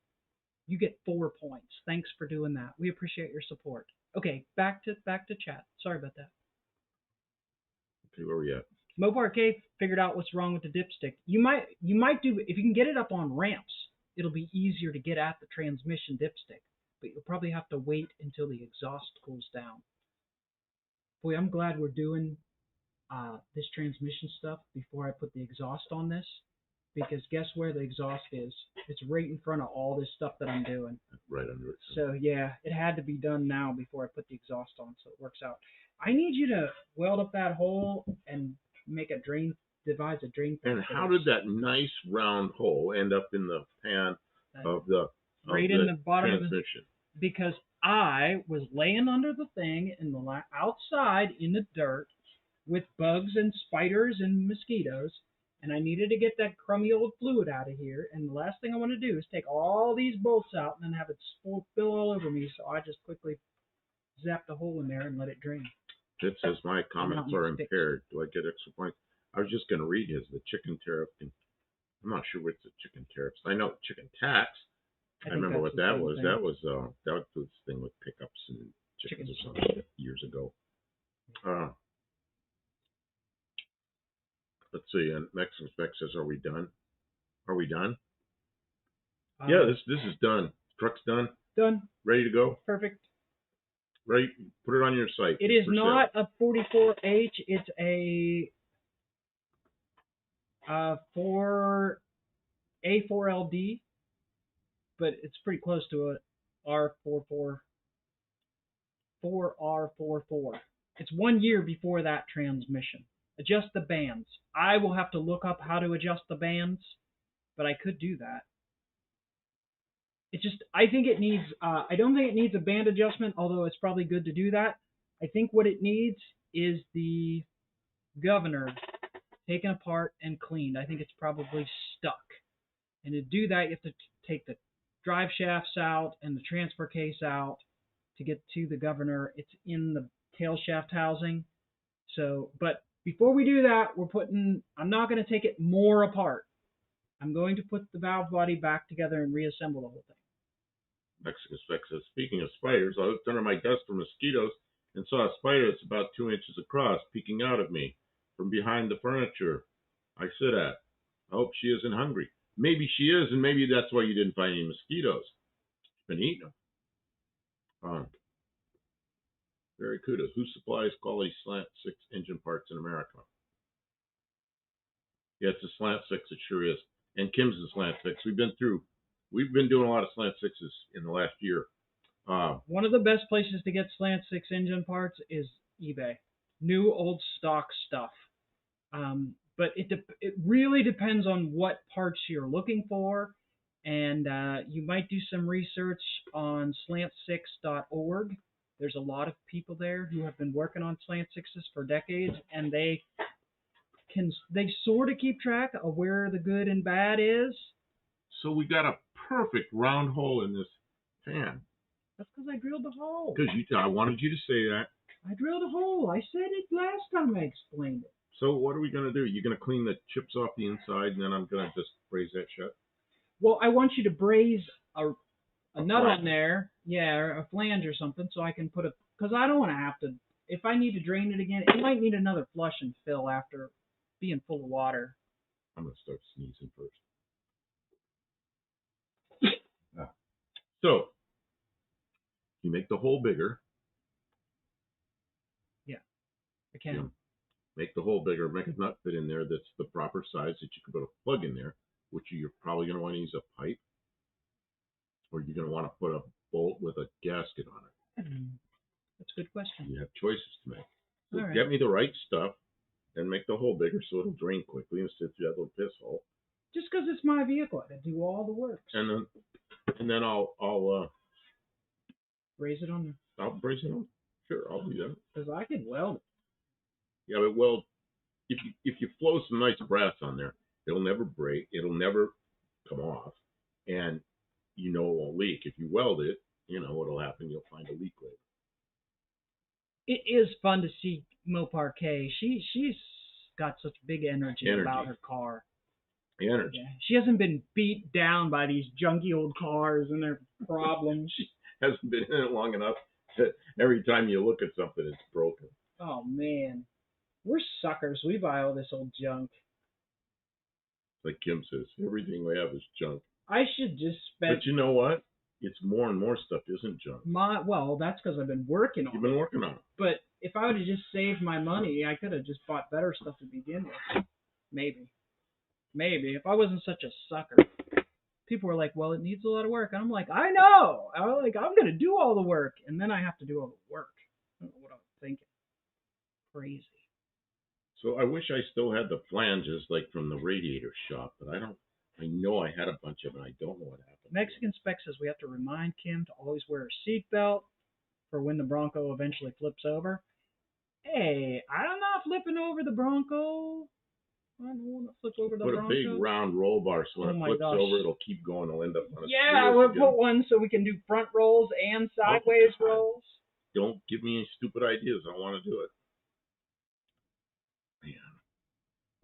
you get 4 points. Thanks for doing that. We appreciate your support. Okay, back to chat. Sorry about that. Okay, where are we at? Mopar Cave figured out what's wrong with the dipstick. You might do, if you can get it up on ramps, it'll be easier to get at the transmission dipstick, but you'll probably have to wait until the exhaust cools down. Boy, I'm glad we're doing this transmission stuff before I put the exhaust on this, because guess where the exhaust is? It's right in front of all this stuff that I'm doing. Right under it. So yeah, it had to be done now before I put the exhaust on, so it works out. I need you to weld up that hole and make a drain, devise a drain. And how did that nice round hole end up in the pan of the right in the bottom transmission? Because I was laying under the thing in the outside in the dirt with bugs and spiders and mosquitoes, and I needed to get that crummy old fluid out of here. And the last thing I want to do is take all these bolts out and then have it spill all over me. So I just quickly zapped a hole in there and let it drain. It says my comments are impaired. Do I get extra points? I was just going to read his, the chicken tariff. I'm not sure what's the chicken tariffs. I know chicken tax. I remember what that was. That was this thing with pickups and chickens or something years ago. Let's see. And Mexican Spec says, "Are we done? Are we done?" Yeah, this is done. Truck's done. Done. Ready to go. Perfect. Right. Put it on your site. It is not a 44H. It's a A4LD, but it's pretty close to a R44. It's 1 year before that transmission. Adjust the bands. I will have to look up how to adjust the bands, but I could do that. It's just, I think it needs, I don't think it needs a band adjustment, although it's probably good to do that. I think what it needs is the governor taken apart and cleaned. I think it's probably stuck. And to do that, you have to take the drive shafts out and the transfer case out to get to the governor. It's in the tail shaft housing. So, but before we do that, I'm not going to take it more apart. I'm going to put the valve body back together and reassemble the whole thing. Mexican Spec says, speaking of spiders, I looked under my desk for mosquitoes and saw a spider that's about 2 inches across peeking out at me from behind the furniture I sit at. I hope she isn't hungry. Maybe she is, and maybe that's why you didn't find any mosquitoes. She's been eating them. Very kudos. Who supplies quality Slant 6 engine parts in America? Yeah, it's a Slant 6. It sure is. And Kim's a Slant 6. We've been doing a lot of Slant 6s in the last year. One of the best places to get Slant 6 engine parts is eBay. New, old stock stuff. But it really depends on what parts you're looking for. And you might do some research on slant6.org. There's a lot of people there who have been working on Slant 6s for decades, and they sort of keep track of where the good and bad is. So we got a perfect round hole in this pan. That's because I drilled the hole. Because I wanted you to say that. I drilled a hole. I said it last time I explained it. So what are we going to do? You're going to clean the chips off the inside, and then I'm going to just braze that shut? Well, I want you to braze a nut on there, or a flange or something, so I can put because I don't want to have to, if I need to drain it again, it might need another flush and fill after being full of water. I'm going to start sneezing first. So, you make the hole bigger. Yeah, I can. You know, make the hole bigger. Make a nut fit in there that's the proper size that you can put a plug in there, which you're probably going to want to use a pipe, or you're going to want to put a bolt with a gasket on it. That's a good question. You have choices to make. So All right. get me the right stuff and make the hole bigger so it'll drain quickly instead of that little piss hole. Just because it's my vehicle, I can do all the work. And then I'll Raise it on there. I'll brace it on. Sure, I'll do that. Because I can weld it. Yeah, but well, if you flow some nice brass on there, it'll never break. It'll never come off, and it won't leak. If you weld it, what'll happen. You'll find a leak later. It is fun to see Mo Parquet. She's got such big energy about her car. Energy. Yeah. She hasn't been beat down by these junky old cars and their problems. She hasn't been in it long enough that every time you look at something, it's broken. Oh man, we're suckers. We buy all this old junk. Like Kim says, everything we have is junk. I should just spend. But you know what? It's more and more stuff isn't junk. Well, that's because I've been working on it. You've been working on it. But if I would have just saved my money, I could have just bought better stuff to begin with. Maybe. If I wasn't such a sucker. People were like, well, it needs a lot of work. And I'm like, I know. I'm going to do all the work. And then I have to do all the work. I don't know what I'm thinking. Crazy. So I wish I still had the flanges like from the radiator shop, but I don't. I know I had a bunch of them. I don't know what happened. Mexican Spec says we have to remind Kim to always wear a seatbelt for when the Bronco eventually flips over. Hey, I'm not flipping over the Bronco. I don't want to flip over the Bronco. Put a big round roll bar so when it flips over, it'll keep going. It'll end up on its wheels we'll put one so we can do front rolls and sideways rolls. Don't give me any stupid ideas. I don't want to do it. Man,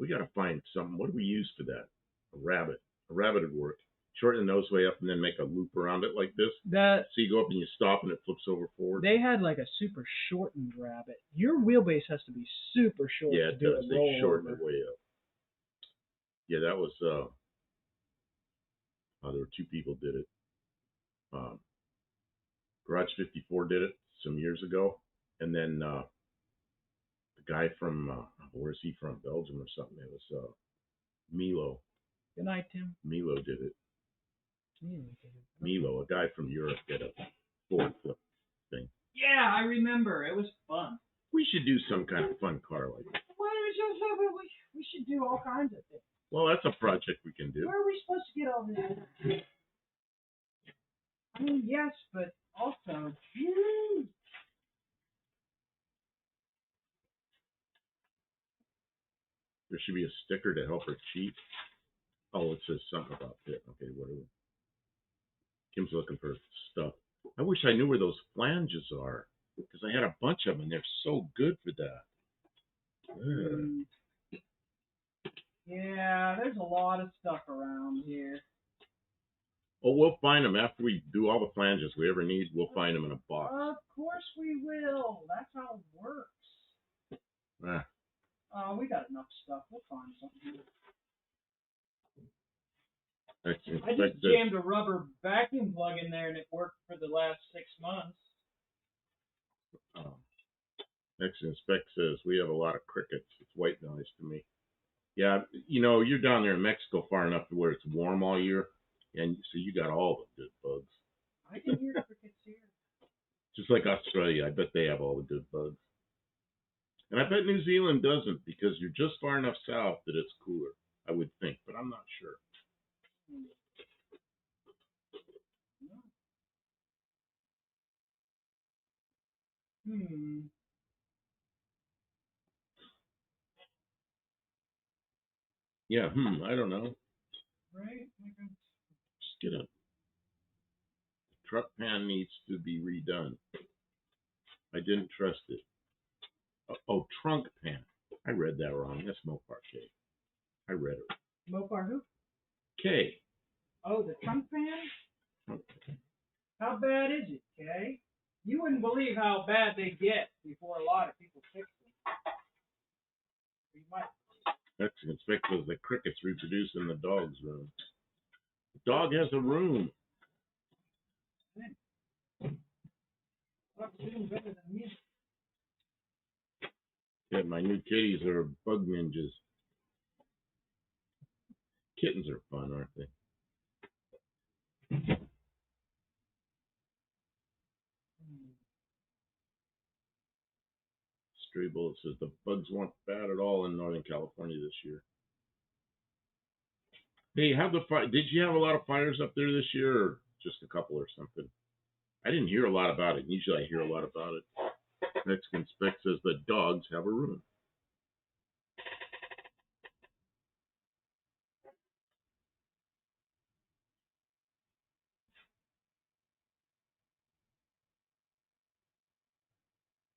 we got to find something. What do we use for that? A rabbit. A rabbit would work. Shorten the nose way up and then make a loop around it like this. So you go up and you stop and it flips over forward. They had like a super shortened rabbit. Your wheelbase has to be super short to do a rollover. They shorten it way up. Yeah, that was, there were two people did it. Garage 54 did it some years ago. And then the guy from, where is he from? Belgium or something. It was Milo. Good night, Tim. Milo did it. Milo, a guy from Europe, did a Ford flip thing. Yeah, I remember. It was fun. We should do some kind of fun car like that. We should do all kinds of things. Well, that's a project we can do. Where are we supposed to get all this? I mean, yes, but also, there should be a sticker to help her cheat. Oh, it says something about it. Okay, whatever. Kim's looking for stuff. I wish I knew where those flanges are, because I had a bunch of them, and they're so good for that. Yeah, there's a lot of stuff around here. Oh, we'll find them after we do all the flanges we ever need. We'll find them in a box. Of course we will. That's how it works. We got enough stuff. We'll find something. I just jammed a rubber vacuum plug in there, and it worked for the last 6 months. Mexican Spec says we have a lot of crickets. It's white noise to me. Yeah, you're down there in Mexico far enough to where it's warm all year, and so you got all the good bugs. I can hear crickets here. Just like Australia, I bet they have all the good bugs. And I bet New Zealand doesn't, because you're just far enough south that it's cooler, I would think, but I'm not sure. Yeah, I don't know. Right? Just get a truck pan needs to be redone. I didn't trust it. Oh, trunk pan. I read that wrong. That's Mopar K. I read it. Mopar who? K. Oh, the trunk pan? Trunk pan. How bad is it, Kay? You wouldn't believe how bad they get before a lot of people fix them. You might. Mexican Spec says the crickets reproduce in the dog's room. The dog has a room. Dog's doing better than me. Yeah, my new kitties are bug ninjas. Kittens are fun, aren't they? Stray Bullet says the bugs weren't bad at all in Northern California this year. Hey, did you have a lot of fires up there this year, or just a couple or something? I didn't hear a lot about it. Usually I hear a lot about it. Mexican Spec says the dogs have a room.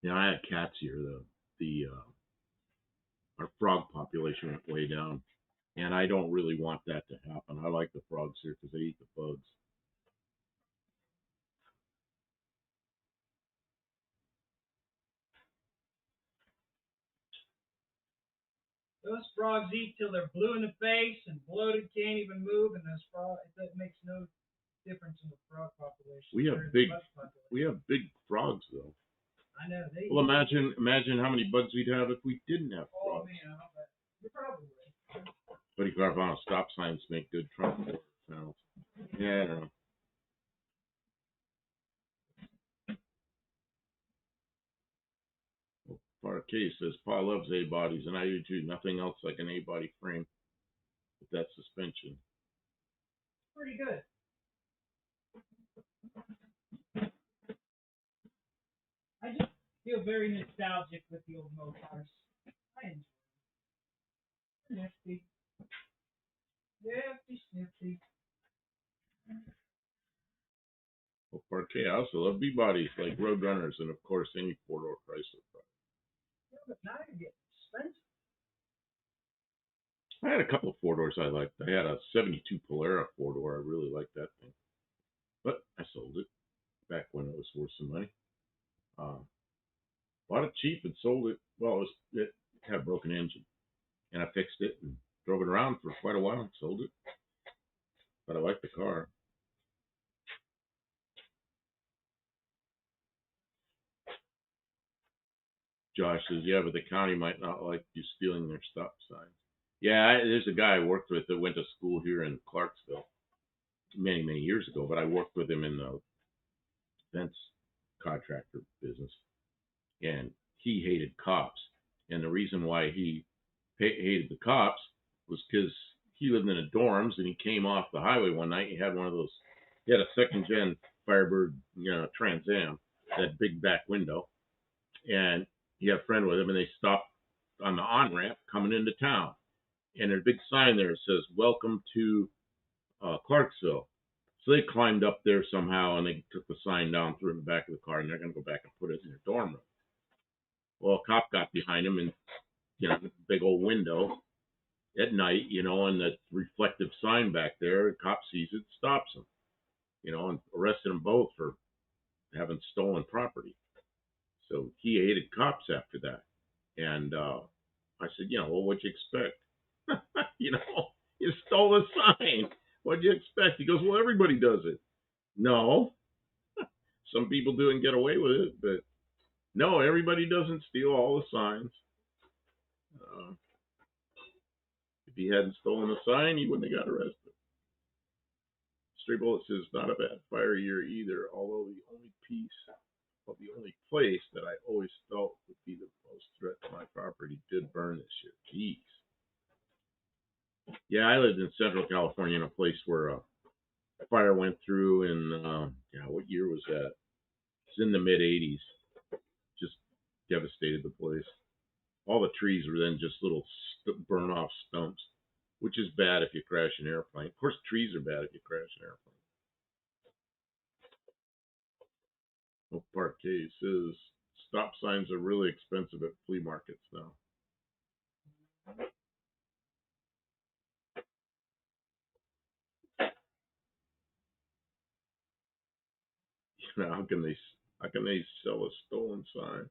Yeah, I had cats here though. Our frog population went way down, and I don't really want that to happen. I like the frogs here because they eat the bugs. Those frogs eat till they're blue in the face and bloated, can't even move, and those frogs, it makes no difference in the frog population. We have big frogs though. I know. Well, imagine how many bugs we'd have if we didn't have frogs. Oh man, I'll bet. You're probably right. 25 on stop signs make good trunk sounds. Yeah, I don't know. Well, Parquet says Paul loves A bodies, and I do too. Nothing else like an A body frame with that suspension. Pretty good. I just feel very nostalgic with the old motors. I enjoy them. Nifty. Nifty, snifty. Well, Parquet, I also love B bodies like Roadrunners, and of course any four-door Chrysler product. Yeah, but now you're getting expensive. I had a couple of four doors I liked. I had a '72 Polara four door. I really liked that thing, but I sold it back when it was worth some money. Bought it cheap and sold it. Well, it had a broken engine, and I fixed it and drove it around for quite a while and sold it. But I liked the car. Josh says, yeah, but the county might not like you stealing their stop signs. Yeah, there's a guy I worked with that went to school here in Clarksville many, many years ago, but I worked with him in the fence contractor business, and he hated cops. And the reason why he hated the cops was because he lived in the dorms, and he came off the highway one night. He had one of those. He had a second gen Firebird, Trans Am, that big back window, and he had a friend with him, and they stopped on the on ramp coming into town, and there's a big sign there that says "Welcome to Clarksville." So they climbed up there somehow, and they took the sign down, threw it in the back of the car, and they're going to go back and put it in their dorm room. Well, a cop got behind him, and the big old window at night, and the reflective sign back there, the cop sees it, stops him, and arrested them both for having stolen property. So he hated cops after that. And I said, well, what'd you expect? You stole a sign. What'd you expect? He goes, well, everybody does it. No, some people do and get away with it, but no, everybody doesn't steal all the signs. If he hadn't stolen a sign, he wouldn't have got arrested. Stray Bullet says, not a bad fire year either, although the only place that I always felt would be the most threat to my property did burn this year. Jeez. Yeah, I lived in Central California in a place where a fire went through in, what year was that? It's in the mid 80s. Just devastated the place. All the trees were then just little burn off stumps, which is bad if you crash an airplane. Of course, trees are bad if you crash an airplane. Well, Parquet says stop signs are really expensive at flea markets now. How can they sell a stolen sign?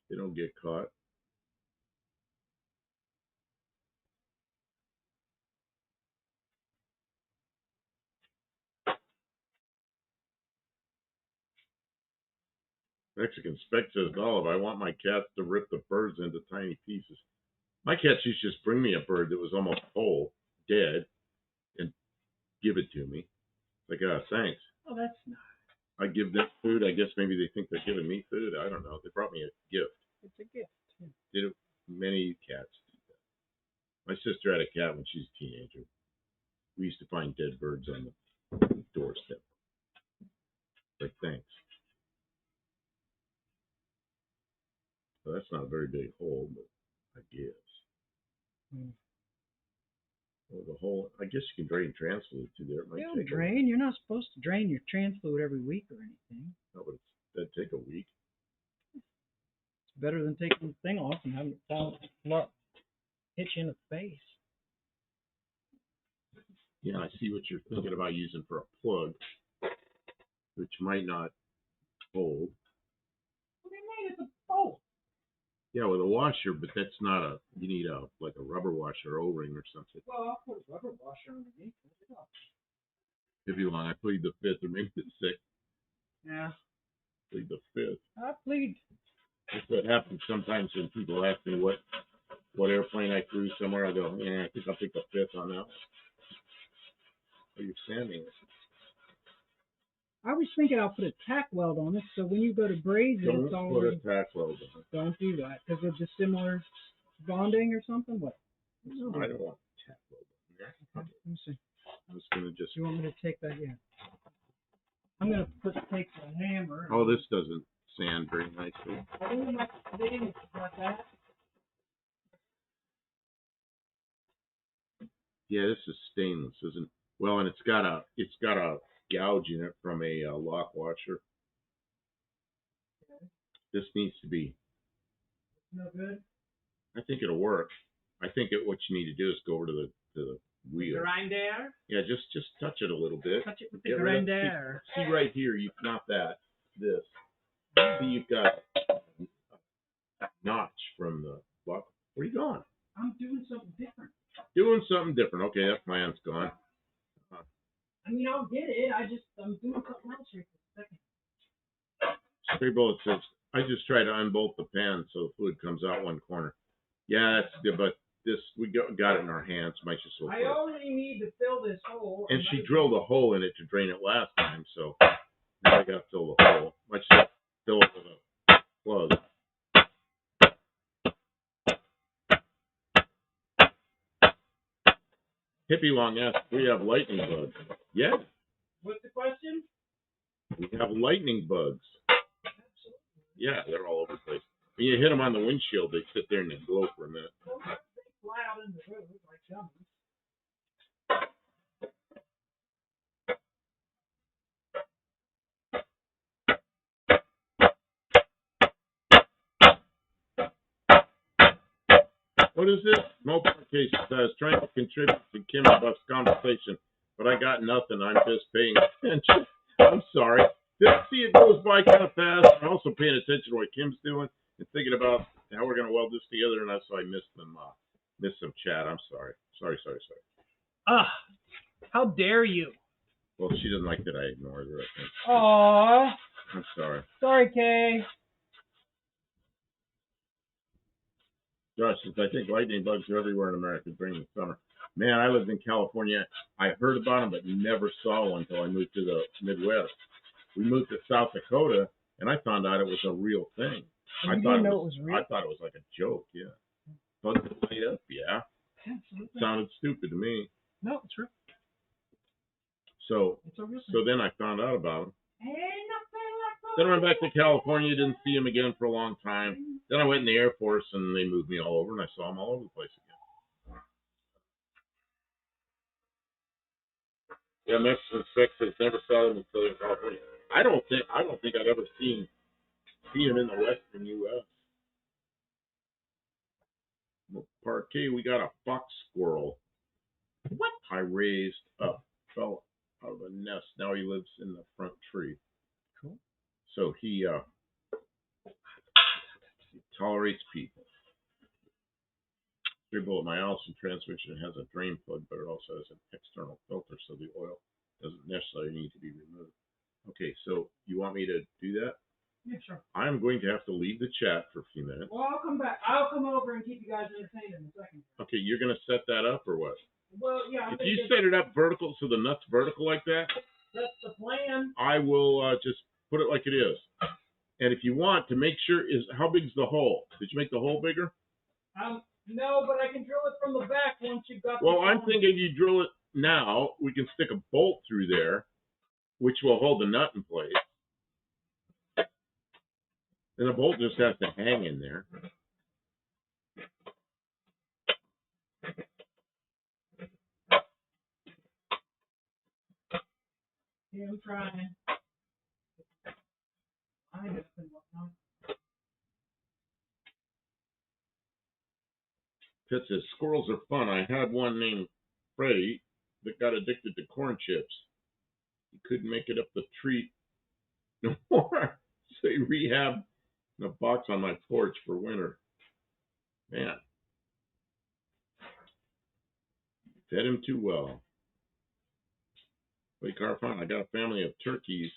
They don't get caught. Mexican Spec says, Olive, I want my cats to rip the birds into tiny pieces. My cats used to just bring me a bird that was almost whole, dead, and give it to me. Like, thanks. Oh, that's nice. I give them food. I guess maybe they think they're giving me food. I don't know. They brought me a gift. It's a gift. Yeah. Did it, many cats do that. My sister had a cat when she was a teenager. We used to find dead birds on the doorstep. Like, thanks. So that's not a very big hole, but I guess. Well, the hole, I guess you can drain trans fluid through there. It might You don't drain. You're not supposed to drain your trans fluid every week or anything. No, but that'd take a week. It's better than taking the thing off and having it fall, hit you in the face. Yeah, I see what you're thinking about using for a plug, which might not hold. What do you mean it's a bolt? Yeah, with a washer, but that's not a. You need like a rubber washer or O-ring or something. Well, I'll put a rubber washer underneath it. If you want, I plead the fifth or maybe the sixth. Yeah. Plead the fifth. I plead. That's what happens sometimes when people ask me what airplane I flew somewhere. I go, yeah, I think I'll pick the fifth on that. Are you standing? I was thinking I'll put a tack weld on it, so when you go to braze it, it's Don't all. put a tack weld on it. Don't do that because of the similar bonding or something. What? No, I don't want tack weld on there. Okay. Let me see. I was gonna just. You want me to take that? Yeah. I'm gonna take the hammer. Oh, this doesn't sand very nicely. I don't like the thing like that. Yeah, this is stainless, isn't it? Well, and it's got a gouge in it from a lock washer. This needs to be. No good. I think it'll work. I think what you need to do is go over to the wheel. Grinder. Yeah, just touch it a little bit. Touch it with the grinder. See right here, you've not that. This. See, you've got a notch from the lock. Where are you going? I'm doing something different. Doing something different. Okay, that plan's gone. I mean, I'll get it. I'm doing something else here for a second. Stray Bullet says, I just try to unbolt the pan so the fluid comes out one corner. Yeah, that's good, but this, we got it in our hands. Might just look I only need to fill this hole. And she drilled a hole in it to drain it last time, so now I got to fill the hole. Might just fill it with a plug. Hippie Long asks, we have lightning bugs. Yeah. What's the question? We have lightning bugs. Yeah, they're all over the place. When you hit them on the windshield, they sit there and they glow for a minute. Well, they fly out in the road like dummies. What is this? Mobile case says, trying to contribute to Kim and Buff's conversation, but I got nothing. I'm just paying attention. I'm sorry. See, it goes by kind of fast. I'm also paying attention to what Kim's doing and thinking about how we're going to weld this together, and so I missed some chat. I'm sorry. Sorry. Ah, how dare you? Well, she doesn't like that I ignored her, I think. Aww. I'm sorry. Sorry, Kay. Josh says, I think lightning bugs are everywhere in America during the summer. Man, I lived in California. I heard about them, but never saw one until I moved to the Midwest. We moved to South Dakota, and I found out it was a real thing. I thought it was real? I thought it was like a joke, yeah. Bugs that light up, yeah. Absolutely. Sounded stupid to me. No, it's real. So then I found out about them. Then I went back to California, didn't see them again for a long time. Then I went in the Air Force, and they moved me all over, and I saw them all over the place again. Yeah, Mexican Specters never saw them in Southern California. I don't think I've ever seen them in the Western U.S. Well, Parquet, we got a fox squirrel. What? I raised up, fell out of a nest. Now he lives in the front tree. Cool. So he tolerates people. Bullet, my Allison transmission has a drain plug, but it also has an external filter, so the oil doesn't necessarily need to be removed. Okay, so you want me to do that? Yeah, sure. I'm going to have to leave the chat for a few minutes. Well, I'll come back. I'll come over and keep you guys entertained in a second. Okay, you're going to set that up or what? Well, yeah. If you set it up vertical, so the nut's vertical like that, That's the plan. I will just put it like it is. And if you want to make sure, how big's the hole? Did you make the hole bigger? No, but I can drill it from the back once you've got. Well, I'm thinking you drill it now. We can stick a bolt through there, which will hold the nut in place. And the bolt just has to hang in there. Yeah, I'm trying. I just been working on. Pitt says, squirrels are fun. I had one named Freddie that got addicted to corn chips. He couldn't make it up the tree no more. So he rehabbed in a box on my porch for winter. Man. Fed him too well. Wait, Carfon, I got a family of turkeys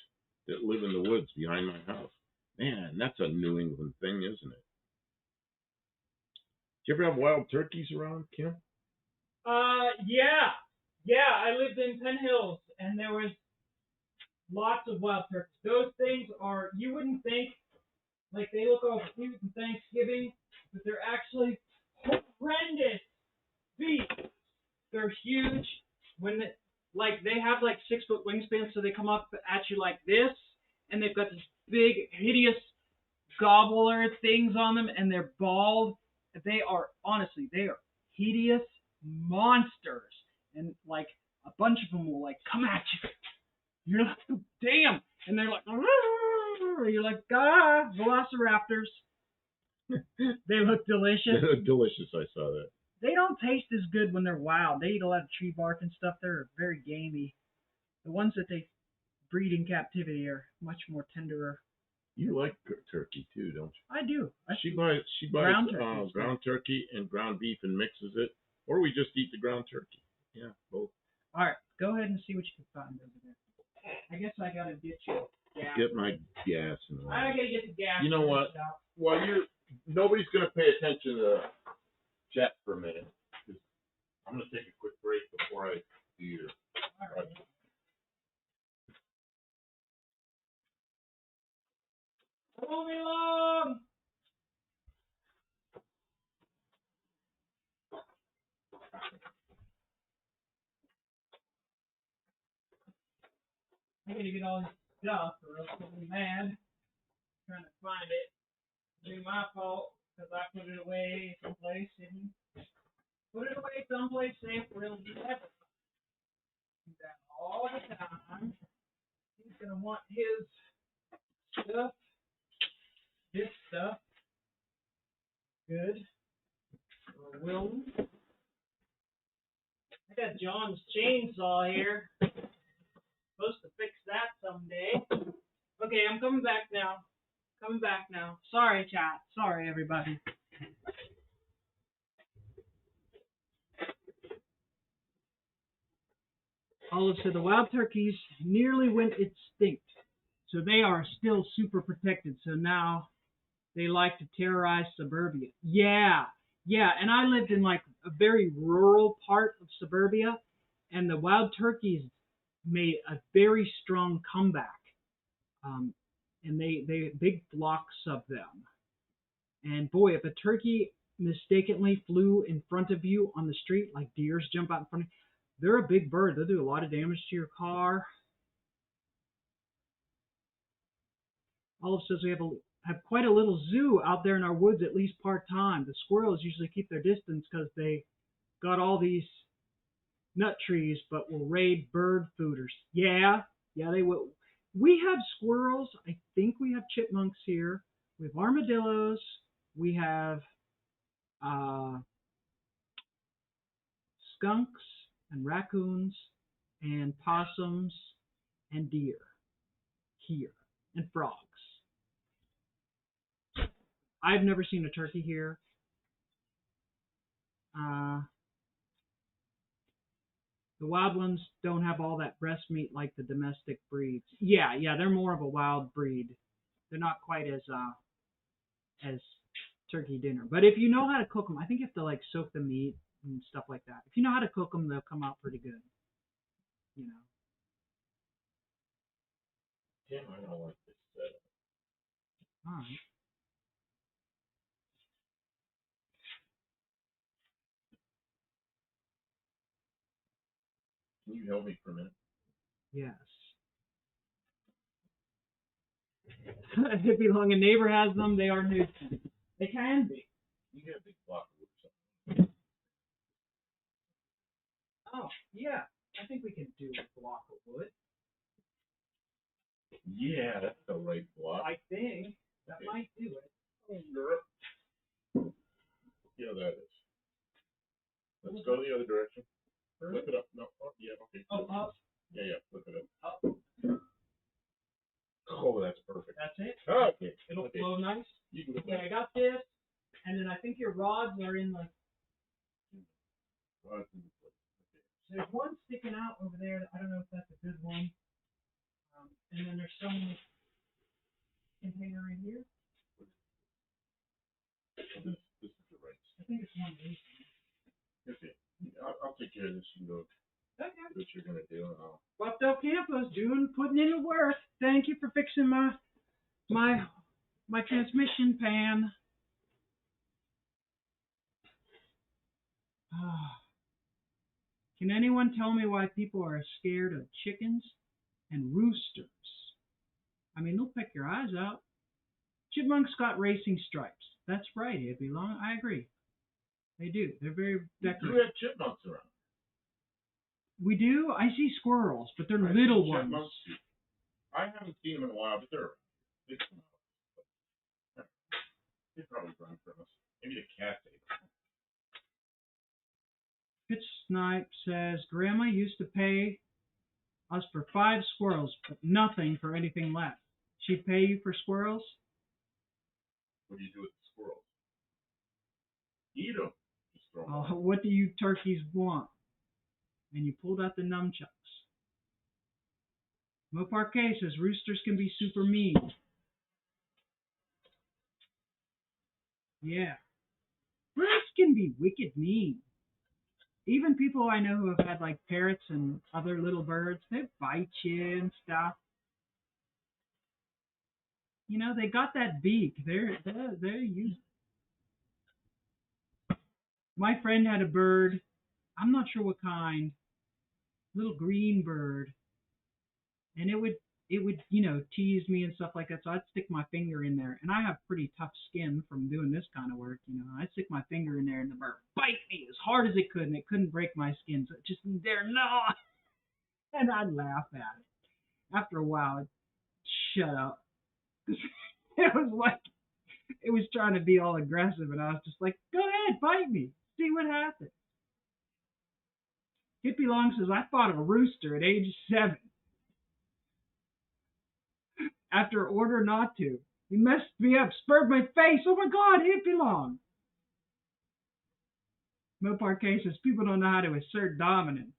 that live in the woods behind my house. Man, that's a New England thing, isn't it? Do you ever have wild turkeys around, Kim? Yeah. Yeah, I lived in Penn Hills, and there was lots of wild turkeys. Those things are, you wouldn't think, like they look all cute and Thanksgiving, but they're actually horrendous beasts. They're huge. Like they have like 6-foot wingspans, so they come up at you like this, and they've got these big, hideous gobbler things on them, and they're bald. They are, honestly, they are hideous monsters. And like a bunch of them will like come at you. You're like, oh, damn, and they're like, you're like, velociraptors. They look delicious. They look delicious. I saw that. They don't taste as good when they're wild. They eat a lot of tree bark and stuff. They're very gamey. The ones that they breed in captivity are much more tenderer. You like turkey too, don't you? I do. She buys ground turkey and ground beef and mixes it, or we just eat the ground turkey. Yeah, both. All right, go ahead and see what you can find over there. I guess I gotta get you gas. Get my gas and all. I gotta get the gas. You know what? Well, nobody's gonna pay attention to the chat for a minute. I'm gonna take a quick break before I do your. All right. Moving along. I gotta get all this stuff, or else I'll be mad. Trying to find it. It'll be my fault because I put it away someplace hidden. Put it away someplace safe where it'll be never. Do that all the time. He's gonna want his stuff. This stuff. Good. Or will. I got John's chainsaw here. Supposed to fix that someday. Okay, I'm coming back now. Sorry, chat. Sorry, everybody. Olive said the wild turkeys nearly went extinct, so they are still super protected. So now they like to terrorize suburbia. Yeah, and I lived in like a very rural part of suburbia, and the wild turkeys made a very strong comeback. And they big flocks of them. And boy, if a turkey mistakenly flew in front of you on the street, like deers jump out in front of you, they're a big bird. They'll do a lot of damage to your car. Olive says we have quite a little zoo out there in our woods, at least part-time. The squirrels usually keep their distance because they got all these nut trees, but will raid bird fooders. Yeah, they will. We have squirrels. I think we have chipmunks here. We have armadillos. We have skunks and raccoons and possums and deer here and frogs. I've never seen a turkey here. The wild ones don't have all that breast meat like the domestic breeds. Yeah, they're more of a wild breed. They're not quite as turkey dinner. But if you know how to cook them, I think you have to like soak the meat and stuff like that. If you know how to cook them, they'll come out pretty good. You know. Damn, I don't like this setup. All right. Can you help me for a minute? Yes. If you long a neighbor has them, they are new. They can be. You get a big block of wood or something. Oh, yeah. I think we can do a block of wood. Yeah, that's the right block. I think that might do it. Yeah, that is. Let's go the other direction. Flip it up. No. Oh, yeah, okay. Oh, up. Yeah, flip it up. Up. Oh, that's perfect. That's it. Okay. It'll flow nice. You can Okay, I got this. And then I think your rods are in the. There's one sticking out over there. I don't know if that's a good one. And then there's some container in here. This is the right. I think it's one of these. Okay. I'll take care of this. You know Okay. what you're gonna do. And I'll... Buffed up Campo's putting in the work. Thank you for fixing my transmission pan. Can anyone tell me why people are scared of chickens and roosters? I mean, they'll pick your eyes out. Chipmunks got racing stripes. That's right, Hippie Long. I agree. They do. They're very decorative. You have chipmunks around. We do. I see squirrels, but they're little ones. I haven't seen them in a while, but they're big. They probably run from us. Maybe the cat ate them. Pitch Snipe says, Grandma used to pay us for 5 squirrels, but nothing for anything left. She'd pay you for squirrels? What do you do with the squirrels? Eat them. Just throw them away. What do you turkeys want? And you pulled out the nunchucks. Moparquet says, roosters can be super mean. Yeah. Roosts can be wicked mean. Even people I know who have had like parrots and other little birds, they bite you and stuff. You know, they got that beak. They're used. My friend had a bird. I'm not sure what kind. Little green bird. And it would tease me and stuff like that. So I'd stick my finger in there. And I have pretty tough skin from doing this kind of work. I'd stick my finger in there and the bird bite me as hard as it could. And it couldn't break my skin. So it just there, no. And I'd laugh at it. After a while, I'd shut up. It was like, it was trying to be all aggressive. And I was just like, go ahead, bite me. See what happens. Hippie Long says, I fought a rooster at age 7. After order not to. He messed me up, spurred my face. Oh my God, Hippie Long. Moparquet says people don't know how to assert dominance.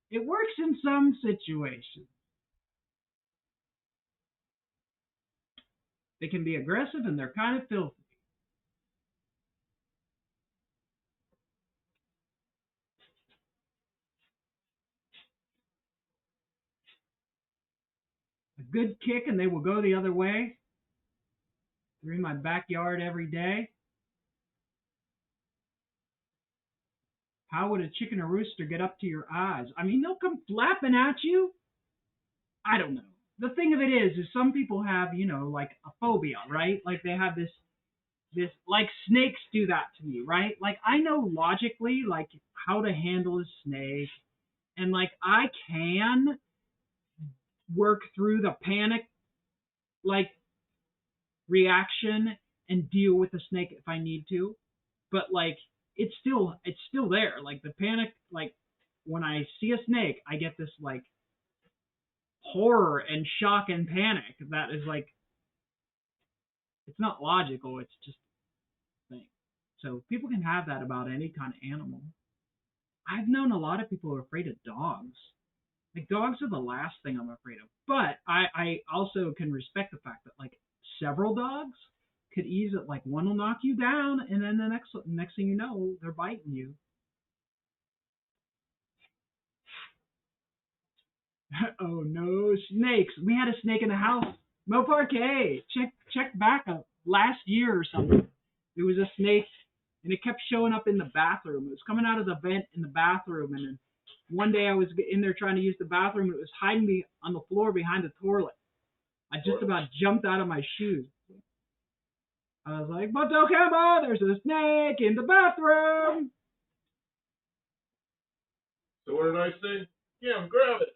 It works in some situations. They can be aggressive and they're kind of filthy. A good kick and they will go the other way. They're in my backyard every day. How would a chicken or rooster get up to your eyes? I mean, they'll come flapping at you. I don't know. The thing of it is some people have, like a phobia, right? Like they have this, like snakes do that to me, right? Like I know logically, like how to handle a snake. And like I can work through the panic, like reaction and deal with the snake if I need to. But like, it's still there. Like the panic, like when I see a snake, I get this like horror and shock and panic that is like, it's not logical. It's just a thing. So people can have that about any kind of animal. I've known a lot of people who are afraid of dogs. Like dogs are the last thing I'm afraid of. But I also can respect the fact that like several dogs could easily, like, one will knock you down, and then the next thing you know, they're biting you. Oh no, snakes! We had a snake in the house. Mo Parquet, check back up last year or something. There was a snake, and it kept showing up in the bathroom. It was coming out of the vent in the bathroom, and then one day I was in there trying to use the bathroom, and it was hiding me on the floor behind the toilet. I just about jumped out of my shoes. I was like, "But Campo, there's a snake in the bathroom." So what did I say? Yeah, grab it.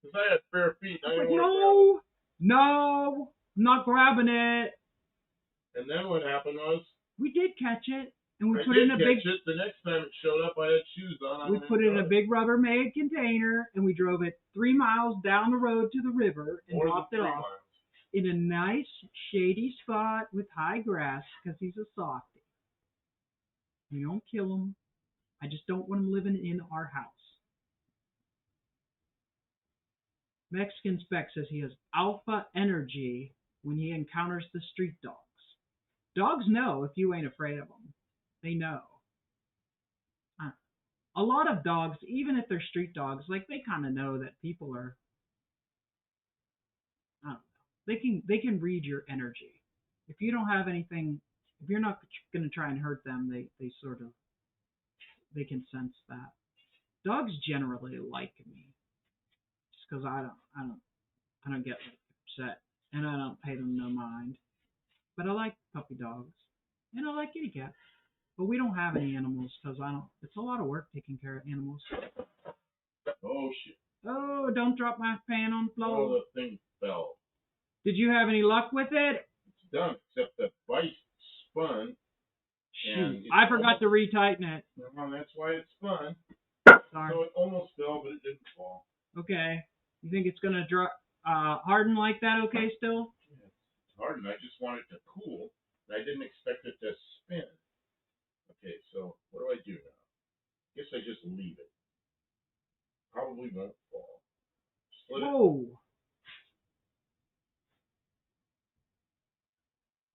Because I had bare feet. And I didn't want No, no, I'm not grabbing it. to grab it. And then what happened was, We did catch it, and we I put it did in a catch big. it. The next time it showed up, I had shoes on. We put it in a big Rubbermaid container, and we drove it 3 miles down the road to the river and dropped it off in a nice shady spot with high grass because he's a softie. We don't kill him. I just don't want him living in our house. Mexican Spec says he has alpha energy when he encounters the street dogs. Dogs know if you ain't afraid of them. They know. A lot of dogs, even if they're street dogs, like they kind of know that people are. I don't know. They can read your energy. If you don't have anything, if you're not going to try and hurt them, they sort of they can sense that. Dogs generally like me, just because I don't get upset, and I don't pay them no mind. But I like puppy dogs, and I like kitty cats. But we don't have any animals because I don't. It's a lot of work taking care of animals. Oh shit! Oh, don't drop my pan on the floor. Oh, the thing fell. Did you have any luck with it? It's done, except the vice spun. Shoot, I forgot to retighten it. Well, that's why it spun. Sorry. So it almost fell, but it didn't fall. Okay. You think it's gonna harden like that? Okay, still. Yeah, it's hardened. I just want it to cool. I didn't expect it to spin. Okay, so what do I do now? Guess I just leave it. Probably won't fall. Whoa!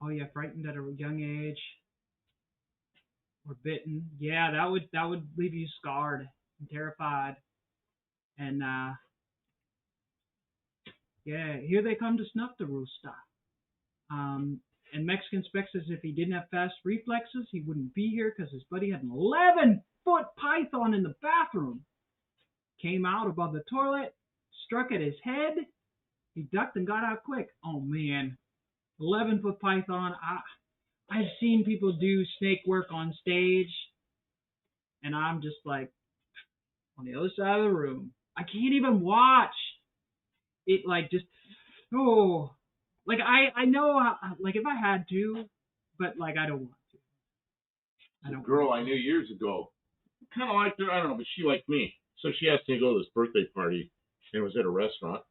Oh yeah, frightened at a young age, or bitten. Yeah, that would leave you scarred and terrified. And yeah, here they come to snuff the rooster. And Mexican Spec says if he didn't have fast reflexes, he wouldn't be here because his buddy had an 11-foot python in the bathroom. Came out above the toilet, struck at his head. He ducked and got out quick. Oh man, 11-foot python. I've seen people do snake work on stage, and I'm just like on the other side of the room. I can't even watch it. Like just like I know like if I had to, but like I don't want to. I don't. A girl I knew years ago, kind of liked her. I don't know, but she liked me. So she asked me to go to this birthday party, and it was at a restaurant,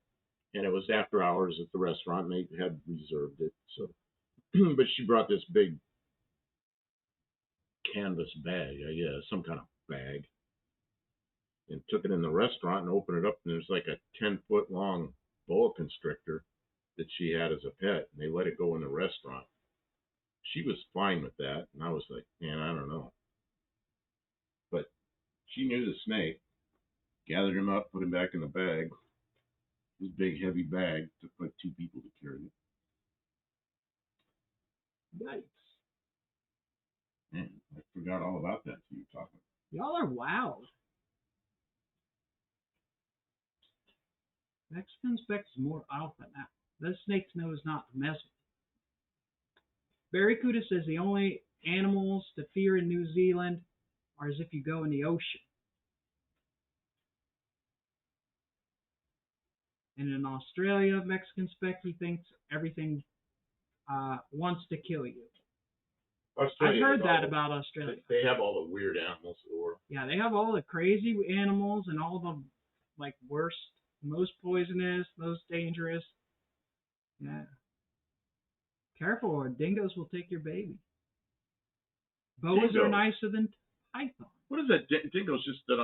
and it was after hours at the restaurant, and they had reserved it. So, but she brought this big canvas bag, I guess, some kind of bag, and took it in the restaurant and opened it up, and there's like a 10-foot long boa constrictor that she had as a pet, and they let it go in the restaurant. She was fine with that, and I was like, man, I don't know. But she knew the snake, gathered him up, put him back in the bag. This big, heavy bag took like 2 people to carry it. Yikes. Man, I forgot all about that you were talking. Y'all are wild. Mexican Spec is more alpha now. The snake's nose not to mess with. Barracuda says the only animals to fear in New Zealand are as if you go in the ocean. And in Australia, Mexican Spec, he thinks everything wants to kill you. Australia, I've heard that about Australia. They have all the weird animals in the world. Yeah, they have all the crazy animals and all the like worst, most poisonous, most dangerous. Yeah. Careful, or dingoes will take your baby. Boas are nicer than python. What is that? Dingo's just a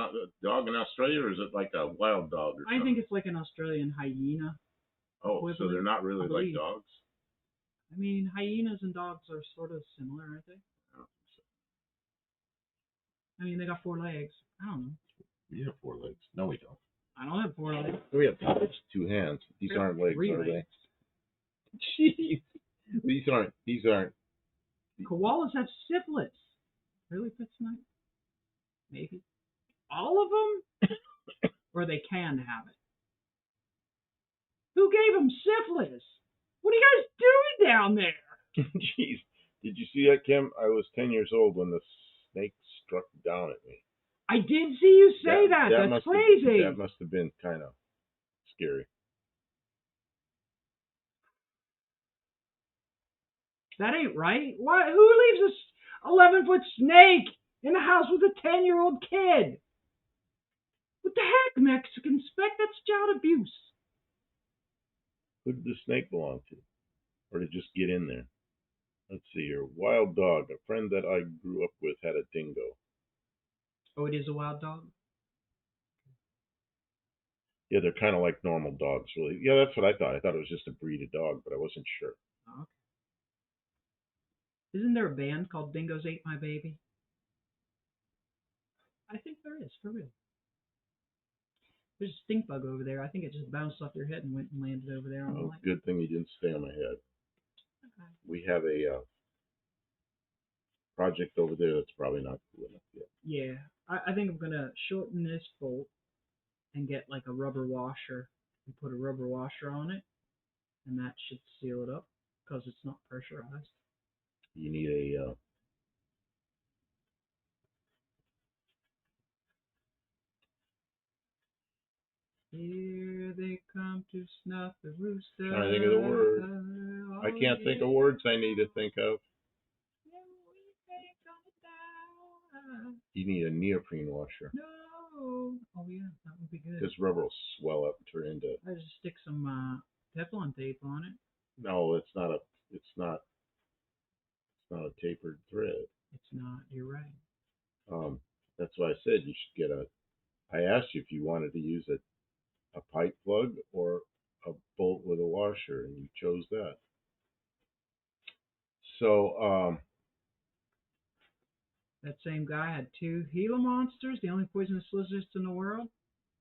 dog in Australia, or is it like a wild dog? I think it's like an Australian hyena. Oh, so they're not really like dogs? I mean, hyenas and dogs are sort of similar, aren't they? I mean, they got 4 legs. I don't know. We have 4 legs. No, we don't. I don't have 4 legs. We have 2 hands. These aren't legs, Three are they? legs. Jeez. These aren't. Koalas have syphilis. Really, Pitsnipe? Maybe. All of them? Or they can have it. Who gave them syphilis? What are you guys doing down there? Jeez. Did you see that, Kim? I was 10 years old when the snake struck down at me. I did see you say that. That's crazy. That must have been kind of scary. That ain't right. Why? Who leaves a 11-foot snake in the house with a 10-year-old kid? What the heck, Mexican spec? That's child abuse. Who did the snake belong to? Or did it just get in there? Let's see here. Wild dog. A friend that I grew up with had a dingo. Oh, it is a wild dog? Yeah, they're kind of like normal dogs, really. Yeah, that's what I thought. I thought it was just a breed of dog, but I wasn't sure. Oh, okay. Isn't there a band called Dingoes Ate My Baby? I think there is, for real. There's a stink bug over there. I think it just bounced off your head and went and landed over there on the light. Good thing you didn't stay on my head. Okay. We have a project over there that's probably not cool enough yet. Yeah, I think I'm going to shorten this bolt and get like a rubber washer and put a rubber washer on it, and that should seal it up because it's not pressurized. You need a Here they come to snuff the rooster. trying to think of the word. I can't think of words I need to think of. You need a neoprene washer. No. Oh yeah, that would be good. This rubber will swell up and turn into. I just stick some Teflon tape on it. No, it's not a tapered thread. It's not. You're right. That's why I said you should get a. I asked you if you wanted to use a pipe plug or a bolt with a washer, and you chose that. So, that same guy had 2 Gila monsters, the only poisonous lizards in the world.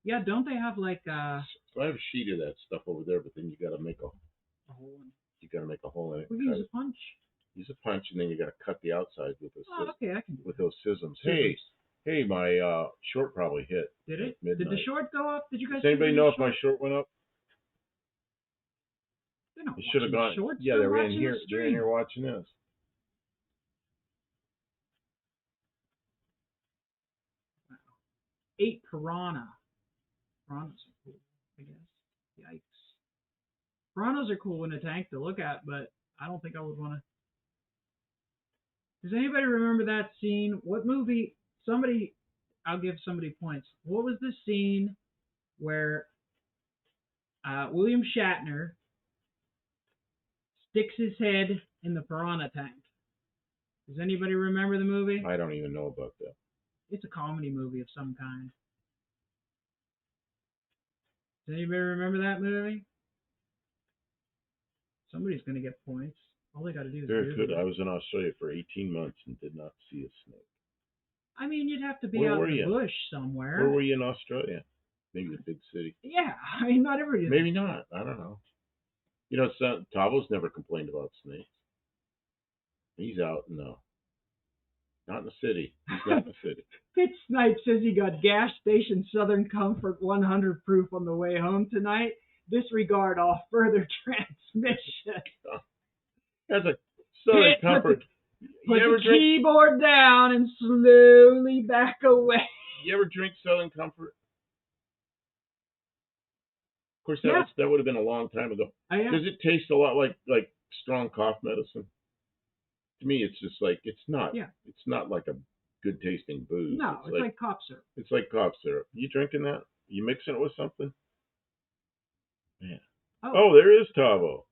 Yeah, don't they have like So I have a sheet of that stuff over there, but then you got to make a hole in it? You got to make a hole in it. We can use a punch. Use a punch, and then you got to cut the outside with those. Okay, I can do with that. those scissors. Hey, my short probably hit. Did it? Midnight. Did the short go up? Did you guys? Does anybody know if my short went up? They're not. It should have gone. Shorts. Yeah, they're in here. They're in here watching this. Wow. 8 piranha. Piranhas are cool, I guess. Yikes. Piranhas are cool in a tank to look at, but I don't think I would want to. Does anybody remember that scene? What movie? I'll give somebody points. What was the scene where William Shatner sticks his head in the piranha tank? Does anybody remember the movie? I don't even know about that. It's a comedy movie of some kind. Does anybody remember that movie? Somebody's going to get points. All they got to do is Very good. I was in Australia for 18 months and did not see a snake. I mean, you'd have to be out in the bush somewhere. Where were you in Australia? Maybe a big city. Yeah, I mean, not everybody. Maybe not. I don't know. You know, Tavo's never complained about snakes. He's out not in the city. He's not in the city. Pitsnipe says he got gas station Southern Comfort 100 proof on the way home tonight. Disregard all further transmission. That's a Southern Comfort. Put the keyboard down and slowly back away. You ever drink Southern Comfort? Of course, that would have been a long time ago. Does it taste a lot like strong cough medicine? To me, it's just like it's not. Yeah. It's not like a good tasting booze. No, it's like cough syrup. It's like cough syrup. You drinking that? You mixing it with something? Man. Oh, there is Tavo.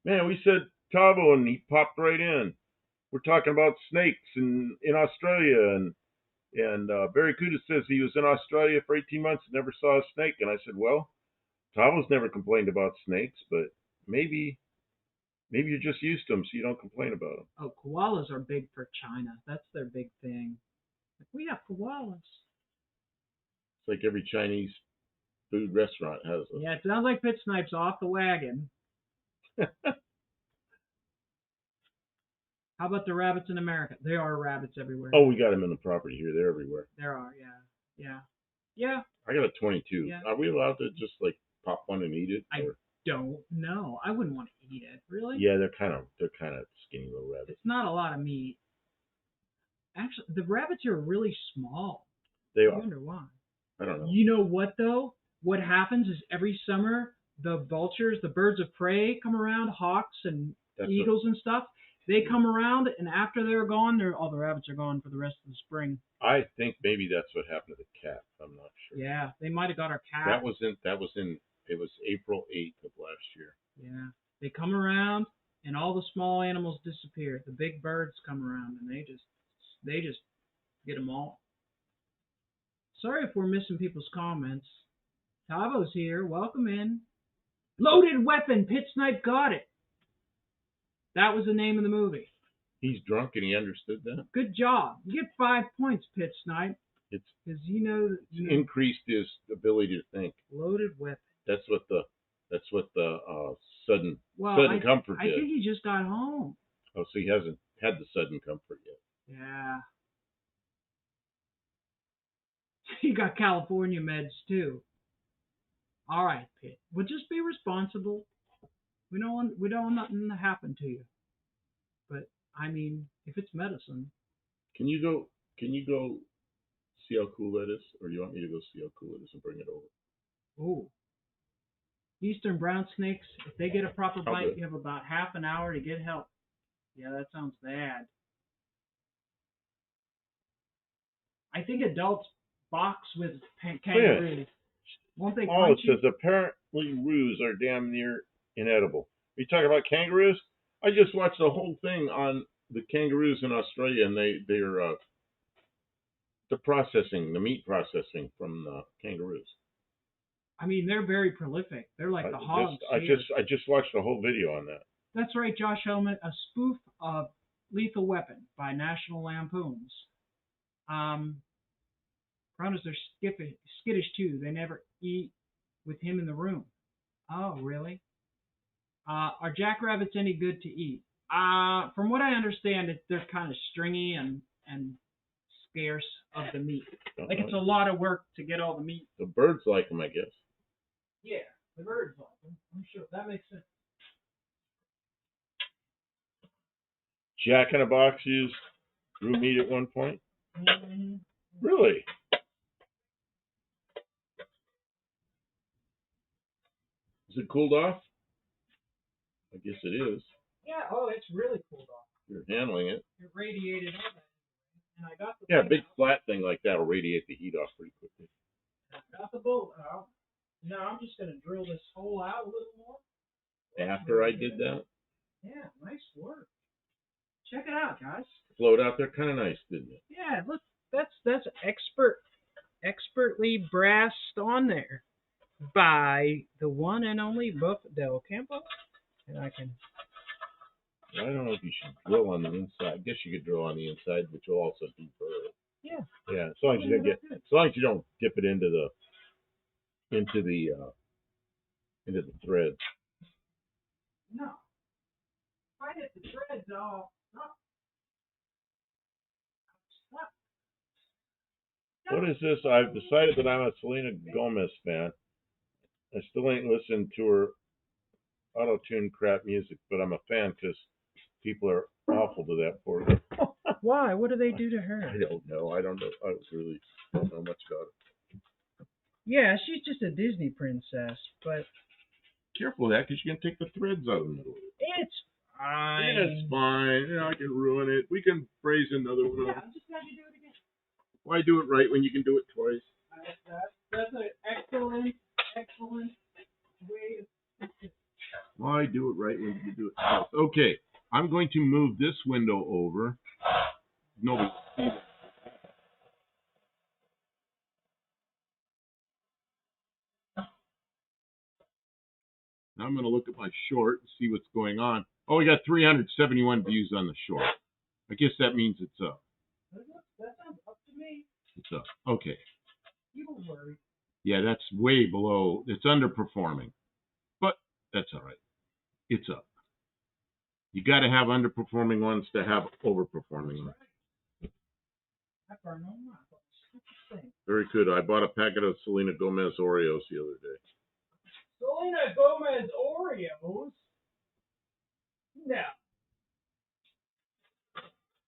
Man, we said Tavo and he popped right in. We're talking about snakes in Australia, and Barracuda says he was in Australia for 18 months and never saw a snake. And I said, well, Tavo's never complained about snakes, but maybe Maybe you're just used to them, so you don't complain about them. Oh, koalas are big for China. That's their big thing. Like, we have koalas. It's like every Chinese food restaurant has them. Yeah, it sounds like Pit Snipe's off the wagon. How about the rabbits in America? There are rabbits everywhere. Oh, we got them in the property here. They're everywhere. There are, yeah. Yeah. I got a 22. Yeah. Are we allowed to just like pop one and eat it? I don't know. I wouldn't want to eat it. Really? Yeah, they're kind of skinny little rabbits. It's not a lot of meat. Actually, the rabbits are really small. They I are. wonder why. I don't know. You know what though? What happens is every summer the vultures, the birds of prey, come around, hawks and eagles and stuff. They come around, and after they're gone, all the rabbits are gone for the rest of the spring. I think maybe that's what happened to the cat. I'm not sure. Yeah, they might have got our cat. That was in. It was April 8th of last year. Yeah, they come around, and all the small animals disappear. The big birds come around, and they just get them all. Sorry if we're missing people's comments. Tavo's here. Welcome in. Loaded Weapon. Pit Snipe got it. That was the name of the movie. He's drunk and he understood that. Good job. You get 5 points, Pit Snipe. It's because you know increased his ability to think. Loaded Weapon. That's what the sudden comfort I did. think he just got home. Oh, so he hasn't had the sudden comfort yet. Yeah. He got California meds too. All right, Pit. Well, just be responsible. We don't want nothing to happen to you. But I mean, if it's medicine. Can you go see how cool that is, or do you want me to go see how cool it is and bring it over? Oh. Eastern brown snakes, if they get a proper bite, you have about half an hour to get help. Yeah, that sounds bad. I think adults box with kangaroos. Yeah. Won't they it punch you? says apparently roos are damn near inedible. Are you talking about kangaroos? I just watched the whole thing on the kangaroos in Australia, and they're the meat processing from the kangaroos. I mean, they're very prolific. They're like the hogs. I just watched a whole video on that. That's right, Josh Helmet, a spoof of Lethal Weapon by National Lampoons. Piranhas are skittish too. They never eat with him in the room. Oh, really? Are jackrabbits any good to eat? From what I understand, they're kind of stringy and scarce of the meat. Like it's a lot of work to get all the meat. The birds like them, I guess. Yeah, the birds like them. I'm sure that makes sense. Jack in a Box used grew meat at one point. Mm-hmm. Really? Is it cooled off? I guess it is. Yeah. Oh, it's really cooled off. You're handling it. It radiated on it, and I got the a big flat thing like that will radiate the heat off pretty quickly. I got the bullet out. Now I'm just gonna drill this hole out a little more. After I did that? Yeah, nice work. Check it out, guys. Flowed out there kind of nice, didn't it? Yeah, look, that's expertly brassed on there by the one and only Buff Del Campo. And I don't know if you should drill on the inside. I guess you could drill on the inside, which will also deburr it. Yeah. Yeah, as long as you don't dip it into the threads. No. If I hit the threads, I'll What is this? I've decided that I'm a Selena Gomez fan. I still ain't listened to her auto-tune crap music, but I'm a fan because people are awful to that poor girl. Why? What do they do to her? I don't know. I really don't know much about it. Yeah, she's just a Disney princess, but... Careful of that, because you're going to take the threads out of the middle. It's fine. It's fine. I can ruin it. We can phrase another one. Yeah, I'm just glad you do it again. Why do it right when you can do it twice? That's an excellent way to... Why do it right when you do it twice? Okay, I'm going to move this window over. Nobody sees it. Now I'm going to look at my short and see what's going on. Oh, we got 371 views on the short. I guess that means it's up. That sounds up to me. It's up. Okay. You don't worry. Yeah, that's way below. It's underperforming. But that's all right. It's up. You got to have underperforming ones to have overperforming ones. Very good. I bought a packet of Selena Gomez Oreos the other day. Selena Gomez Oreos? No.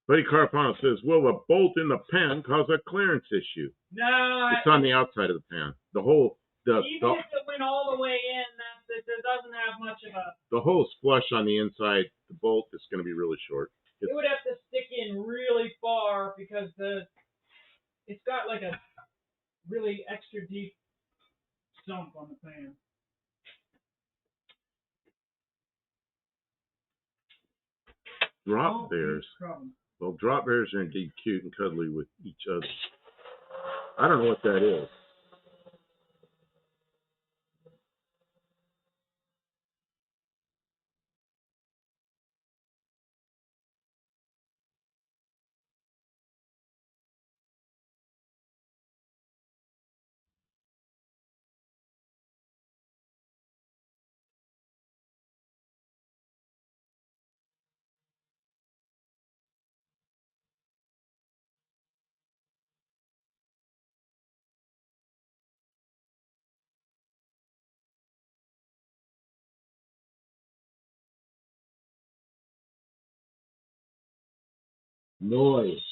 Buddy Carpano says, will a bolt in the pan cause a clearance issue? No. It's on the outside of the pan. The hole, even if it went all the way in, it doesn't have much of a... The hole's flush on the inside. The bolt is going to be really short. It would have to stick in really far because it's got like a really extra deep sump on the pan. Drop bears. Well, drop bears are indeed cute and cuddly with each other. I don't know what that is. Noise.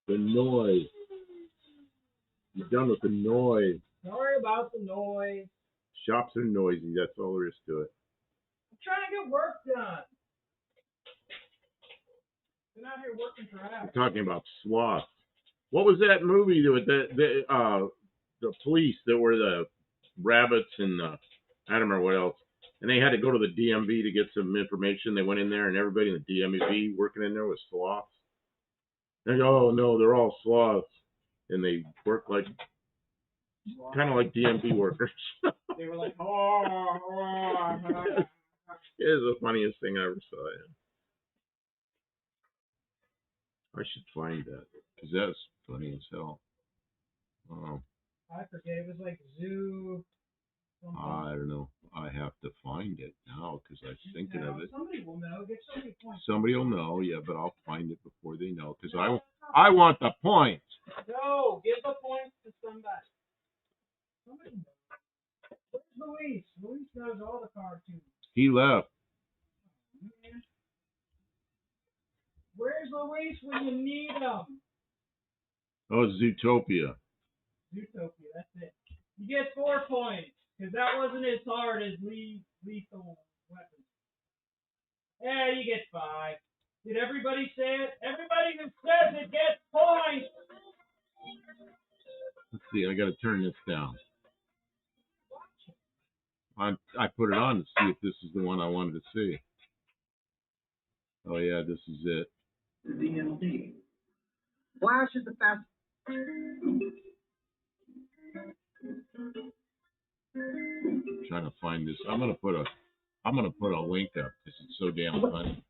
The noise. You're done with the noise. Sorry about the noise. Shops are noisy. That's all there is to it. I'm trying to get work done. Been out here working for hours. We're talking about sloths. What was that movie with the police that were the rabbits and I don't remember what else. And they had to go to the DMV to get some information. They went in there and everybody in the DMV working in there was sloths. They go, oh no, they're all sloths. And they work like, kind of like DMV workers. They were like, oh. It is the funniest thing I ever saw. Yeah. I should find that because that's funny as hell. I forget. It was like zoo. Something. I don't know. I have to find it now because I was thinking of it. Somebody will know. Get so many points. Somebody will know, yeah, but I'll find it before they know because I want the points. No, give the points to somebody. Somebody knows. Where's Luis? Luis knows all the cartoons. He left. Man. Where's Luis when you need him? Oh, Zootopia. Zootopia, that's it. You get 4 points, because that wasn't as hard as lethal weapons. Yeah, you get 5. Did everybody say it? Everybody who says it gets points! Let's see, I got to turn this down. I put it on to see if this is the one I wanted to see. Oh yeah, this is it. DMD. Flash is the fast. I'm trying to find this. I'm gonna put a link up because it's so damn funny.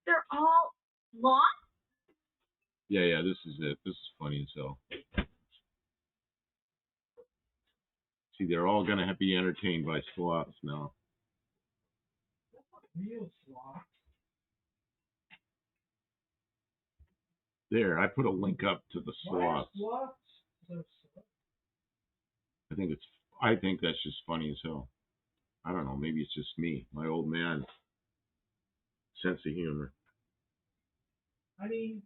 They're all lost? Yeah, this is it. This is funny as hell. See, they're all gonna have to be entertained by sloths now. Real sloth. There, I put a link up to the sloths. I think that's just funny as hell. I don't know, maybe it's just me, my old man sense of humor. I mean,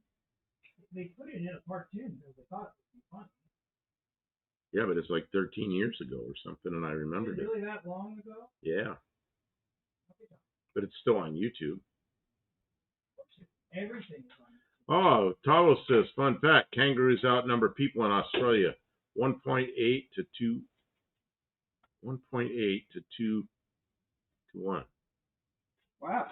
they put it in a cartoon because they thought it would be funny. Yeah, but it's like 13 years ago or something, and I remembered it. Really that long ago? Yeah. But it's still on YouTube. Everything's on YouTube. Oh, Talos says, fun fact, kangaroos outnumber people in Australia 1.8 to 2 to 1. Wow.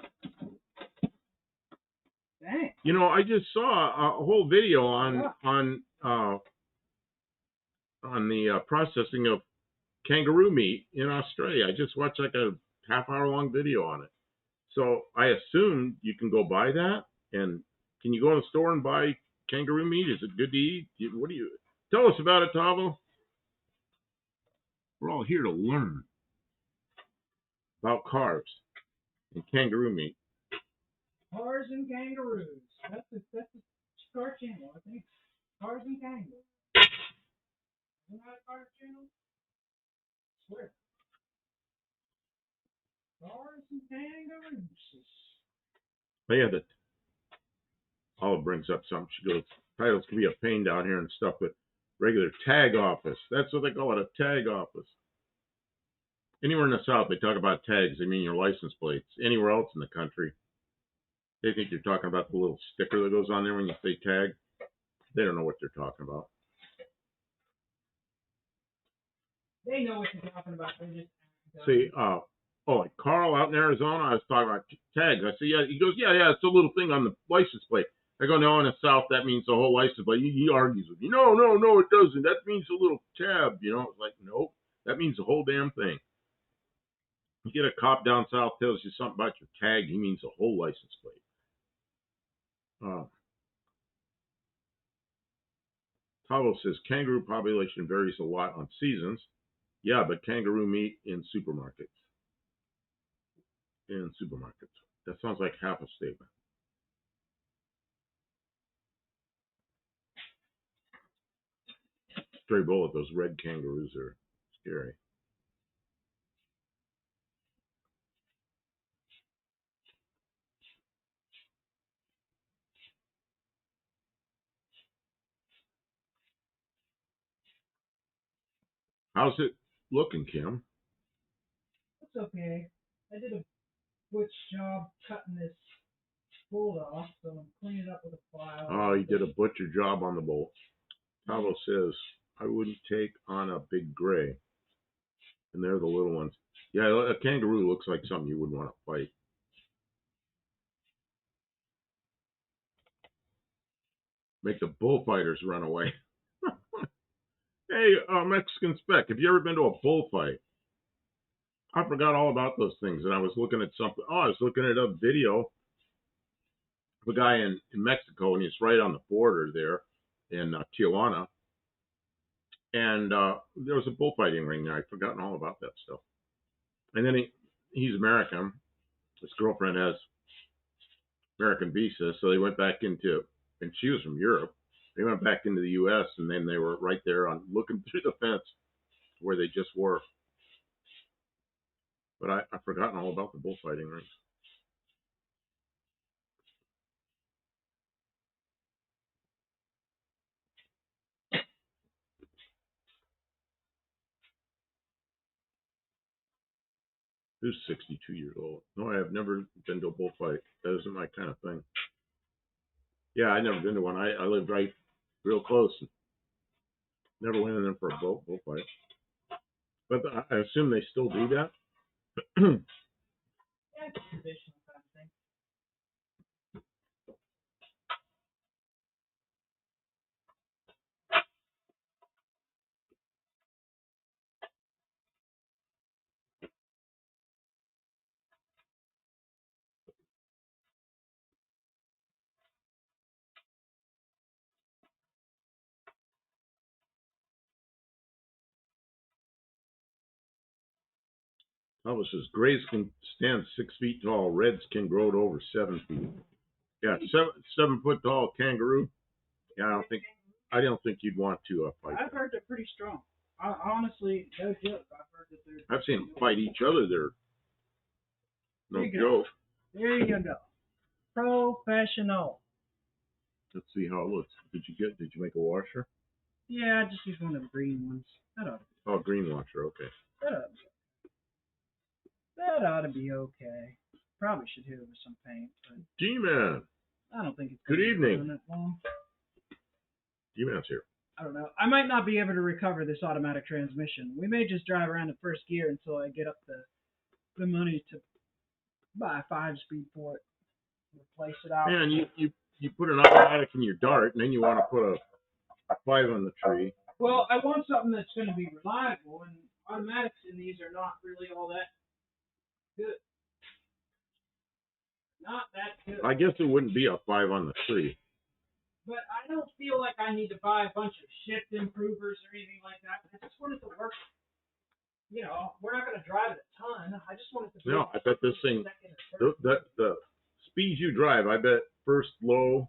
Dang. You know, I just saw a whole video on the processing of kangaroo meat in Australia. I just watched like a half-hour long video on it. So I assume you can go buy that. And can you go in the store and buy kangaroo meat? Is it good to eat? What do you tell us about it, Tavo? We're all here to learn about cars and kangaroo meat. Cars and kangaroos. That's a car channel, I think. Cars and kangaroos. Isn't that a car channel? I swear. Cars and kangaroos. But yeah, that Olive brings up something. She goes, titles can be a pain down here and stuff, but regular tag office. That's what they call it, a tag office. Anywhere in the South, they talk about tags. They mean your license plates. Anywhere else in the country, they think you're talking about the little sticker that goes on there when you say tag. They don't know what they're talking about. They know what you're talking about. They just See, like Carl out in Arizona, I was talking about tags. I said, yeah. He goes, yeah, it's a little thing on the license plate. I go, no, in the South, that means the whole license plate. He argues with me. No, it doesn't. That means a little tab, It's like, nope, that means the whole damn thing. You get a cop down south tells you something about your tag, he means the whole license plate. Tavo says kangaroo population varies a lot on seasons. Yeah, but kangaroo meat in supermarkets. That sounds like half a statement. Stray bullet, those red kangaroos are scary. How's it looking, Kim? It's okay. I did a butch job cutting this bolt off, so I'm cleaning it up with a file. Oh, you did a butcher job on the bolt. Tavo says, I wouldn't take on a big gray. And they're the little ones. Yeah, a kangaroo looks like something you wouldn't want to fight. Make the bullfighters run away. Hey, Mexican Spec, have you ever been to a bullfight? I forgot all about those things, and I was looking at something. I was looking at a video of a guy in Mexico, and he's right on the border there in Tijuana. And there was a bullfighting ring there. I'd forgotten all about that stuff. And then he's American. His girlfriend has American visa, so they went back into, and she was from Europe. They went back into the U.S., and then they were right there on looking through the fence where they just were. But I've forgotten all about the bullfighting rings. Who's 62 years old? No, I have never been to a bullfight. That isn't my kind of thing. Yeah, I've never been to one. I lived right real close. Never went in there for a bullfight. But I assume they still do that. Yeah, it's a traditional kind of thing. Elvis says grays can stand 6 feet tall. Reds can grow to over 7 feet. Yeah, 7 foot tall kangaroo. Yeah, I don't think you'd want to fight. I've heard they're pretty strong. Honestly, no joke. I've heard that they're. I've seen them fight each other. They're no joke. There you go. Professional. Let's see how it looks. Did you make a washer? Yeah, I just use one of the green ones. That ought to be. Oh, green washer. Okay. That ought to be okay. Probably should hit it with some paint, but G-Man. I don't think it's Good evening. that long. G-Man's here. I don't know. I might not be able to recover this automatic transmission. We may just drive around in first gear until I get up the money to buy a 5-speed for it. Replace it out. Man, you put an automatic in your Dart, and then you want to put a 5 on the tree. Well, I want something that's going to be reliable, and automatics in these are not really all that good. Not that good. I guess it wouldn't be a 5 on the tree. But I don't feel like I need to buy a bunch of shift improvers or anything like that. I just want it to work. You know, we're not going to drive it a ton. I just want it to be. No, I bet this thing, the speeds you drive, I bet first low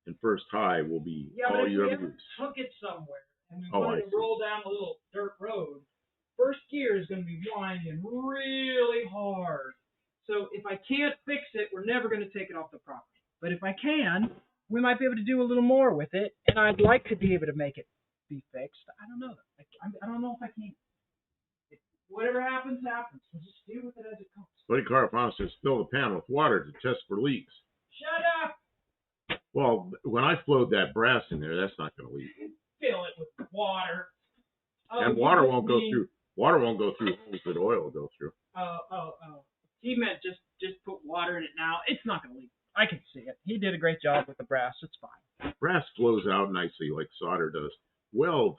and first high will be all you ever use. Took it somewhere and we wanted to roll down a little dirt road. First gear is going to be winding really hard. So if I can't fix it, we're never going to take it off the property. But if I can, we might be able to do a little more with it, and I'd like to be able to make it be fixed. I don't know. I don't know if I can. Whatever happens, happens. We'll just deal with it as it comes. Buddy Carafano says, fill the pan with water to test for leaks. Shut up! Well, when I flowed that brass in there, that's not going to leak. Fill it with water. And water won't go through. Water won't go through holes that oil will go through. Oh. He meant just put water in it now. It's not going to leak. I can see it. He did a great job with the brass. It's fine. Brass flows out nicely like solder does. Weld.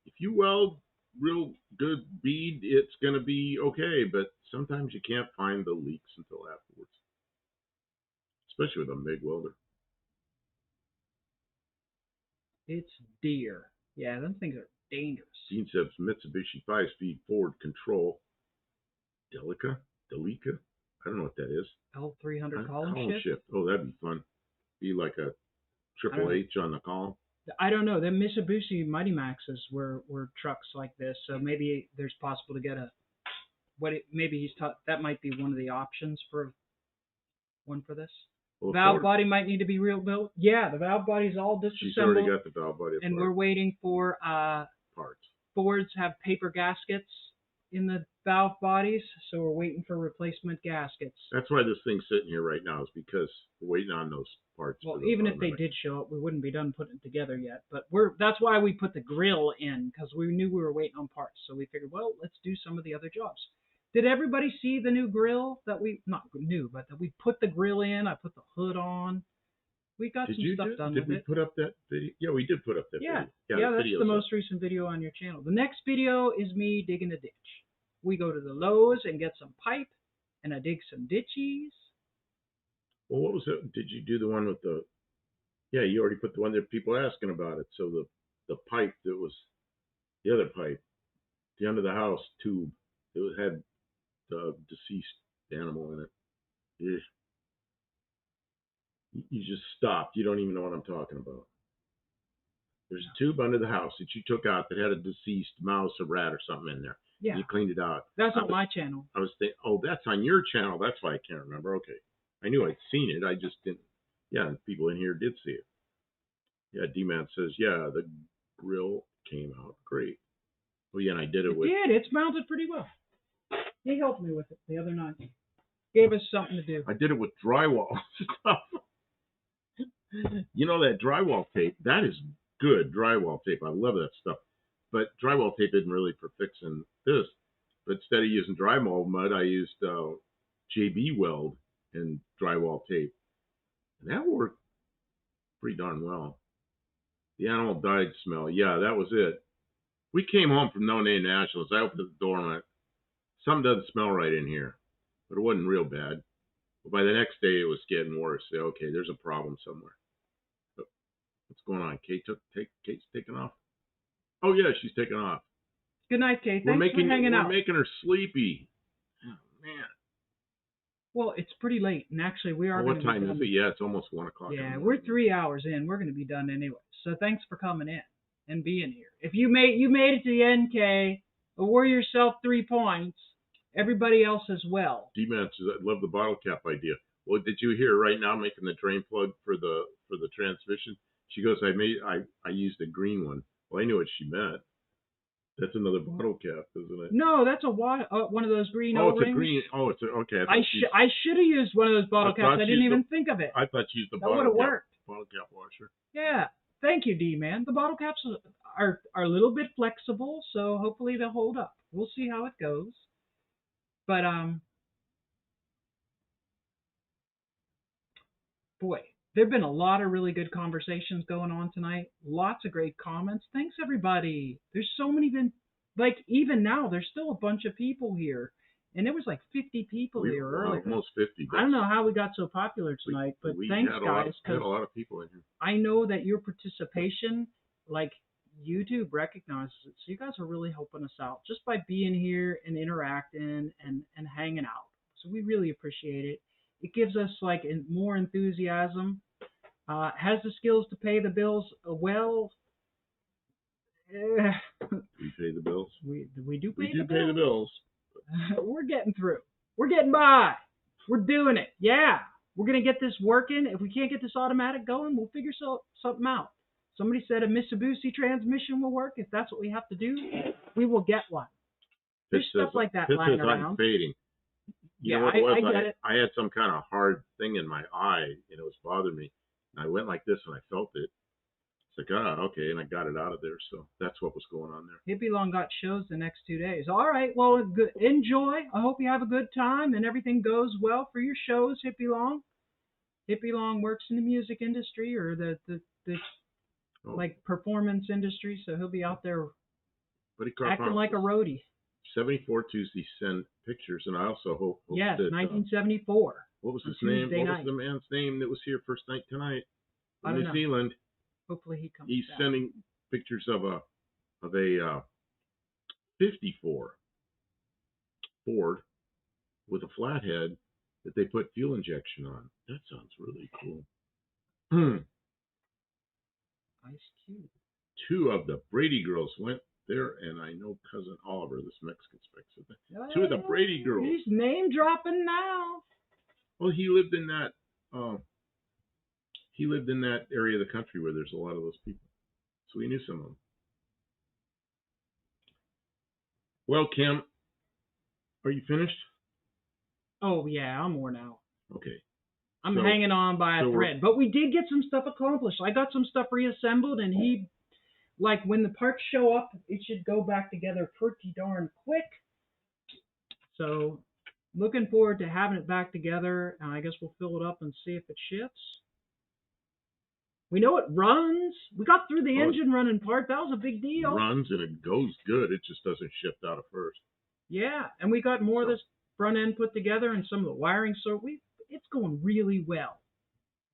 If you weld real good bead, it's going to be okay, but sometimes you can't find the leaks until afterwards. Especially with a MIG welder. It's deer. Yeah, them things are dangerous. Dean says Mitsubishi 5-speed Ford control. Delica? I don't know what that is. L300 column shift. Oh, that'd be fun. Be like a Triple H on the column. I don't know. The Mitsubishi Mighty Maxes were trucks like this, so maybe there's possible to get maybe he's taught that might be one of the options for this. Well, valve body might need to be rebuilt. Yeah, the valve body's all disassembled. She's already got the valve body. And we're waiting for parts. Fords have paper gaskets in the valve bodies, so we're waiting for replacement gaskets. That's why this thing's sitting here right now, is because we're waiting on those parts. Well, even if they did show up, we wouldn't be done putting it together yet. But that's why we put the grill in, because we knew we were waiting on parts. So we figured, well, let's do some of the other jobs. Did everybody see the new grill that not new, but that we put the grill in? I put the hood on. We got some stuff done with it. Did we put up that video? Yeah, we did put up that video. Yeah, that's the most recent video on your channel. The next video is me digging a ditch. We go to the Lowe's and get some pipe, and I dig some ditches. Well, what was it? Did you do the one with the? Yeah, you already put the one that people are asking about it. So the pipe that was the other pipe, the under the house tube, it had the deceased animal in it. You just stopped. You don't even know what I'm talking about. There's a tube under the house that you took out that had a deceased mouse or rat or something in there. Yeah. You cleaned it out. That's on my channel. I was thinking, oh, that's on your channel. That's why I can't remember. Okay. I knew I'd seen it. I just didn't. Yeah, and people in here did see it. Yeah, D-Man says, yeah, the grill came out great. Oh, yeah, and I did it with... It's mounted pretty well. He helped me with it the other night. Gave us something to do. I did it with drywall stuff. You know that drywall tape? That is good drywall tape. I love that stuff. But drywall tape isn't really for fixing this. But instead of using drywall mud, I used JB weld and drywall tape. And that worked pretty darn well. The animal died smell. Yeah, that was it. We came home from No Name Nationals. I opened the door and went, something doesn't smell right in here. But it wasn't real bad. But by the next day, it was getting worse. So, okay, there's a problem somewhere. But what's going on? Kate's taking off? Oh, yeah, she's taking off. Good night, Kate. Thanks for hanging out. We're making her sleepy. Oh, man. Well, it's pretty late, and actually we are. What time is it? Yeah, it's almost 1 o'clock. Yeah, we're 3 hours in. We're going to be done anyway. So thanks for coming in and being here. If you made it to the end, Kay, award yourself 3 points. Everybody else as well. D-Man says, I love the bottle cap idea. Well, did you hear right now making the drain plug for the transmission? She goes, I used a green one. Well, I knew what she meant. That's another bottle cap, isn't it? No, that's one of those green O-rings. It's a green. Oh, it's okay. I should have used one of those bottle caps. I didn't even think of it. I thought you used the bottle cap washer. Yeah. Thank you, D-Man. The bottle caps are a little bit flexible, so hopefully they'll hold up. We'll see how it goes. But boy, there've been a lot of really good conversations going on tonight. Lots of great comments. Thanks, everybody. There's so many even now, there's still a bunch of people here. And there was like 50 people here earlier. Almost 50. I don't know how we got so popular tonight, but thanks, guys. We had a lot of people in here. I know that your participation, like YouTube recognizes it. So you guys are really helping us out just by being here and interacting and hanging out. So we really appreciate it. It gives us like more enthusiasm. Has the skills to pay the bills well. We pay the bills. We do pay the bills. We're getting through. We're getting by. We're doing it. Yeah. We're going to get this working. If we can't get this automatic going, we'll figure something out. Somebody said a Mitsubishi transmission will work. If that's what we have to do, we will get one. There's stuff like that lying around. Fading. You know what it was? I get it. I had some kind of hard thing in my eye, and it was bothering me. And I went like this, and I felt it. It's like, okay, and I got it out of there. So that's what was going on there. Hippie Long got shows the next 2 days. All right, well, good. Enjoy. I hope you have a good time and everything goes well for your shows, Hippie Long. Hippie Long works in the music industry or the like performance industry, so he'll be out there acting like a roadie. 74 Tuesday send pictures, and I also hope yes, that, 1974. What was his name? What was the man's name that was here first night tonight in New Zealand? Hopefully he comes. He's back. sending pictures of a 54 Ford with a flathead that they put fuel injection on. That sounds really cool. Ice Cube. 2 of the Brady girls went there, and I know cousin Oliver, this Mexican spec. 2 of the Brady girls. He's name dropping now. Well, he lived in that. He lived in that area of the country where there's a lot of those people, so he knew some of them. Well, Kim, are you finished? Oh yeah, I'm worn out. Okay. I'm hanging on by a thread, but we did get some stuff accomplished. I got some stuff reassembled, and like when the parts show up, it should go back together pretty darn quick. So, looking forward to having it back together, and I guess we'll fill it up and see if it ships. We know it runs. We got through the engine running part. That was a big deal. It runs and it goes good. It just doesn't shift out of first. Yeah, and we got more of this front end put together and some of the wiring. So it's going really well.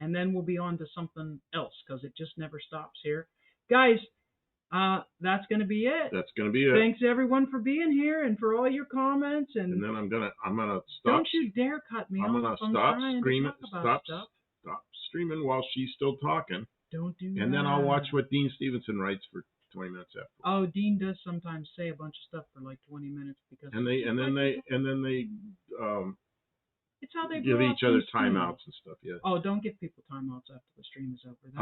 And then we'll be on to something else because it just never stops here. Guys, that's going to be it. That's going to be it. Thanks everyone for being here and for all your comments. And then I'm gonna stop. Don't you dare cut me off. I'm gonna stop screaming. Stop streaming while she's still talking. Don't do that. And then I'll watch what Dean Stevenson writes for 20 minutes after. Oh, Dean does sometimes say a bunch of stuff for like 20 minutes because. And then they it's how they give each other timeouts and stuff. Yeah. Oh, don't give people timeouts after the stream is over.